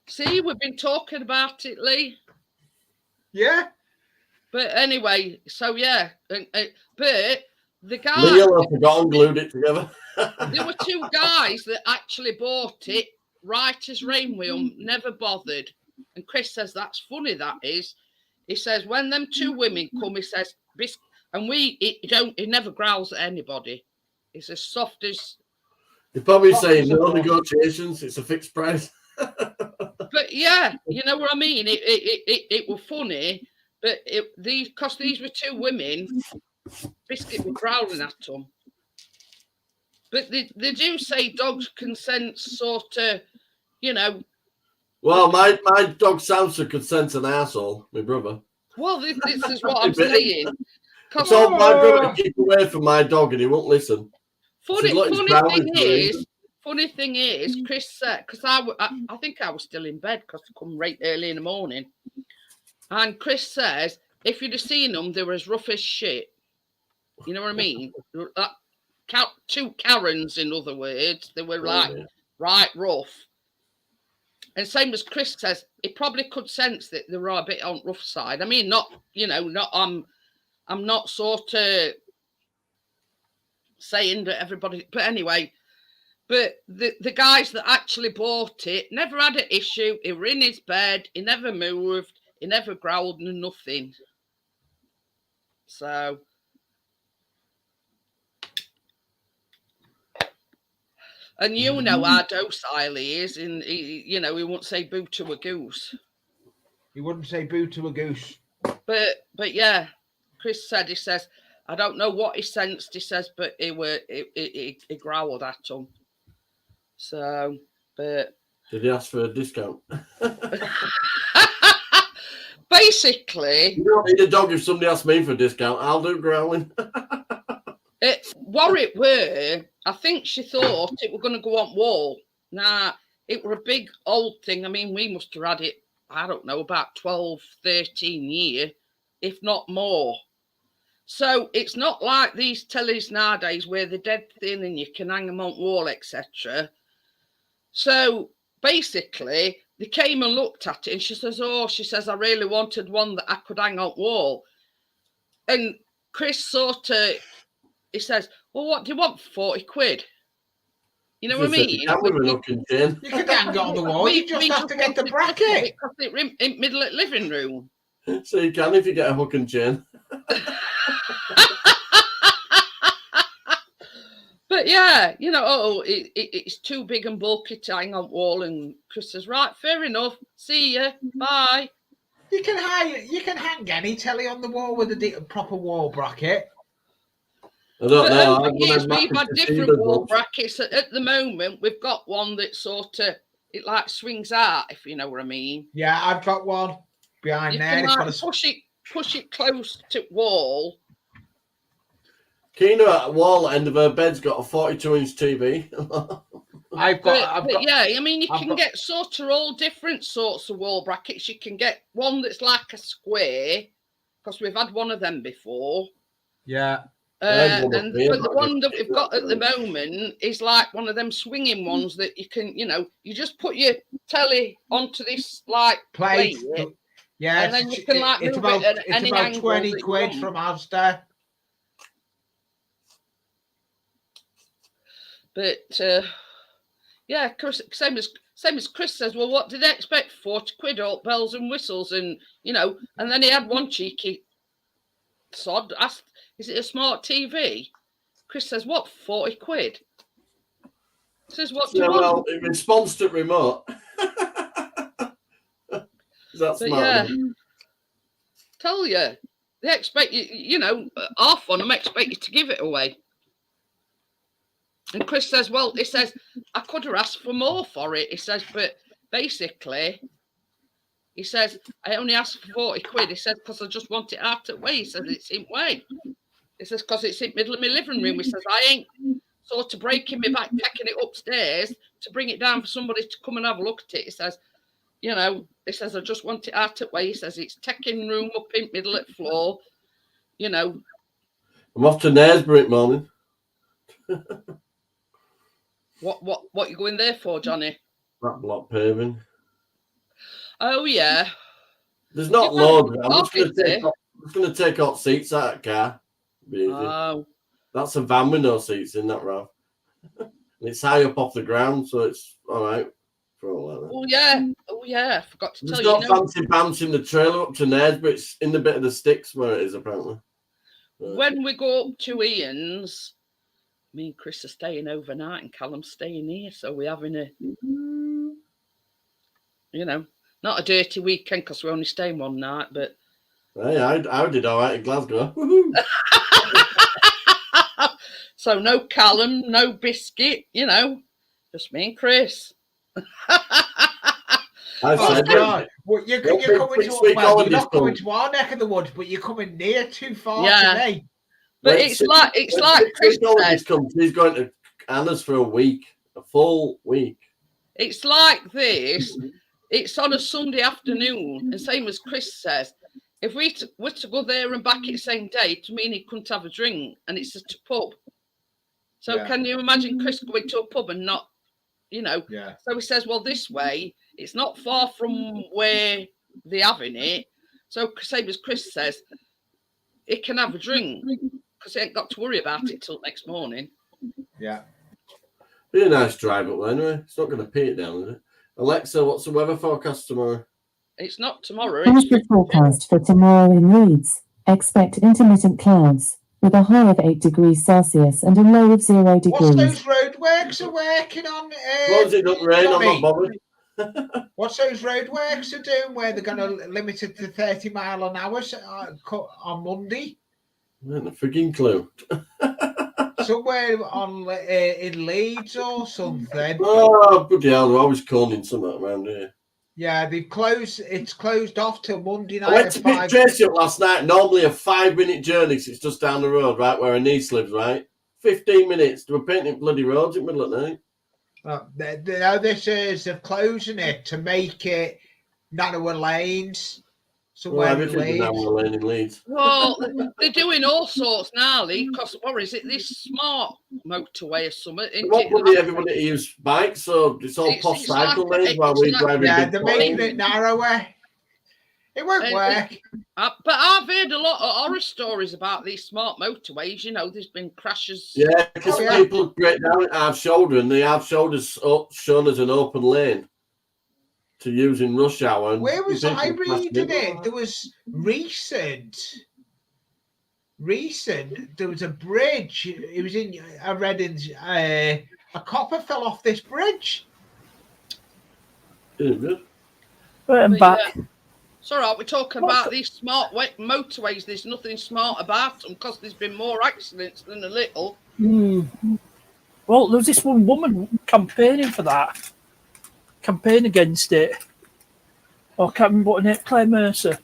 See, we've been talking about it, Lee. Yeah. But anyway, so yeah. But the guy... Leo, I forgot and glued it together. There were two guys that actually bought it right as rain with them, never bothered. And Chris says, that's funny, that is. He says, when them two women come, he says, and he never growls at anybody. It's as soft as... You're probably saying no negotiations, it's a fixed price. But yeah, you know what I mean? It was funny, but because these were two women, Biscuit were growling at them. But they do say dogs can sense sort of, you know. Well, my dog Samson could sense an arsehole, my brother. Well, this is what I'm saying. I told my brother to keep away from my dog and he won't listen. Funny thing is, Chris said, because I think I was still in bed because I come right early in the morning. And Chris says, if you'd have seen them, they were as rough as shit. You know what I mean? Two Karens, in other words. They were right rough. And same as Chris says, he probably could sense that they were a bit on rough side. I mean, I'm not sort of saying that everybody, but anyway, But the guys that actually bought it never had an issue. He were in his bed. He never moved. He never growled and nothing. So, and you know how docile he is, and he won't say boo to a goose. He wouldn't say boo to a goose. But yeah, Chris said, he says, I don't know what he sensed, he says, but he growled at him. So, but did he ask for a discount? basically, you don't need a dog if somebody asks me for a discount. I'll do growling. What it were, I think she thought it were going to go on wall. Now, it were a big old thing. I mean, we must have had it, I don't know, about 12, 13 years, if not more. So it's not like these tellies nowadays where they're dead thin and you can hang them on wall, etc. So basically, they came and looked at it, and she says, I really wanted one that I could hang on wall. And Chris sort of, he says, well, what do you want for 40 quid? You know what I mean? You can hang it on the wall. You just have to get the bracket. Because it's in middle of the living room. So you can if you get a hook and chain. But yeah, it's too big and bulky to hang on wall. And Chris says, right, fair enough. See ya. Bye. You can hang any telly on the wall with a proper wall bracket. I don't know. Over years, we've had different wall brackets. At the moment, we've got one that sort of, it like swings out, if you know what I mean. Yeah, I've got one behind you there. Can, like, push it close to wall. Kina at the wall end of her bed's got a 42-inch TV. Yeah, I mean, you can get sort of all different sorts of wall brackets. You can get one that's like a square, because we've had one of them before. Yeah. But the one that we've got at the moment is like one of them swinging ones that you can, you just put your telly onto this like plate. Yeah, and then you can like move it at any angle. 20 quid from Asda. But yeah, Chris, same as Chris says. Well, what did they expect? 40 quid, all bells and whistles, and and then he had one cheeky sod asked, "Is it a smart TV?" Chris says, "What? 40 quid?" Says, "What do you want?" Well, in response to remote. That's smart. Yeah, tell you, they expect you. Half on them expect you to give it away. And Chris says, well, he says, I could have asked for more for it. He says, but basically, he says, I only asked for 40 quid. He says, because I just want it out of way. He says, it's in way. He says, because it's in the middle of my living room. He says, I ain't sort of breaking my back, taking it upstairs to bring it down for somebody to come and have a look at it. He says, he says, I just want it out of way. He says, it's taking room up in the middle of the floor. I'm off to Knaresborough morning. What you going there for, Johnny? That block paving. Oh yeah. There's not loads. I'm just going to take hot seats out of the car. Oh. That's a van with no seats in that row. And it's high up off the ground, so it's all right for all like that. Oh yeah. I forgot to tell you. It's not fancy bouncing the trailer up to Knaresborough, but it's in the bit of the sticks where it is apparently. When we go up to Ian's, me and Chris are staying overnight and Callum's staying here. So we're having a, not a dirty weekend because we're only staying one night, but. Hey, I did all right in Glasgow. So no Callum, no biscuit, just me and Chris. Well, you're not coming to our neck of the woods, but you're coming near too far today. But it's like Chris says. He's going to Anna's for a full week. It's like this. It's on a Sunday afternoon, and same as Chris says, if we were to go there and back at the same day, it mean he couldn't have a drink, and it's a pub. So can you imagine Chris going to a pub and not, Yeah. So he says, well, this way, it's not far from where they're having it. So same as Chris says, he can have a drink because he ain't got to worry about it till next morning. Yeah. Be a nice drive up there anyway. It's not going to pay it down, is it? Alexa, what's the weather forecast tomorrow? It's not tomorrow. Here's It's the forecast for tomorrow in Leeds. Expect intermittent clouds with a high of 8 degrees Celsius and a low of 0 What's degrees. those roadworks are working on? As long as it doesn't rain, I'm not bothered. What's those roadworks are doing where they're going to limit it to 30 mile an hour on Monday? I haven't a freaking clue. Somewhere on in Leeds or something. Oh, bloody hell, they're always calling something around here. Yeah, they've closed. It's closed off till Monday night. I went to pick Tracy up last night. Normally a 5-minute journey, 'cause it's just down the road, right, where her niece lives, right? 15 minutes. They were painting bloody roads in the middle of the night. This is they're closing it to make it narrower lanes. Well, Somewhere in everything's Leeds. down the lane in Leeds. Well, they're doing all sorts now, Lee, because what is it? This smart motorway or something? They want bloody everybody to use bikes, so it's all post cycle lanes while we're driving. Yeah, big they're cars. making it narrower. It won't work. But I've heard a lot of horror stories about these smart motorways. You know, there's been crashes. Yeah, because people break down at half shoulder, and the half shoulder's shown as an open lane to use in rush hour. And Where was I reading it? There was recent. There was a bridge. It was in. I read in. A copper fell off this bridge. Good. Right, I'm back. It's all right. We're talking about these smart motorways. There's nothing smart about them because there's been more accidents than a little. Well, there was this one woman campaigning for that. Campaign against it. I can't remember what her name, Claire Mercer.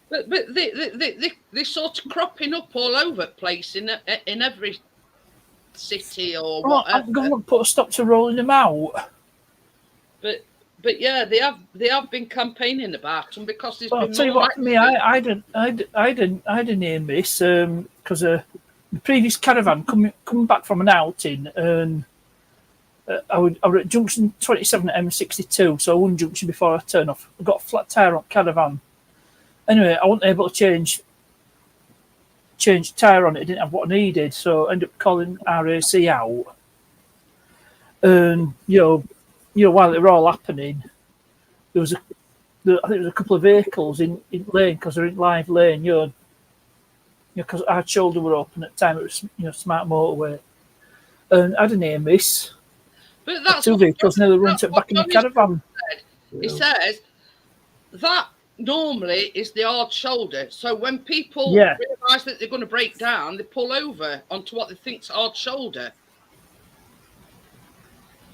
But they're sort of cropping up all over the place in every city or whatever. I'm going to put a stop to rolling them out. But yeah, they have been campaigning about them because there's I'll been tell you more what, me, I didn't name this because the previous caravan coming back from an outing, and I was at junction 27 at M62, so one junction before I turn off. I got a flat tire on caravan. Anyway, I wasn't able to change tire on it. I didn't have what I needed, so I ended up calling RAC out. And you know, while they were all happening, there was I think there was a couple of vehicles in lane because they're in live lane. Because our shoulder were open at the time. It was smart motorway, and I had a near miss. But that's two vehicles nearly run to back in the caravan. It says that normally is the hard shoulder. So when people realise that they're going to break down, they pull over onto what they think's hard shoulder.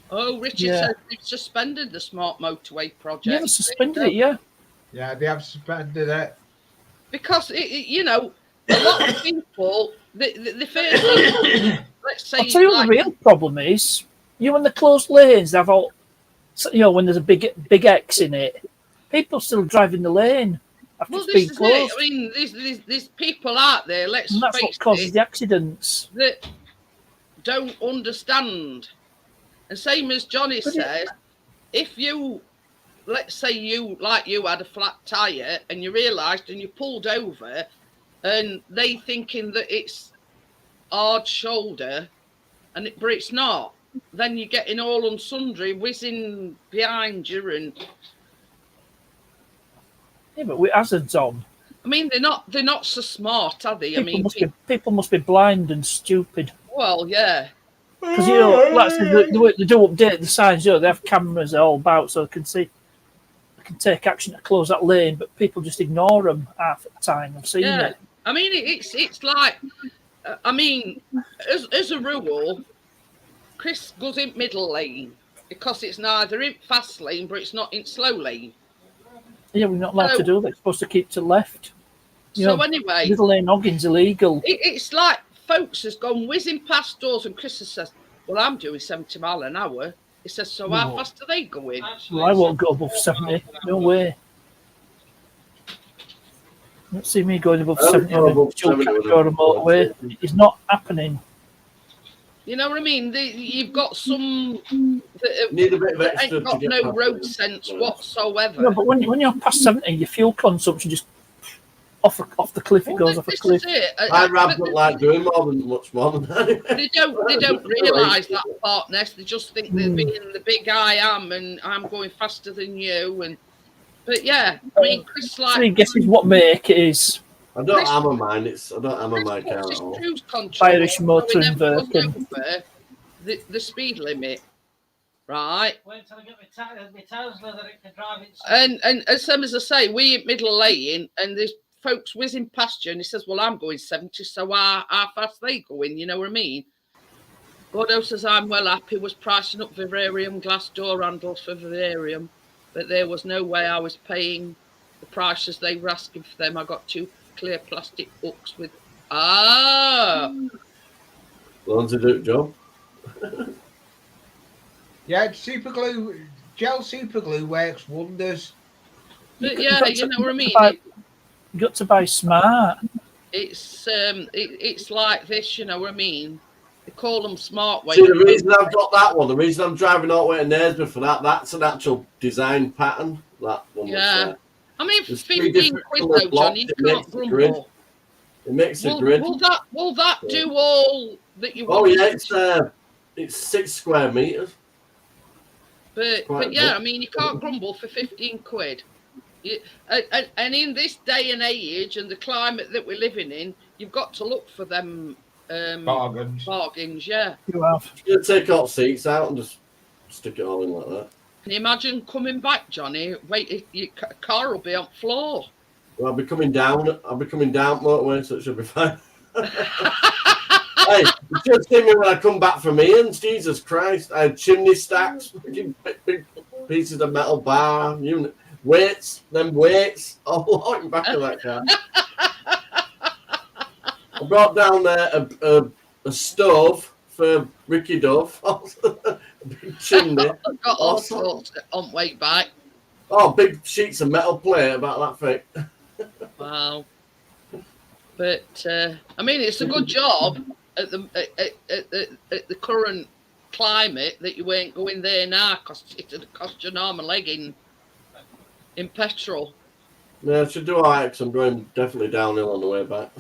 Oh, Richard says they've suspended the smart motorway project. Yeah, they suspended it, yeah. Yeah, they have suspended it. Because, a lot of people, the first thing, let's say... I'll tell you what the real problem is. When the closed lanes, they've all, when there's a big X in it, people still driving the lane after it's been closed. I mean, there's people out there, and that's what causes the accidents. That don't understand. And same as Johnny says, if you, let's say you had a flat tyre and you realised and you pulled over and they thinking that it's hard shoulder but it's not, then you're getting all and sundry whizzing behind you and... Yeah, but with hazards on. I mean, they're not so smart, are they? People must be blind and stupid. Well, yeah. Because like I said, they do update the signs. They have cameras all about, so they can see, they can take action to close that lane. But people just ignore them half the time. I've seen it. I mean, it's like, as a rule, Chris goes in middle lane because it's neither in fast lane, but it's not in slow lane. Yeah, we're not allowed to do that. We're supposed to keep to left. Anyway, middle lane hogging's illegal. It's like folks has gone whizzing past doors, and Chris says, "Well, I'm doing 70 mile an hour." He says, "So how fast are they going?" Well, I won't go above 70. No way. Don't see me going above 70 on a motorway. It's not happening. You know what I mean? You've got some that need a bit of extra ain't got no road sense whatsoever. No, but when you're past 70, your fuel consumption just off the cliff. It goes off a This cliff. is it. I don't like doing much more than that. They don't realise that part, Ness. They just think they're being the big I am, and I'm going faster than you. But yeah, I mean, Chris Three guesses what make it is. I don't hammer mine. I don't hammer my car at all. Cruise control Irish motor and going Birkin. over the speed limit, right? Wait till I get my Tesla that it can drive itself. And as same as I say, we at middle lane, and there's folks whizzing past you, and he says, "Well, I'm going 70, so how fast they going?" You know what I mean? Gordo says, "I'm well happy. Was pricing up vivarium glass door handles for vivarium, but there was no way I was paying the prices they were asking for them. I got 2 clear plastic hooks with Loads of do job. Yeah, super glue, gel super glue works wonders. But yeah, you know what I mean. You got to buy smart. It's like this, you know what I mean. They call them smart ways. See, the reason I've got that one, the reason I'm driving all the way to Knaresborough for that's an actual design pattern. That one. Yeah. I mean, for There's 15 quid though, Johnny, you can't grumble. It makes a grid. Will that do all that you Oh want? yeah, it's 6 square meters. But yeah, I mean, you can't grumble for 15 quid. And in this day and age and the climate that we're living in, you've got to look for them bargains, yeah. You have. You take all seats out and just stick it all in like that. Can you imagine coming back, Johnny? Wait, your car will be on floor. Well, I'll be coming down motorway, so it should be fine. Hey, you should see me when I come back from Ian's. Jesus Christ. I had chimney stacks, big pieces of metal bar, weights, all in back of that car. I brought down there a stove for Ricky Duff, a big chimney. Got all sorts on way back. Oh, big sheets of metal plate about that thick. Wow. But I mean, it's a good job at the current climate that you ain't going there now, because it'd cost you an arm and leg in petrol. Yeah, I should do all right, because I'm going definitely downhill on the way back.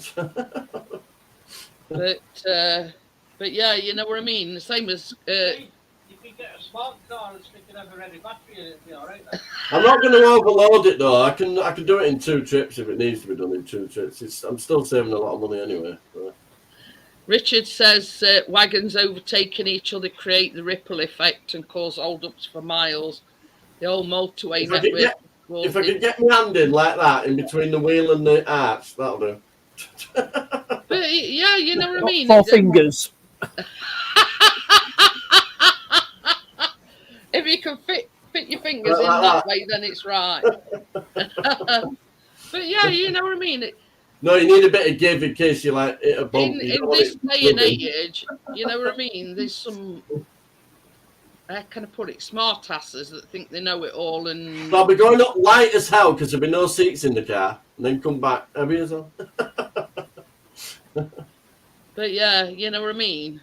But yeah, you know what I mean. The same as You can get a smart car and stick it over ready battery in it, it'll be all right then. I'm not going to overload it though. I can do it in 2 trips if it needs to be done in 2 trips. I'm still saving a lot of money anyway. So. Richard says wagons overtaking each other create the ripple effect and cause hold-ups for miles. The old motorway network. If I could get my hand in like that in between the wheel and the arch, that'll do. But yeah, you know what I mean. 4 fingers. If you can fit your fingers in that way, then it's right. But yeah, you know what I mean. No, you need a bit of give in case you like hit a bump. In this day and age, you know what I mean. There's some, how can I put it, smart asses that think they know it all, and So I'll be going up light as hell because there'll be no seats in the car, and then come back heavy as hell. But yeah, you know what I mean.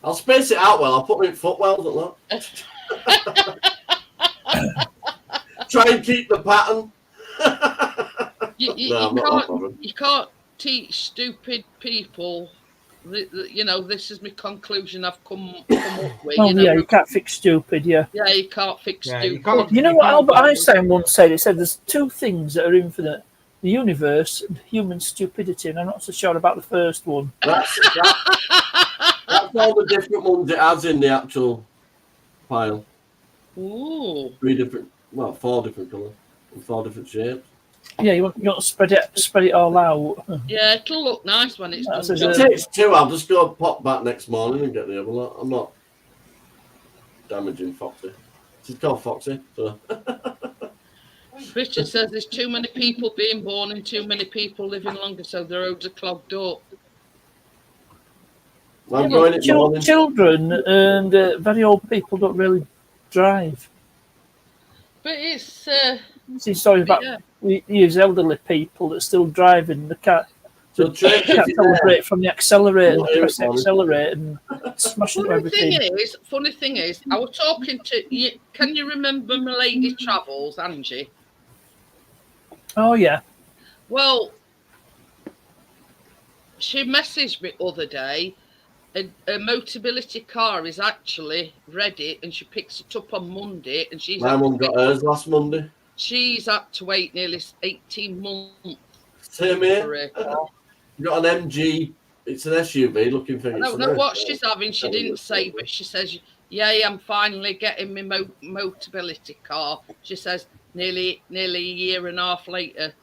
I'll space it out well. I'll put me in footwells and that. Try and keep the pattern. You can't teach stupid people. You know, this is my conclusion I've come up with. Oh, you know? yeah, you can't fix stupid, yeah. Yeah, you can't fix stupid. You know what Albert Einstein once said? He said there's 2 things that are infinite. The universe and human stupidity, and I'm not so sure about the first one. That's all the different ones it has in the actual pile. Ooh. 4 different colours and 4 different shapes. Yeah, you want to spread it all out. Yeah, it'll look nice when it's done. If it takes 2, I'll just go pop back next morning and get the other lot. I'm not damaging Foxy. She's called Foxy, so. Richard says there's too many people being born and too many people living longer, so the roads are clogged up. I'm going at morning. Children and very old people don't really drive. But it's see stories about we use elderly people that still driving. They can't celebrate from the accelerator, press the accelerator and smash into everything. Funny thing is, I was talking to you. Can you remember Milady Travels, Angie? Oh yeah. Well, she messaged me other day. A Motability car is actually ready, and she picks it up on Monday. And My mum got hers last Monday. She's had to wait nearly 18 months. Same for here. it. You got an MG. It's an SUV looking for. I don't know what she's having. She didn't say, but she says, "Yay, I'm finally getting my Motability car." She says nearly a year and a half later,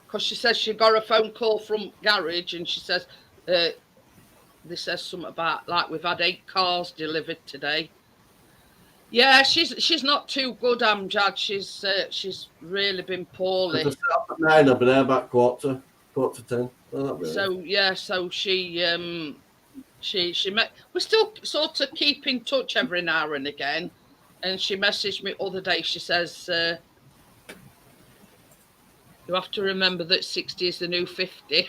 because she says she got a phone call from garage, and she says, "They says something about like we've had 8 cars delivered today." Yeah, she's not too good, Amjad. She's really been poorly. At 9, I'll be there about quarter to 10. So yeah, so she met. We still sort of keep in touch every now and again, and she messaged me other day. She says, "You have to remember that 60 is the new 50."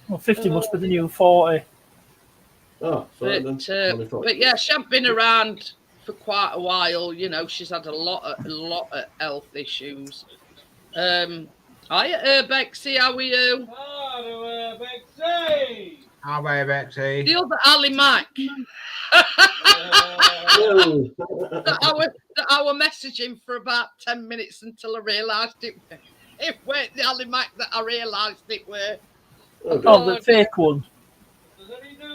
Well, 50 must be the new 40. Oh, sorry, then. But yeah, she hasn't been around for quite a while. You know, she's had a lot of health issues. Hiya, Bexy, how are you? Hello, Bexy. How are you, Bexy? The other Ali Mac. that I were messaging for about 10 minutes until I realised it weren't the Ali Mac that I realised it were. Oh, the fake one.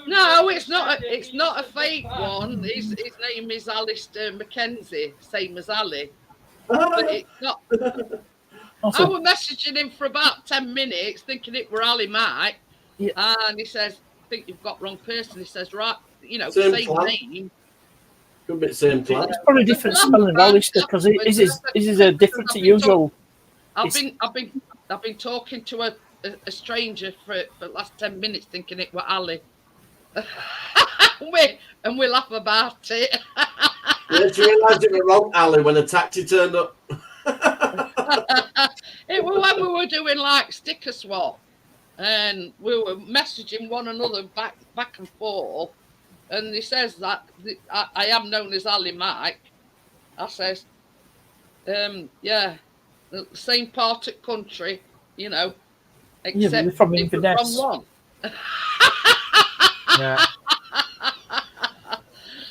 No, it's not. It's not a fake one. His name is Alistair Mackenzie, same as Ali. But it's not. I was messaging him for about 10 minutes, thinking it were Ali Mike, and he says, "I think you've got wrong person." He says, "Right, you know, same name." Could be the same plan. It's probably different spelling of Alistair because his is a different to usual. I've been talking to a stranger for the last 10 minutes, thinking it were Ali. and we laugh about it. Did you realise it was wrong, Ali, when a taxi turned up? It was when we were doing like sticker swap, and we were messaging one another back and forth, and he says that I am known as Ali Mike. I says, yeah, the same part of country, you know, except from Inverness. From one. Yeah.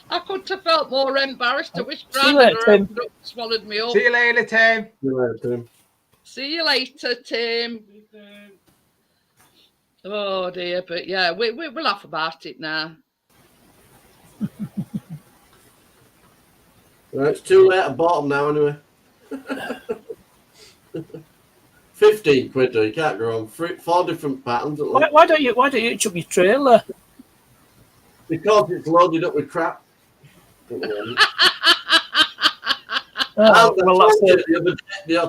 I couldn't have felt more embarrassed. I wish See you later, Grandma Tim. swallowed me up. See you later, Tim. See you later, Tim. Oh dear, but yeah, we'll laugh about it now. Right, it's too late at bottom now, anyway. 15 quid, though. You can't go wrong. 4 different patterns. Why don't you chuck your trailer? Because it's loaded up with crap. I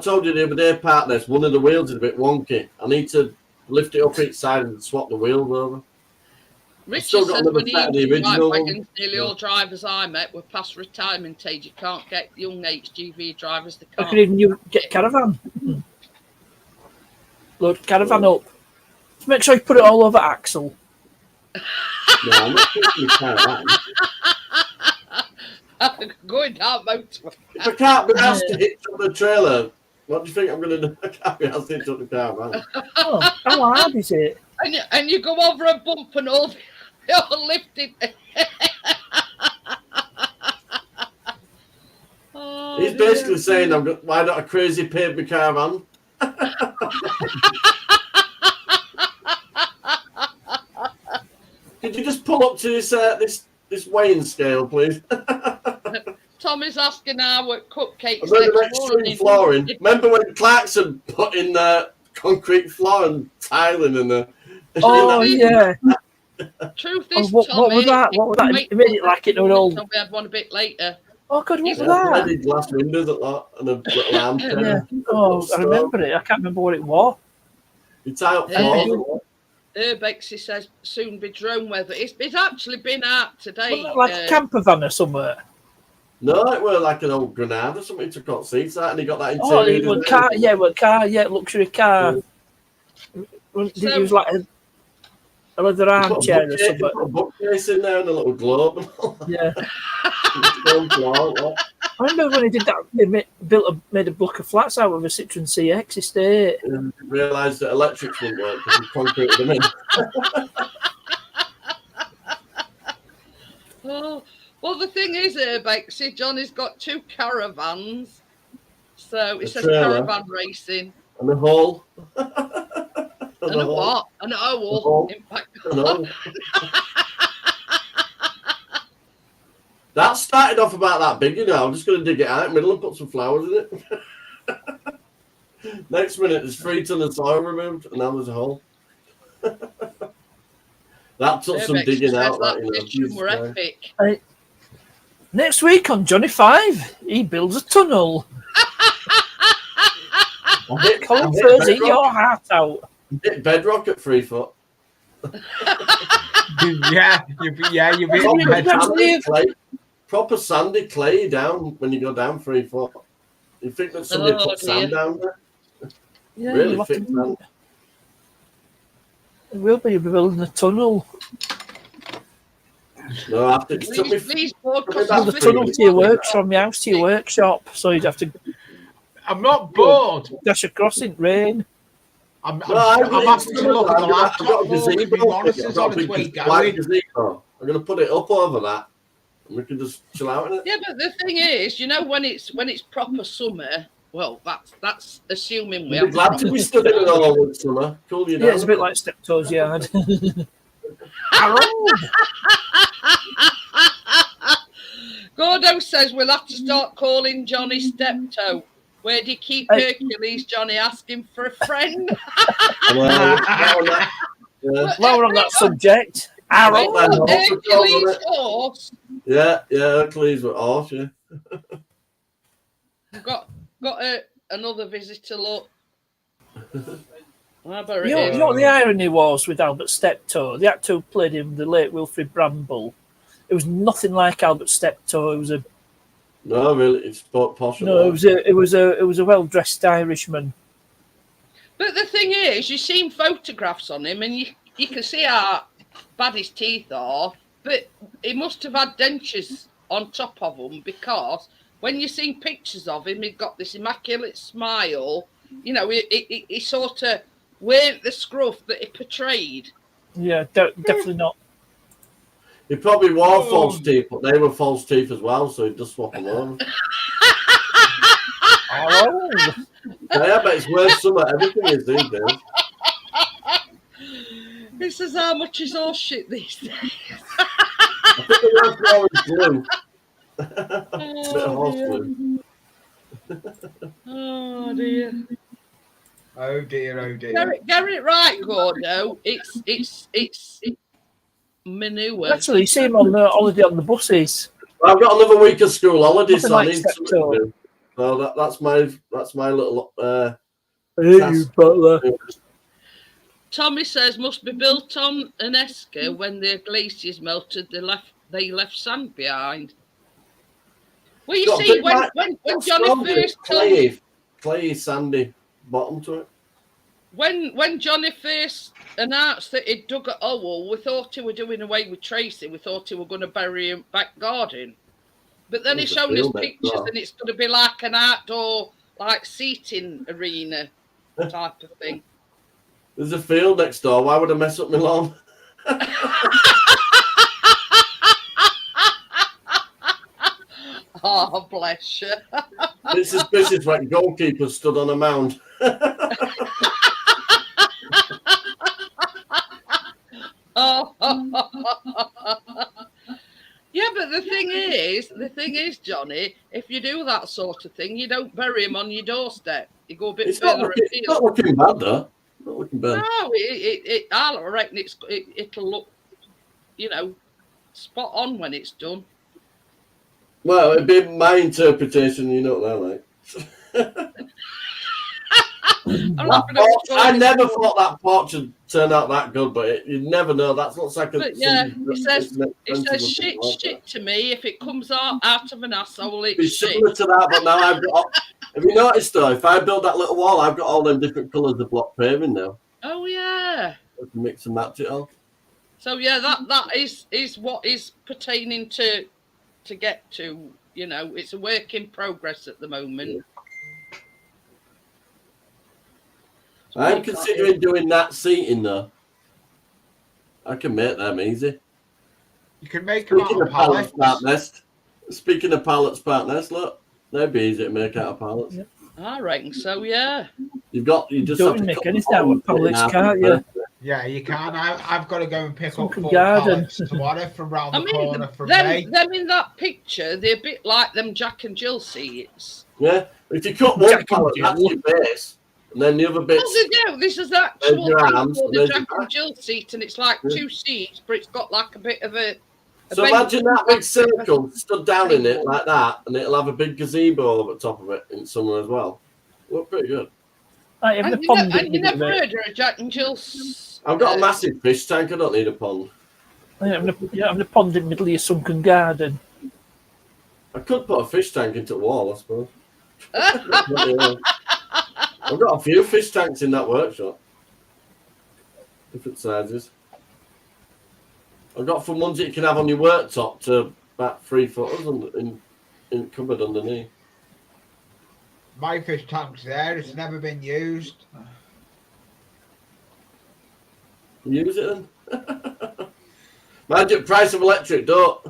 told you the other day, partners, one of the wheels is a bit wonky. I need to lift it up each side and swap the wheels over. Richard says when wagons, nearly all drivers I met were past retirement age. You can't get young HGV drivers. They can't. I could even get caravan. Load caravan up. Just make sure you put it all over Axel. No, I'm not thinking caravan. Going down motorway. If I can't be asked to hitch on the trailer, what do you think I'm going to do? I can't be asked to hitch on the caravan. Oh, how hard is it? And you go over a bump and all lifted. Oh, He's basically saying, why not a crazy paid me caravan? Could you just pull up to this weighing scale, please? Tom is asking how what cupcakes. Extreme flooring. Remember when Clarkson put in concrete floor and tiling in the? Oh yeah. Truth is, what Tommy, was that? What was that? It made it like it all. We had one a bit later. Oh God, what was that? Had glass windows at that and a little lamp. Yeah. Oh, I remember it. I can't remember what it was. It's out floors. Bexy says soon be drone weather. It's actually been out today. Like a camper van or somewhere. No, it was like an old Granada. Something took out seats out, and he got that interior. Oh, it was car. Yeah, well, car. Yeah, luxury car. Yeah. It was like a leather armchair or something. A bookcase in there and a little globe. Yeah. I remember when he did that. They made a block of flats out of a Citroen CX estate. And realised that electrics wouldn't work because he concreted them in. Oh, well, the thing is, see, Johnny's got 2 caravans. So it A says trailer. caravan racing. And the hole. And a what? An owl. hole. In fact, No. That started off about that big, you know. I'm just going to dig it out in the middle and put some flowers in it. Next minute, there's 3 tons of soil removed, and now there's a hole. That took some Bex digging says out. that That, you know, picture were Jesus epic. Next week on Johnny 5, he builds a tunnel. Colin Furs, eat your heart out. hit bedrock at 3 foot. you'll be Proper on sandy clay, proper sandy clay down when you go down 3 foot. You think that somebody Oh, put sand dear. down there? Yeah, Really you'll have thick to- sand. We'll be building a tunnel. No, after it took me. These broadcasts Build are Build a That's tunnel pretty to your works from your house to your workshop, so you'd have to I'm not bored. dash across in rain. I'm No, asking to look at the I've got laptop. a Look, the gazebo. monitors I've got on a its way big white going. gazebo. I'm going to put it up over that, and we can just chill out in it. Yeah, but the thing is, you know, when it's proper summer, well, that's assuming we We'd be have glad to proper be stood in it summer. all with summer. Cool you down. Yeah, it's a bit like Steptoe's yard. Gordo says we'll have to start calling Johnny Steptoe. Where do you keep Hey. Hercules? Johnny asking for a friend. Yeah. While we're on that subject, Aaron. Well, then, Hercules horse. Yeah, Hercules were off, yeah. Got another visitor. Look. I bet it You know, is. you know what the irony was with Albert Steptoe? The actor who played him, the late Wilfrid Bramble, it was nothing like Albert Steptoe. It was a No, really, it's posh. no, it was a well dressed Irishman. But the thing is, you've seen photographs on him, and you can see how bad his teeth are. But he must have had dentures on top of them, because when you've seen pictures of him, he's got this immaculate smile. You know, he sort of weren't the scruff that he portrayed. Yeah, definitely not. He probably wore false teeth, but they were false teeth as well, so he'd just swap them over. Oh, Yeah, but it's worth summer. Everything is these days. This is how much is all shit these days. I think the worst more is glue. A bit of horse glue. Oh dear. Oh dear. Get it right, Gordo. It's manure. actually, you see him on the holiday on the buses. I've got another week of school holidays, Nothing so I like need something Steptoe. to do. So that's my little Hey, That's- butler. Tommy says must be built on an esker. When the glaciers melted, they left sand behind. Well, you got a see, bit when like- when got Johnny strawberry, first told, clayey, sandy bottom to it. when Johnny first announced that he'd dug a hole, we thought he were doing away with Tracy. We thought he were going to bury him back garden. But then he's There's a shown us field next pictures, door. and it's going to be like an outdoor, like seating arena type of thing. There's a field next door. Why would I mess up my lawn? Oh, bless you. It's suspicious when goalkeepers stood on a mound. Oh. Yeah, but the thing is, Johnny, if you do that sort of thing, you don't bury him on your doorstep. You go a bit It's not further looking afield. bad, though. Not looking bad. No, I reckon it'll look, you know, spot on when it's done. Well, it'd be my interpretation. You know what they're like. I'm That not gonna porch, spoil I it. never thought that porch would turn out that good, but you never know. That looks like a. But yeah, something it says that's expensive shit, looking porch. shit to me. If it comes out of an asshole, It'd be it's shit. similar to that, but now I've got. Have you noticed though? If I build that little wall, I've got all them different colours of block paving now. Oh yeah. I can mix and match it all. So yeah, that is what is pertaining to get to you know, it's a work in progress at the moment. I'm considering doing that seating though. I can make them easy. You can make them out Speaking of of pallets, pallets. part nest. Speaking of pallets, part nest, look, they'd be easy to make out of pallets. I reckon so, yeah. You just Don't have to make cut anything the out of bottom and put it in pallets, half can't and you? press it. Yeah, you can. I've got to go and pick up Sunken 4 garden. pallets tomorrow from round I the mean, corner from me. them in that picture, they're a bit like them Jack and Jill seats. Yeah, if you cut one Jack and pallet, that's Jill. your base, and then the other Oh, bits. they do. This is actual your thing arms, called and the then Jack your and Jill seat, and it's like 2 seats, but it's got like a bit of a So bench. imagine that big circle stood down in it like that, and it'll have a big gazebo over the top of it in summer as well. Look pretty good. I have And the you, pond and in you the middle never of it. heard of a Jack and Jill's. I've got a massive fish tank. I don't need a pond. I have the pond in the middle of your sunken garden. I could put a fish tank into the wall, I suppose. Yeah. I've got a few fish tanks in that workshop. Different sizes. I've got from ones that you can have on your worktop to about 3 footers in cupboard underneath. My fish tank's there. It's never been used. Use it then. Mind you, price of electric, don't.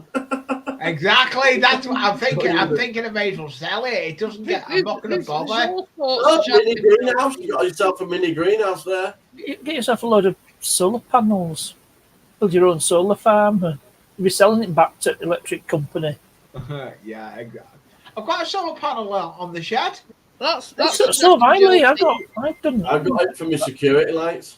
Exactly. That's what I'm thinking. I'm thinking I may as well sell it. It doesn't get. I'm not going to bother. Oh, mini greenhouse. You got yourself a mini greenhouse there. Get yourself a load of solar panels. Build your own solar farm. And you'll be selling it back to electric company. Yeah, exactly. I've got a solar panel on the shed. That's So have I, Lee. I've done. I've got it for my security lights.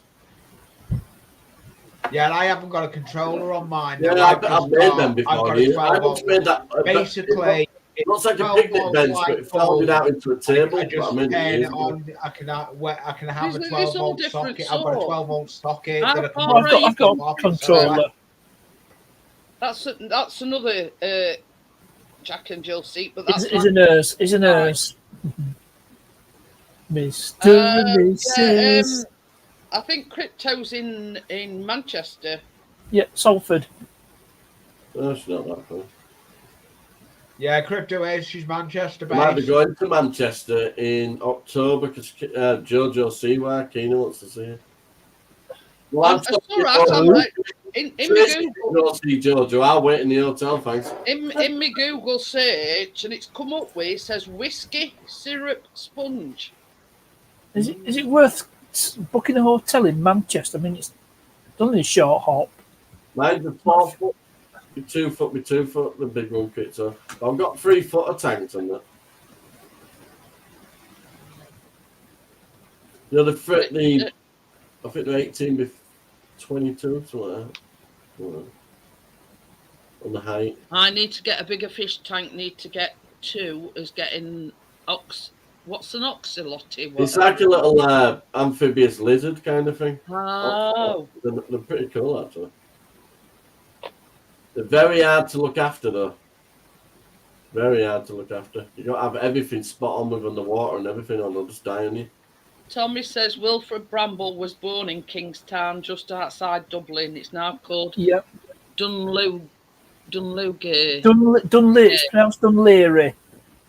Yeah, and I haven't got a controller on mine. Yeah, No, I've made them before. I've got a 12 I once made that. Basically, It looks like a 12 picnic volt bench, light but it folded out into a table. I just But I mean, turn it it is on. I can have a There's 12 all volt different socket. I've got a sort. 12 volt socket. How that I can far run are I've got off a controller. That's another Jack and Jill seat, but that's Is a nurse. Is a nurse. Mr. and Mrs. I think Crypto's in Manchester. Yeah, Salford. Oh, it's not that fun. Yeah, Crypto is. She's Manchester I might be based. going to Manchester in October because Jojo Siwa, Keenan wants to see her. Well, That's all right. I'm right. In my Tracy, Google, go see Jojo. I'll wait in the hotel, thanks. in my Google search, and it's come up with, it says whiskey syrup sponge. Is it worth booking a hotel in Manchester? I mean, it's only a short hop. Mine's a 4 foot, be 2 foot, be 2 foot, the big one kits off. I've got 3 footer tanks on that. You know, I think they're 18 by 22, something like that. On the height. I need to get a bigger fish tank. Need to get 2 as getting What's an oxalotti? It's like a little amphibious lizard kind of thing. Oh. They're pretty cool, actually. They're very hard to look after, though. Very hard to look after. You got to have everything spot on with underwater and everything, or they'll just die on you. Tommy says Wilfred Bramble was born in Kingstown, just outside Dublin. It's now called Dunleary. Dunleary. It's pronounced Dunleary.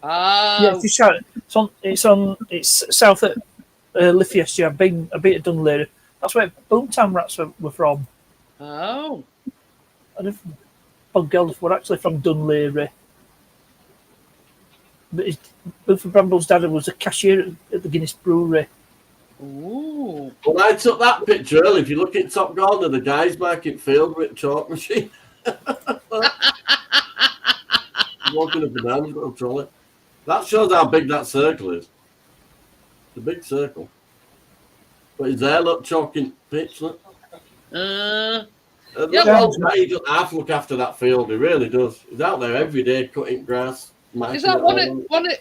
Oh. Yeah, if you shout, it's south at Lithius. Yeah, I've been at Dunleary. That's where Boomtown Rats were from. Oh. And if Bug Geldof were actually from Dunleary. But Wilfred Bramble's dad was a cashier at the Guinness Brewery. Ooh. Well, I took that picture earlier. If you look at Top Corner, the guy's back in field with a chalk machine. Walking up and down, he's got a trolley. That shows how big that circle is. It's a big circle. But he's there, look, chalking pitch, look. Yeah, He doesn't have to look after that field. He really does. He's out there every day cutting grass. Is that one of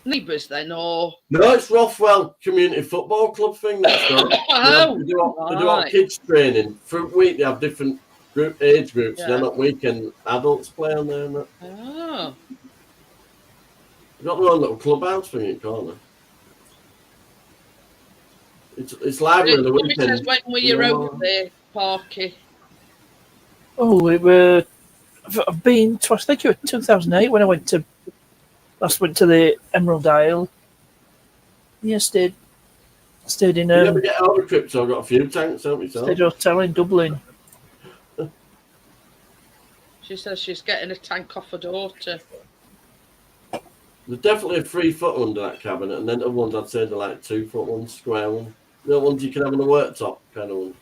neighbours then, or? No, it's Rothwell Community Football Club thing next door. Oh, they do all kids training. For a week, they have different age groups. Yeah. Then at weekend, adults play on there. And that. Oh. They've got their own little clubhouse thing in the corner. It's lively on the Tommy weekend. says, when were you over there, Parky? Oh, I've been to, I think it was 2008 when I went to Last went to the Emerald Isle. Yeah, stayed in You never get out of crypto. I've got a few tanks, haven't we? stayed hotel in Dublin. She says she's getting a tank off her daughter. There's definitely a 3 foot under that cabinet, and then the ones I'd say they're like 2 foot ones, square one. The ones you can have on the worktop kind of one.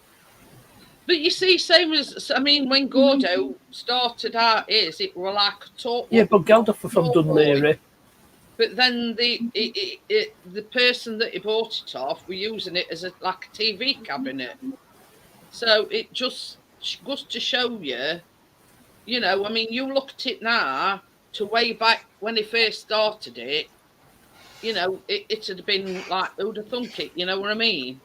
But you see, same as, I mean, when Gordo started out, it were like a talk. Yeah, but Geldof were from Dunleary. But then the person that he bought it off were using it as like a TV cabinet. So it just goes to show you, you know, I mean, you look at it now to way back when he first started it, you know, it had been like, who'd have thunk it, you know what I mean?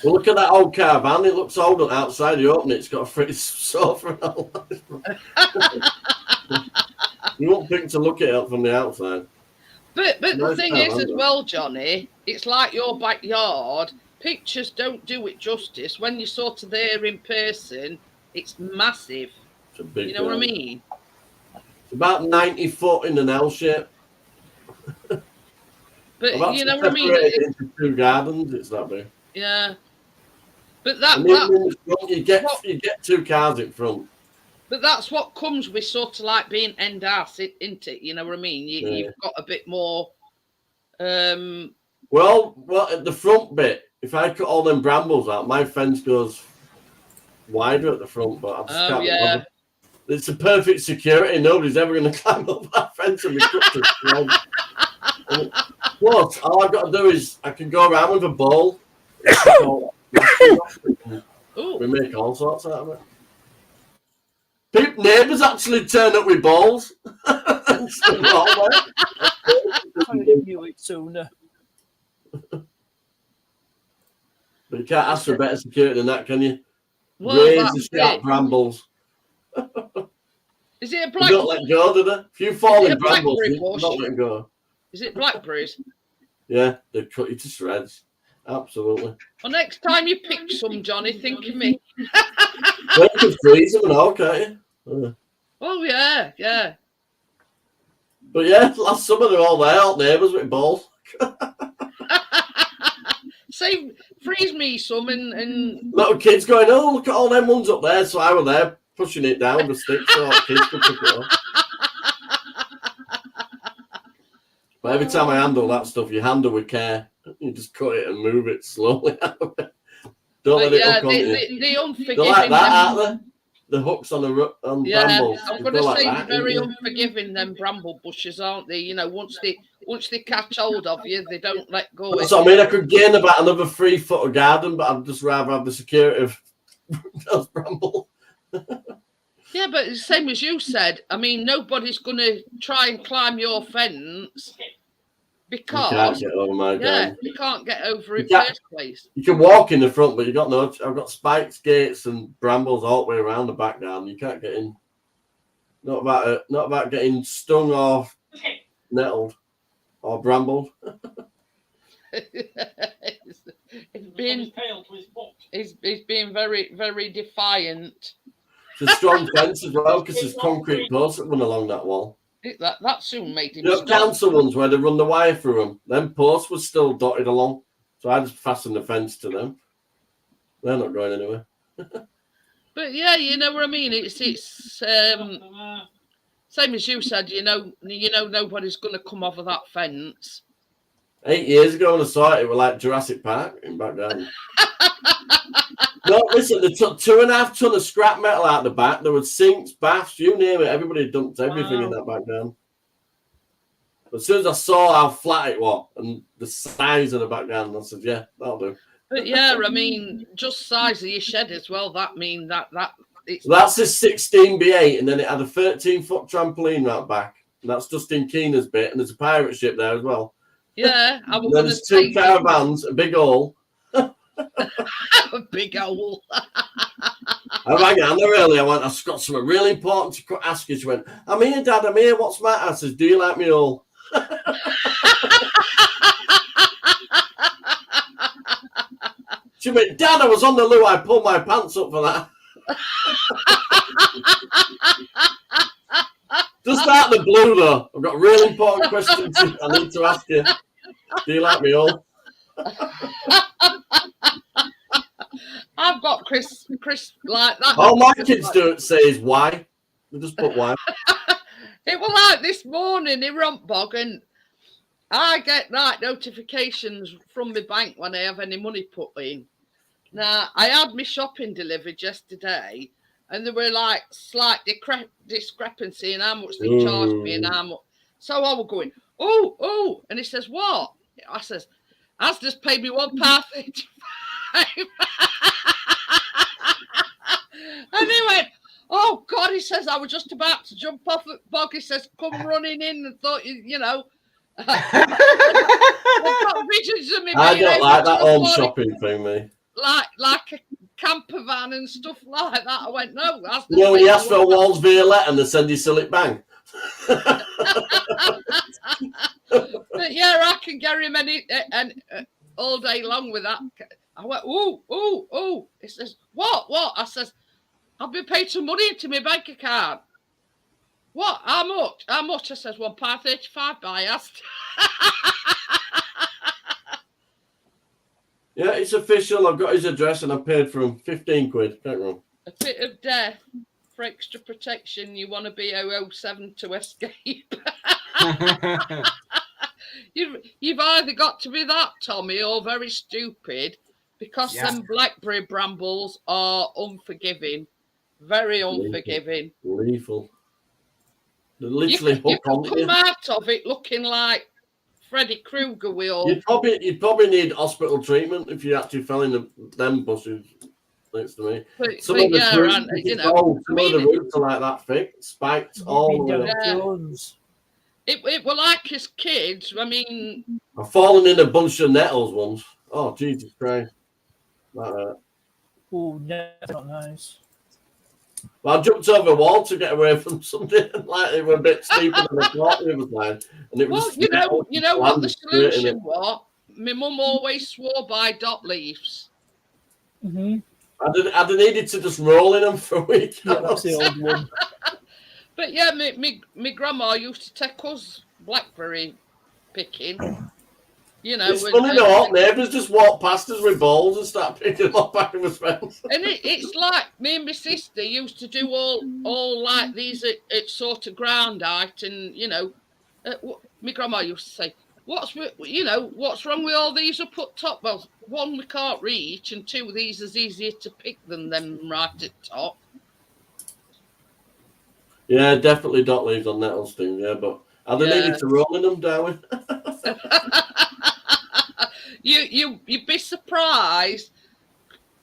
Well, look at that old caravan. It looks old on the outside. You open it, it's got a fridge, sofa and all that. You won't think to look at it from the outside. But the Nice thing is as well, Johnny, it's like your backyard. Pictures don't do it justice. When you're sort of there in person, it's massive. It's a big You know what I mean? It's about 90 foot in an L shape. But I've you know what I mean? separated it into 2 gardens. It's that big. Yeah. But And even in the front, you get 2 cars in front. but that's what comes with sort of like being end ass, isn't it? You know what I mean? You've got a bit more. Well, at the front bit, if I cut all them brambles out, my fence goes wider at the front. But I just can't. Yeah. It's a perfect security. Nobody's ever going to climb up that fence and be cut to the Plus, all I've got to do is I can go around with a bowl. We make all sorts out of it. Neighbours actually turn up with balls. I knew it sooner. But you can't ask for better security than that, can you? Well, Razor sharp brambles. Is it a They don't let go, do they? If you fall in brambles, blackberry you bush? don't let go. Is it blackberries? Yeah, they cut you to shreds. Absolutely. Well, next time you pick some, Johnny, think of me. Well, you can freeze them and all, can't you? Oh yeah, yeah. But yeah, last summer they're all there, all neighbours with balls. Say, freeze me some and Little kids going, oh, look at all them ones up there. So I was there pushing it down with sticks so kids could pick it up. But every time I handle that stuff, you handle with care. You just cut it and move it slowly out of it. Don't let it hook on you. the unforgiving. They're like that, aren't they? The hooks on brambles. I'm going to say they're very unforgiving, them bramble bushes, aren't they? You know, once they catch hold of you, they don't let go. That's what I mean. I could gain about another 3 foot of garden, but I'd just rather have the security of those brambles. Yeah, but same as you said, I mean, nobody's going to try and climb your fence because you can't get over my garden. you can't get over it first place. You can walk in the front, but you got no. I've got spikes, gates, and brambles all the way around the back garden. You can't get in. Not about getting stung or nettled or brambled. He's being very, very defiant. It's a strong fence as well because there's concrete posts that run along that wall. That soon made him. You know, council ones where they run the wire through them. Them posts were still dotted along, so I just fastened the fence to them. They're not going anywhere. But yeah, you know what I mean. It's same as you said. You know, nobody's going to come over that fence. 8 years ago when I saw it, it was like Jurassic Park in back down. No, listen, they took 2.5 tons of scrap metal out the back. There were sinks, baths, you name it. Everybody dumped everything in that back down. But as soon as I saw how flat it was and the size of the back down, I said, yeah, that'll do. But yeah, I mean, just size of your shed as well. That mean that it's... So that's a 16x8, and then it had a 13-foot trampoline right back. And that's Justin Keener's bit, and there's a pirate ship there as well. Yeah, I was then there's 2 caravans, a big hole. A big owl. I rang Anna earlier. I went, I've got something really important to ask you. She went, I'm here, Dad, I'm here. What's the matter? I said, do you like me all? She went, Dad, I was on the loo. I pulled my pants up for that. Just out of the blue, though, I've got a really important question I need to ask you. Do you like me all? I've got Chris like that. All my kids do say is why. They just put why. It was like this morning in Rumpbog, and I get notifications from my bank when I have any money put in. Now, I had my shopping delivered yesterday, and there were like slight discrepancy in how much they charged me and how much. So I was going, oh, and he says, what? I says, Asda's paid me £1.35. And he went, oh God, he says, I was just about to jump off at Bog. He says, come running in and thought, you know. I've got visions of me. I don't like that home shopping thing, me. Like a camper van and stuff like that. I went, no. That's you know when you ask for a Walls Violet and they send you Sillet Bang? But yeah, I can get him all day long with that. I went, ooh. He says, what? I says, I've been paid some money into my bank account. What? How much? I says, £1.35 by asked. Yeah, it's official. I've got his address and I paid for him 15 quid. Can't wrong. A bit of death for extra protection. You want to be 007 to escape. You've either got to be that, Tommy, or very stupid, because them blackberry brambles are unforgiving. Very unforgiving. Lethal. They literally you hook on could come out of it looking like Freddy Krueger wheel. You'd probably need hospital treatment if you actually fell in them buses next to me. Some of the roots are like that thick, spiked all the way. It were like as kids. I mean, I've fallen in a bunch of nettles once. Oh, Jesus Christ. Like that. Oh, no, that's not nice. Well, I jumped over a wall to get away from something. Like it was a bit steeper than I thought it was like. And it was you know what the solution was? My mum always swore by dot leaves. Mm-hmm. I'd needed to just roll in them for a week. Yeah, that's the old one. But yeah, my grandma used to take us blackberry picking. You know, it's funny though, neighbours just walk past us with balls and start picking them up back of his friends. And it's like me and my sister used to do all like these at sort of ground height, and you know, my grandma used to say, what's wrong with all these up at top? Well, one, we can't reach, and two, these is easier to pick than them right at top. Yeah, definitely dot leaves on nettles thing, yeah, but are they needed to roll in them, Darwin? You'd be surprised,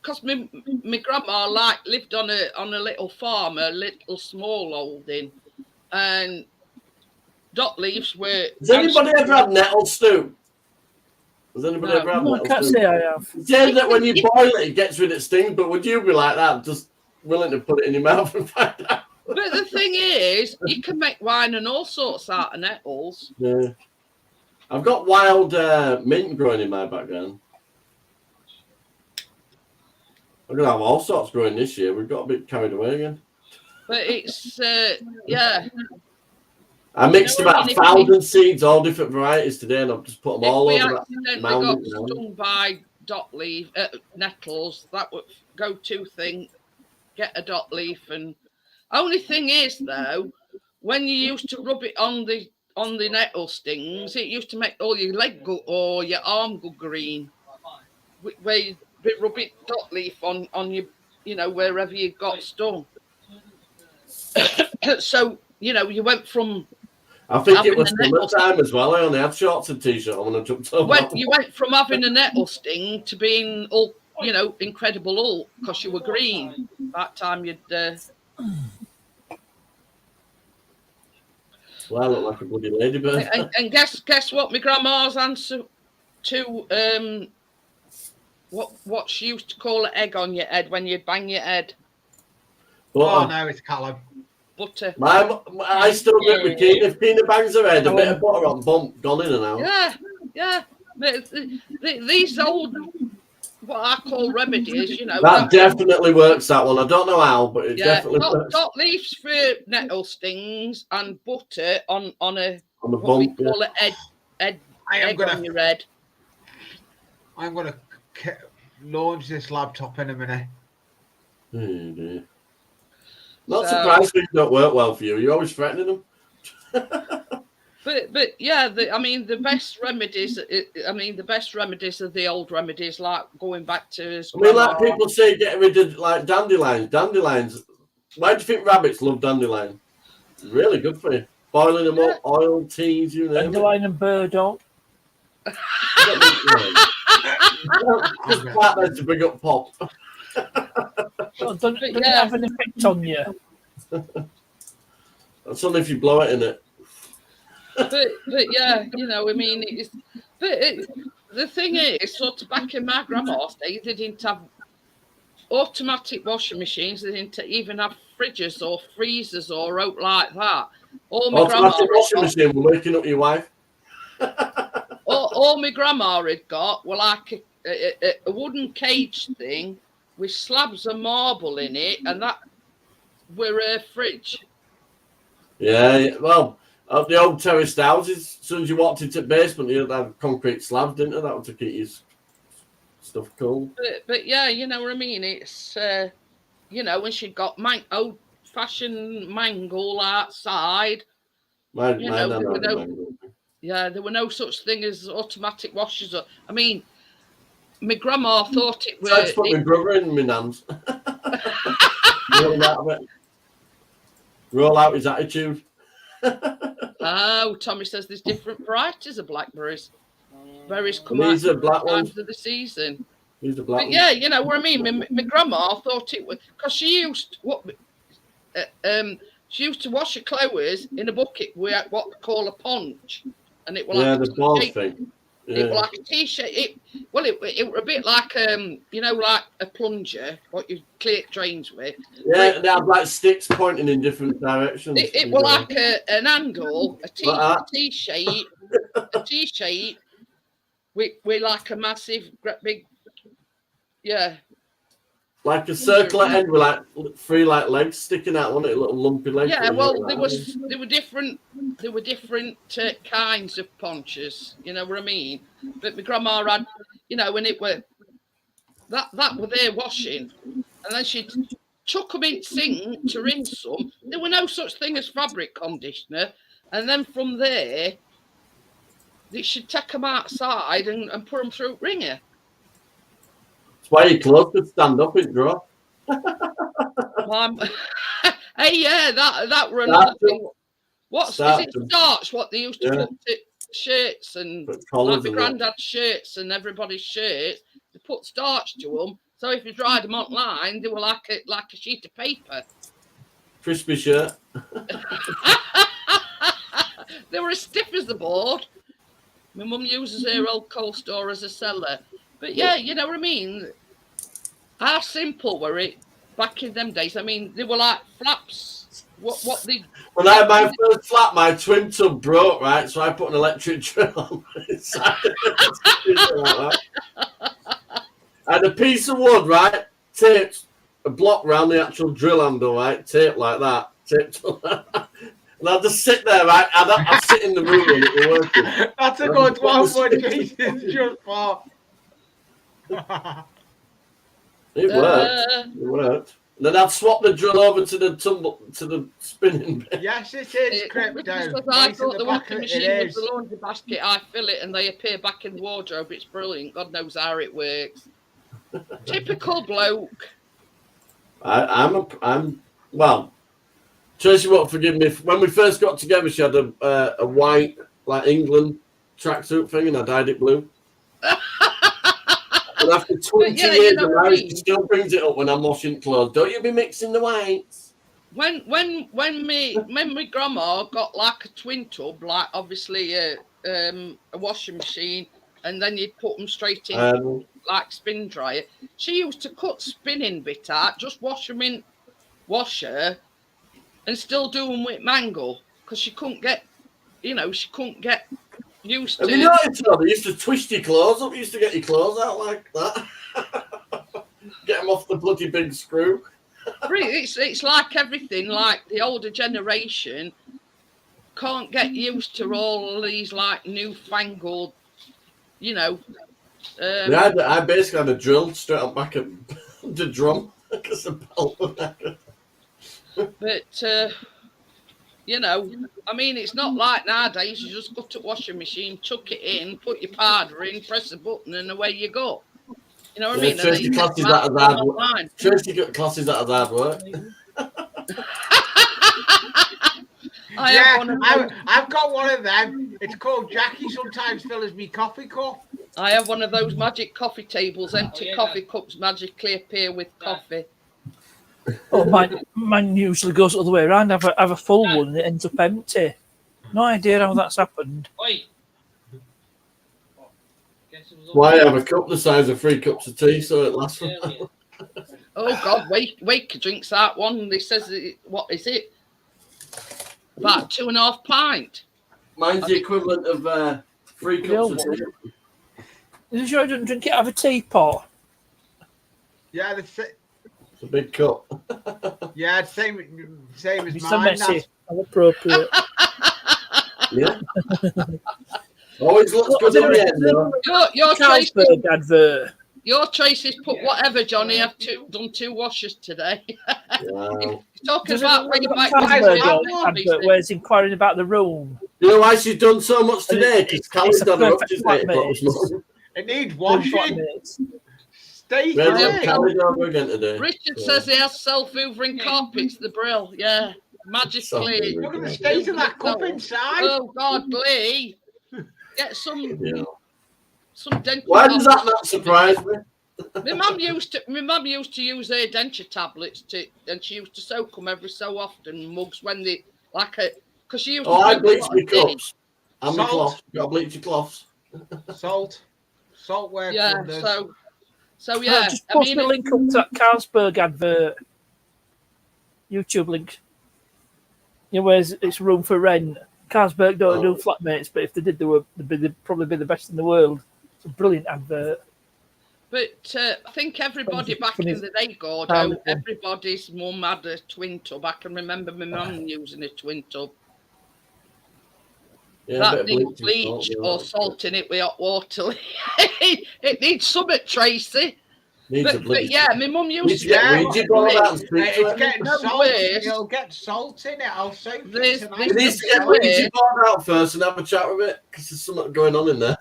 because my grandma lived on a little farm, a little small holding, and dot leaves were. Has anybody ever had nettle stew? Has anybody ever had nettle stew? I can't say I have. It says that when you boil it, it gets rid of stings, but would you be like that, just willing to put it in your mouth and find out? But the thing is, you can make wine and all sorts out of nettles. Yeah. I've got wild mint growing in my background. We're going to have all sorts growing this year. We've got a bit carried away again. But it's, yeah. I mixed about 1,000 seeds, all different varieties today, and I've just put them all over that mountain. We got stung by dot leaf, nettles. That would go-to thing. Get a dot leaf. And only thing is, though, when you used to rub it on the nettle stings, it used to make all your leg go or your arm go green. Where you rub it dot leaf on your, you know, wherever you got stung. So, you know, you went from. I think it was summertime as well. I only had shorts and t-shirt on when I jumped over. You went from having a nettle sting to being all, you know, Incredible Hulk because you were green. That time you'd. Well, I look like a bloody ladybird. And guess what? My grandma's answer to what she used to call an egg on your head when you'd bang your head. Oh no, it's Callum. Butter. I still get with Keena. If Keena bangs her head, a bit of butter on bump, gone in and out. Yeah. These old what I call remedies, you know. That definitely works, that one. I don't know how, but it definitely works. Dot leaves for nettle stings and butter on a On the what we bump, call it egg on your head. I'm gonna launch this laptop in a minute. Dear. Not So- surprised things don't work well for you. You're always threatening them. But yeah, the best remedies. The best remedies are the old remedies, like going back to. His I mean, like grandma. people say, get rid of like dandelions. Dandelions. Why do you think rabbits love dandelions? Really good for you. Boiling them up, oil, teas, you know. Dandelion and burdock. Just quite nice to bring up pop. Well, don't it have an effect on you? That's only if you blow it in it. But yeah, you know, I mean, the thing is, sort of back in my grandma's day, they didn't have automatic washing machines. They didn't even have fridges or freezers or out like that. All my grandma Automatic washing machine, we're waking up your wife. all my grandma had got were like a wooden cage thing with slabs of marble in it, and that were a fridge. Yeah, well, the old terraced houses, as soon as you walked into the basement, you'd have concrete slabs, didn't you? That was to keep your stuff cool. But yeah, you know what I mean? It's, you know, when she got old-fashioned mangle outside. Yeah, there were no such thing as automatic washers. I mean, my grandma thought it was. I just put my brother in my nan's. Roll out his attitude. Oh, Tommy says there's different varieties of blackberries. Berries come These out are black times ones. of the season. These are black But yeah, you know what I mean. My grandma thought it was because she used she used to wash her clothes in a bucket with what they call a ponch, and it was like the ball thing. Yeah. It was like a t-shirt. It was a bit like you know, like a plunger, what you clear drains with. Yeah, they have like sticks pointing in different directions. It was like an handle, a T-shape, with like a massive, big, yeah. Like a circular end with like three like legs sticking out, wasn't it? Little lumpy legs. Yeah, well, there were different kinds of ponchers. You know what I mean? But my grandma had, you know, when it were that were there washing, and then she'd chuck them in sink to rinse them. There were no such thing as fabric conditioner, and then from there, they should take them outside and put them through wringer. That's why your clothes could stand up and draw. Hey, yeah, that were another thing. Is it starch? What they used to put shirts and like my granddad's shirts and everybody's shirts. They put starch to them, so if you dried them online, they were like a sheet of paper. Crispy shirt. They were as stiff as the board. My mum uses her old coal store as a cellar. But yeah, you know what I mean? How simple were it back in them days? I mean, they were like flaps. What they... When I had my first flat, my twin tub broke, right? So I put an electric drill on inside. I had a piece of wood, right? Taped a block around the actual drill handle, right? Taped like that. Taped on that. And I'll just sit there, right? I'll sit in the room when it was working. That's a good one, but Jesus, just for. It worked. And then I'd swap the drill over to the spinning bit. Yes, it is. Crypto. I thought the washing machine was the laundry basket. I fill it and they appear back in the wardrobe. It's brilliant. God knows how it works. Typical bloke. I'm well. Tracy won't forgive me. When we first got together, she had a white, like England tracksuit thing, and I dyed it blue. And after 20 years of marriage, she still brings it up when I'm washing clothes. Don't you be mixing the whites? When my grandma got like a twin tub, like obviously a washing machine, and then you'd put them straight in like spin dryer. She used to cut spinning bit out, just wash them in washer, and still do them with mangle because she couldn't get used to. Have you noticed though, they used to twist your clothes up, you used to get your clothes out like that. Get them off the bloody big screw. It's like everything. Like the older generation can't get used to all these like newfangled, you know. Yeah, I basically had a drill straight up back at the drum because the belt was there. But you know, I mean, it's not like nowadays. You just go to washing machine, chuck it in, put your powder in, press a button, and away you go. You know what I mean? Tracy classes that as hard work. Tracy got classes that as hard work. I've got one of them. It's called Jackie. Sometimes fills me coffee cup. I have one of those magic coffee tables. Empty coffee cups magically appear with coffee. Oh, mine usually goes the other way around. I have a full one and it ends up empty. No idea how that's happened. Oi. Why have a cup the size of 3 cups of tea so it lasts for a while? Oh God, Wake drinks that one. They says, what is it? About 2.5 pints. Mine's the equivalent of 3 cups of tea. Are you sure I don't drink it out of a teapot? Yeah, it's a big cup. Yeah, same as It's so mine. messy. How appropriate. Yeah. Always looks good in the end, though. Your Carlsberg advert. Your Tracy's put whatever, Johnny. I've done 2 washes today. Wow. Talking Does about when you might be Carlsberg advert where it's inquiring about the room. You know why she's done so much today? Because Callie's a done her up perfect to flatmate. It needs washing. Stay We're clean. Callie's over again today. Richard says he has self-hoovering carpets, the Brill. Yeah, magically. Look at the state of that cup inside. Oh God, Lee. Get some denture. Why does that not surprise me? My mum used to use her denture tablets and she used to soak them every so often, mugs when they because she used to. Oh, I bleach my cups. And my Salt. cloths. Got to bleach your cloths. Salt works Yeah, wonders. so yeah. Just post the link up to that Carlsberg advert. YouTube link. You know, where it's room for rent. Carlsberg don't do flatmates, but if they did, they'd probably be the best in the world. It's a brilliant advert. But I think everybody back in the day, Gordo, everybody's mum had a twin tub. I can remember my mum using a twin tub. Yeah, That needs bleach or salt in it with hot water. It needs something, Tracy. But yeah, my mum used to get It's getting salt. You'll get salt in it. I'll say it needs to get Ouija board out first and have a chat with it because there's something going on in there.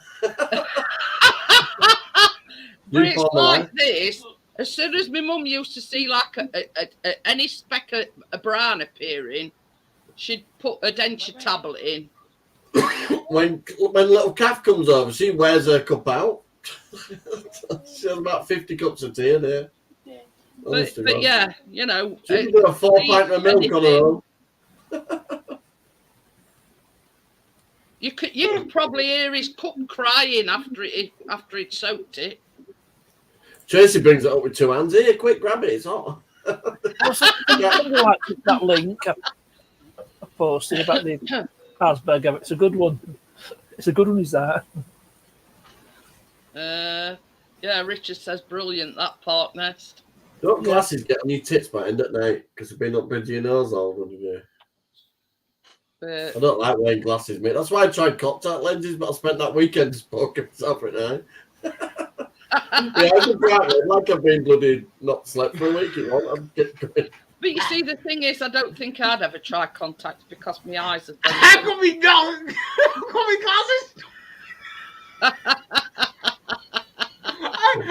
But it's like this. As soon as my mum used to see like any speck of brown appearing, she'd put a denture tablet in. When little calf comes over, she wears her cup out. She has about 50 cups of tea in there. But yeah, you know, she can do a 4 pint of milk on her own. You could probably hear his cup crying after he'd soaked it. Tracy brings it up with 2 hands. Here, quick, grab it. It's hot. Like that link I posted about the Carlsberg. It's a good one. It's a good one, is that? Yeah, Richard says brilliant, that park nest. Don't glasses get on your tits by end at night because they've been up into your nose all the day. I don't like wearing glasses, mate. That's why I tried contact lenses, but I spent that weekend just poking myself at night. Yeah, I can drive it like I've been bloody not slept for a week. But you see, the thing is, I don't think I'd ever try contacts because my eyes have. How can we go? Glasses?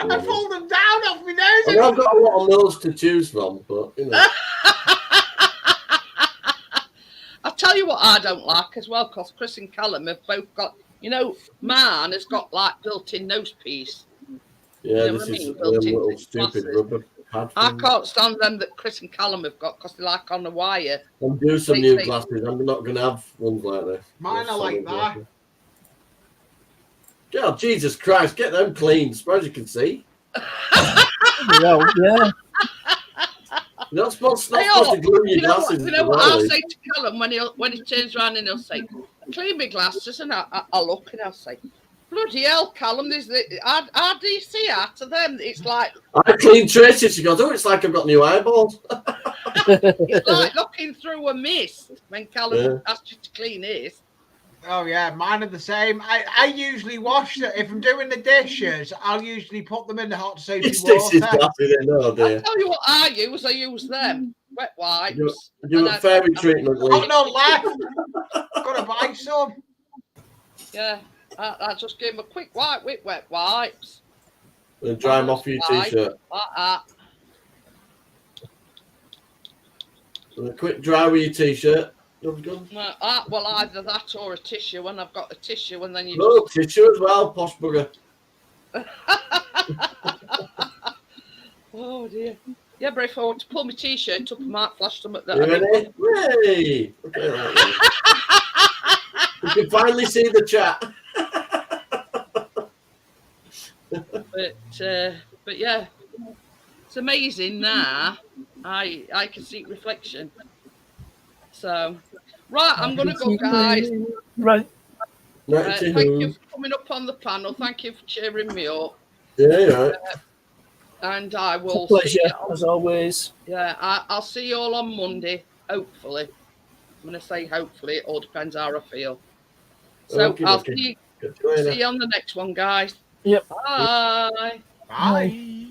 I pulled them down off my nose. I've got a lot of nose to choose from, but you know. I'll tell you what I don't like as well, because Chris and Callum have both got, you know, man has got like built-in nose piece. Yeah, you know this what I is mean? a Built-in little stupid rubber pad. I can't stand them that Chris and Callum have got because they're like on the wire. I'll do some new glasses. I'm not going to have ones like this. Mine are like that. Oh, Jesus Christ, get them clean, as far as you can see. Well, yeah. You're not supposed to glue your glasses. You know what I'll say to Callum when he turns around and he'll say, clean my glasses, and I'll look and I'll say, Bloody hell, Callum, there's the RDC out of them. It's like I clean Tracy. She goes, oh, it's like I've got new eyeballs. it's like looking through a mist when Callum asks you to clean his. Oh yeah, mine are the same. I usually wash it. If I'm doing the dishes, I'll usually put them in the hot soapy He sticks his water. glasses in, oh I'll dear. tell you what I use them. Wet wipes. Do a fairy treatment, Oh Lee. no, left. Gotta buy some. Yeah. I just give him a quick wipe with wet wipes. And dry them off your t-shirt. Like that. And a quick dry with your t-shirt. Well, either that or a tissue when I've got a tissue, and then you Oh, tissue as well, posh bugger. Oh dear. Yeah, but if I want to pull my t-shirt up, I might flash them at that. You ready? Hey! Okay, right. You can finally see the chat. But yeah, it's amazing now. I can see reflection. So, right, I'm gonna go, guys. Right. Thank you for coming up on the panel. Thank you for cheering me up. Yeah, you're right. And I It's a will pleasure, see you as always. Yeah, I'll see you all on Monday, hopefully. I'm going to say hopefully. It all depends how I feel. So I'll see you on the next one, guys. Yep. Bye. Bye.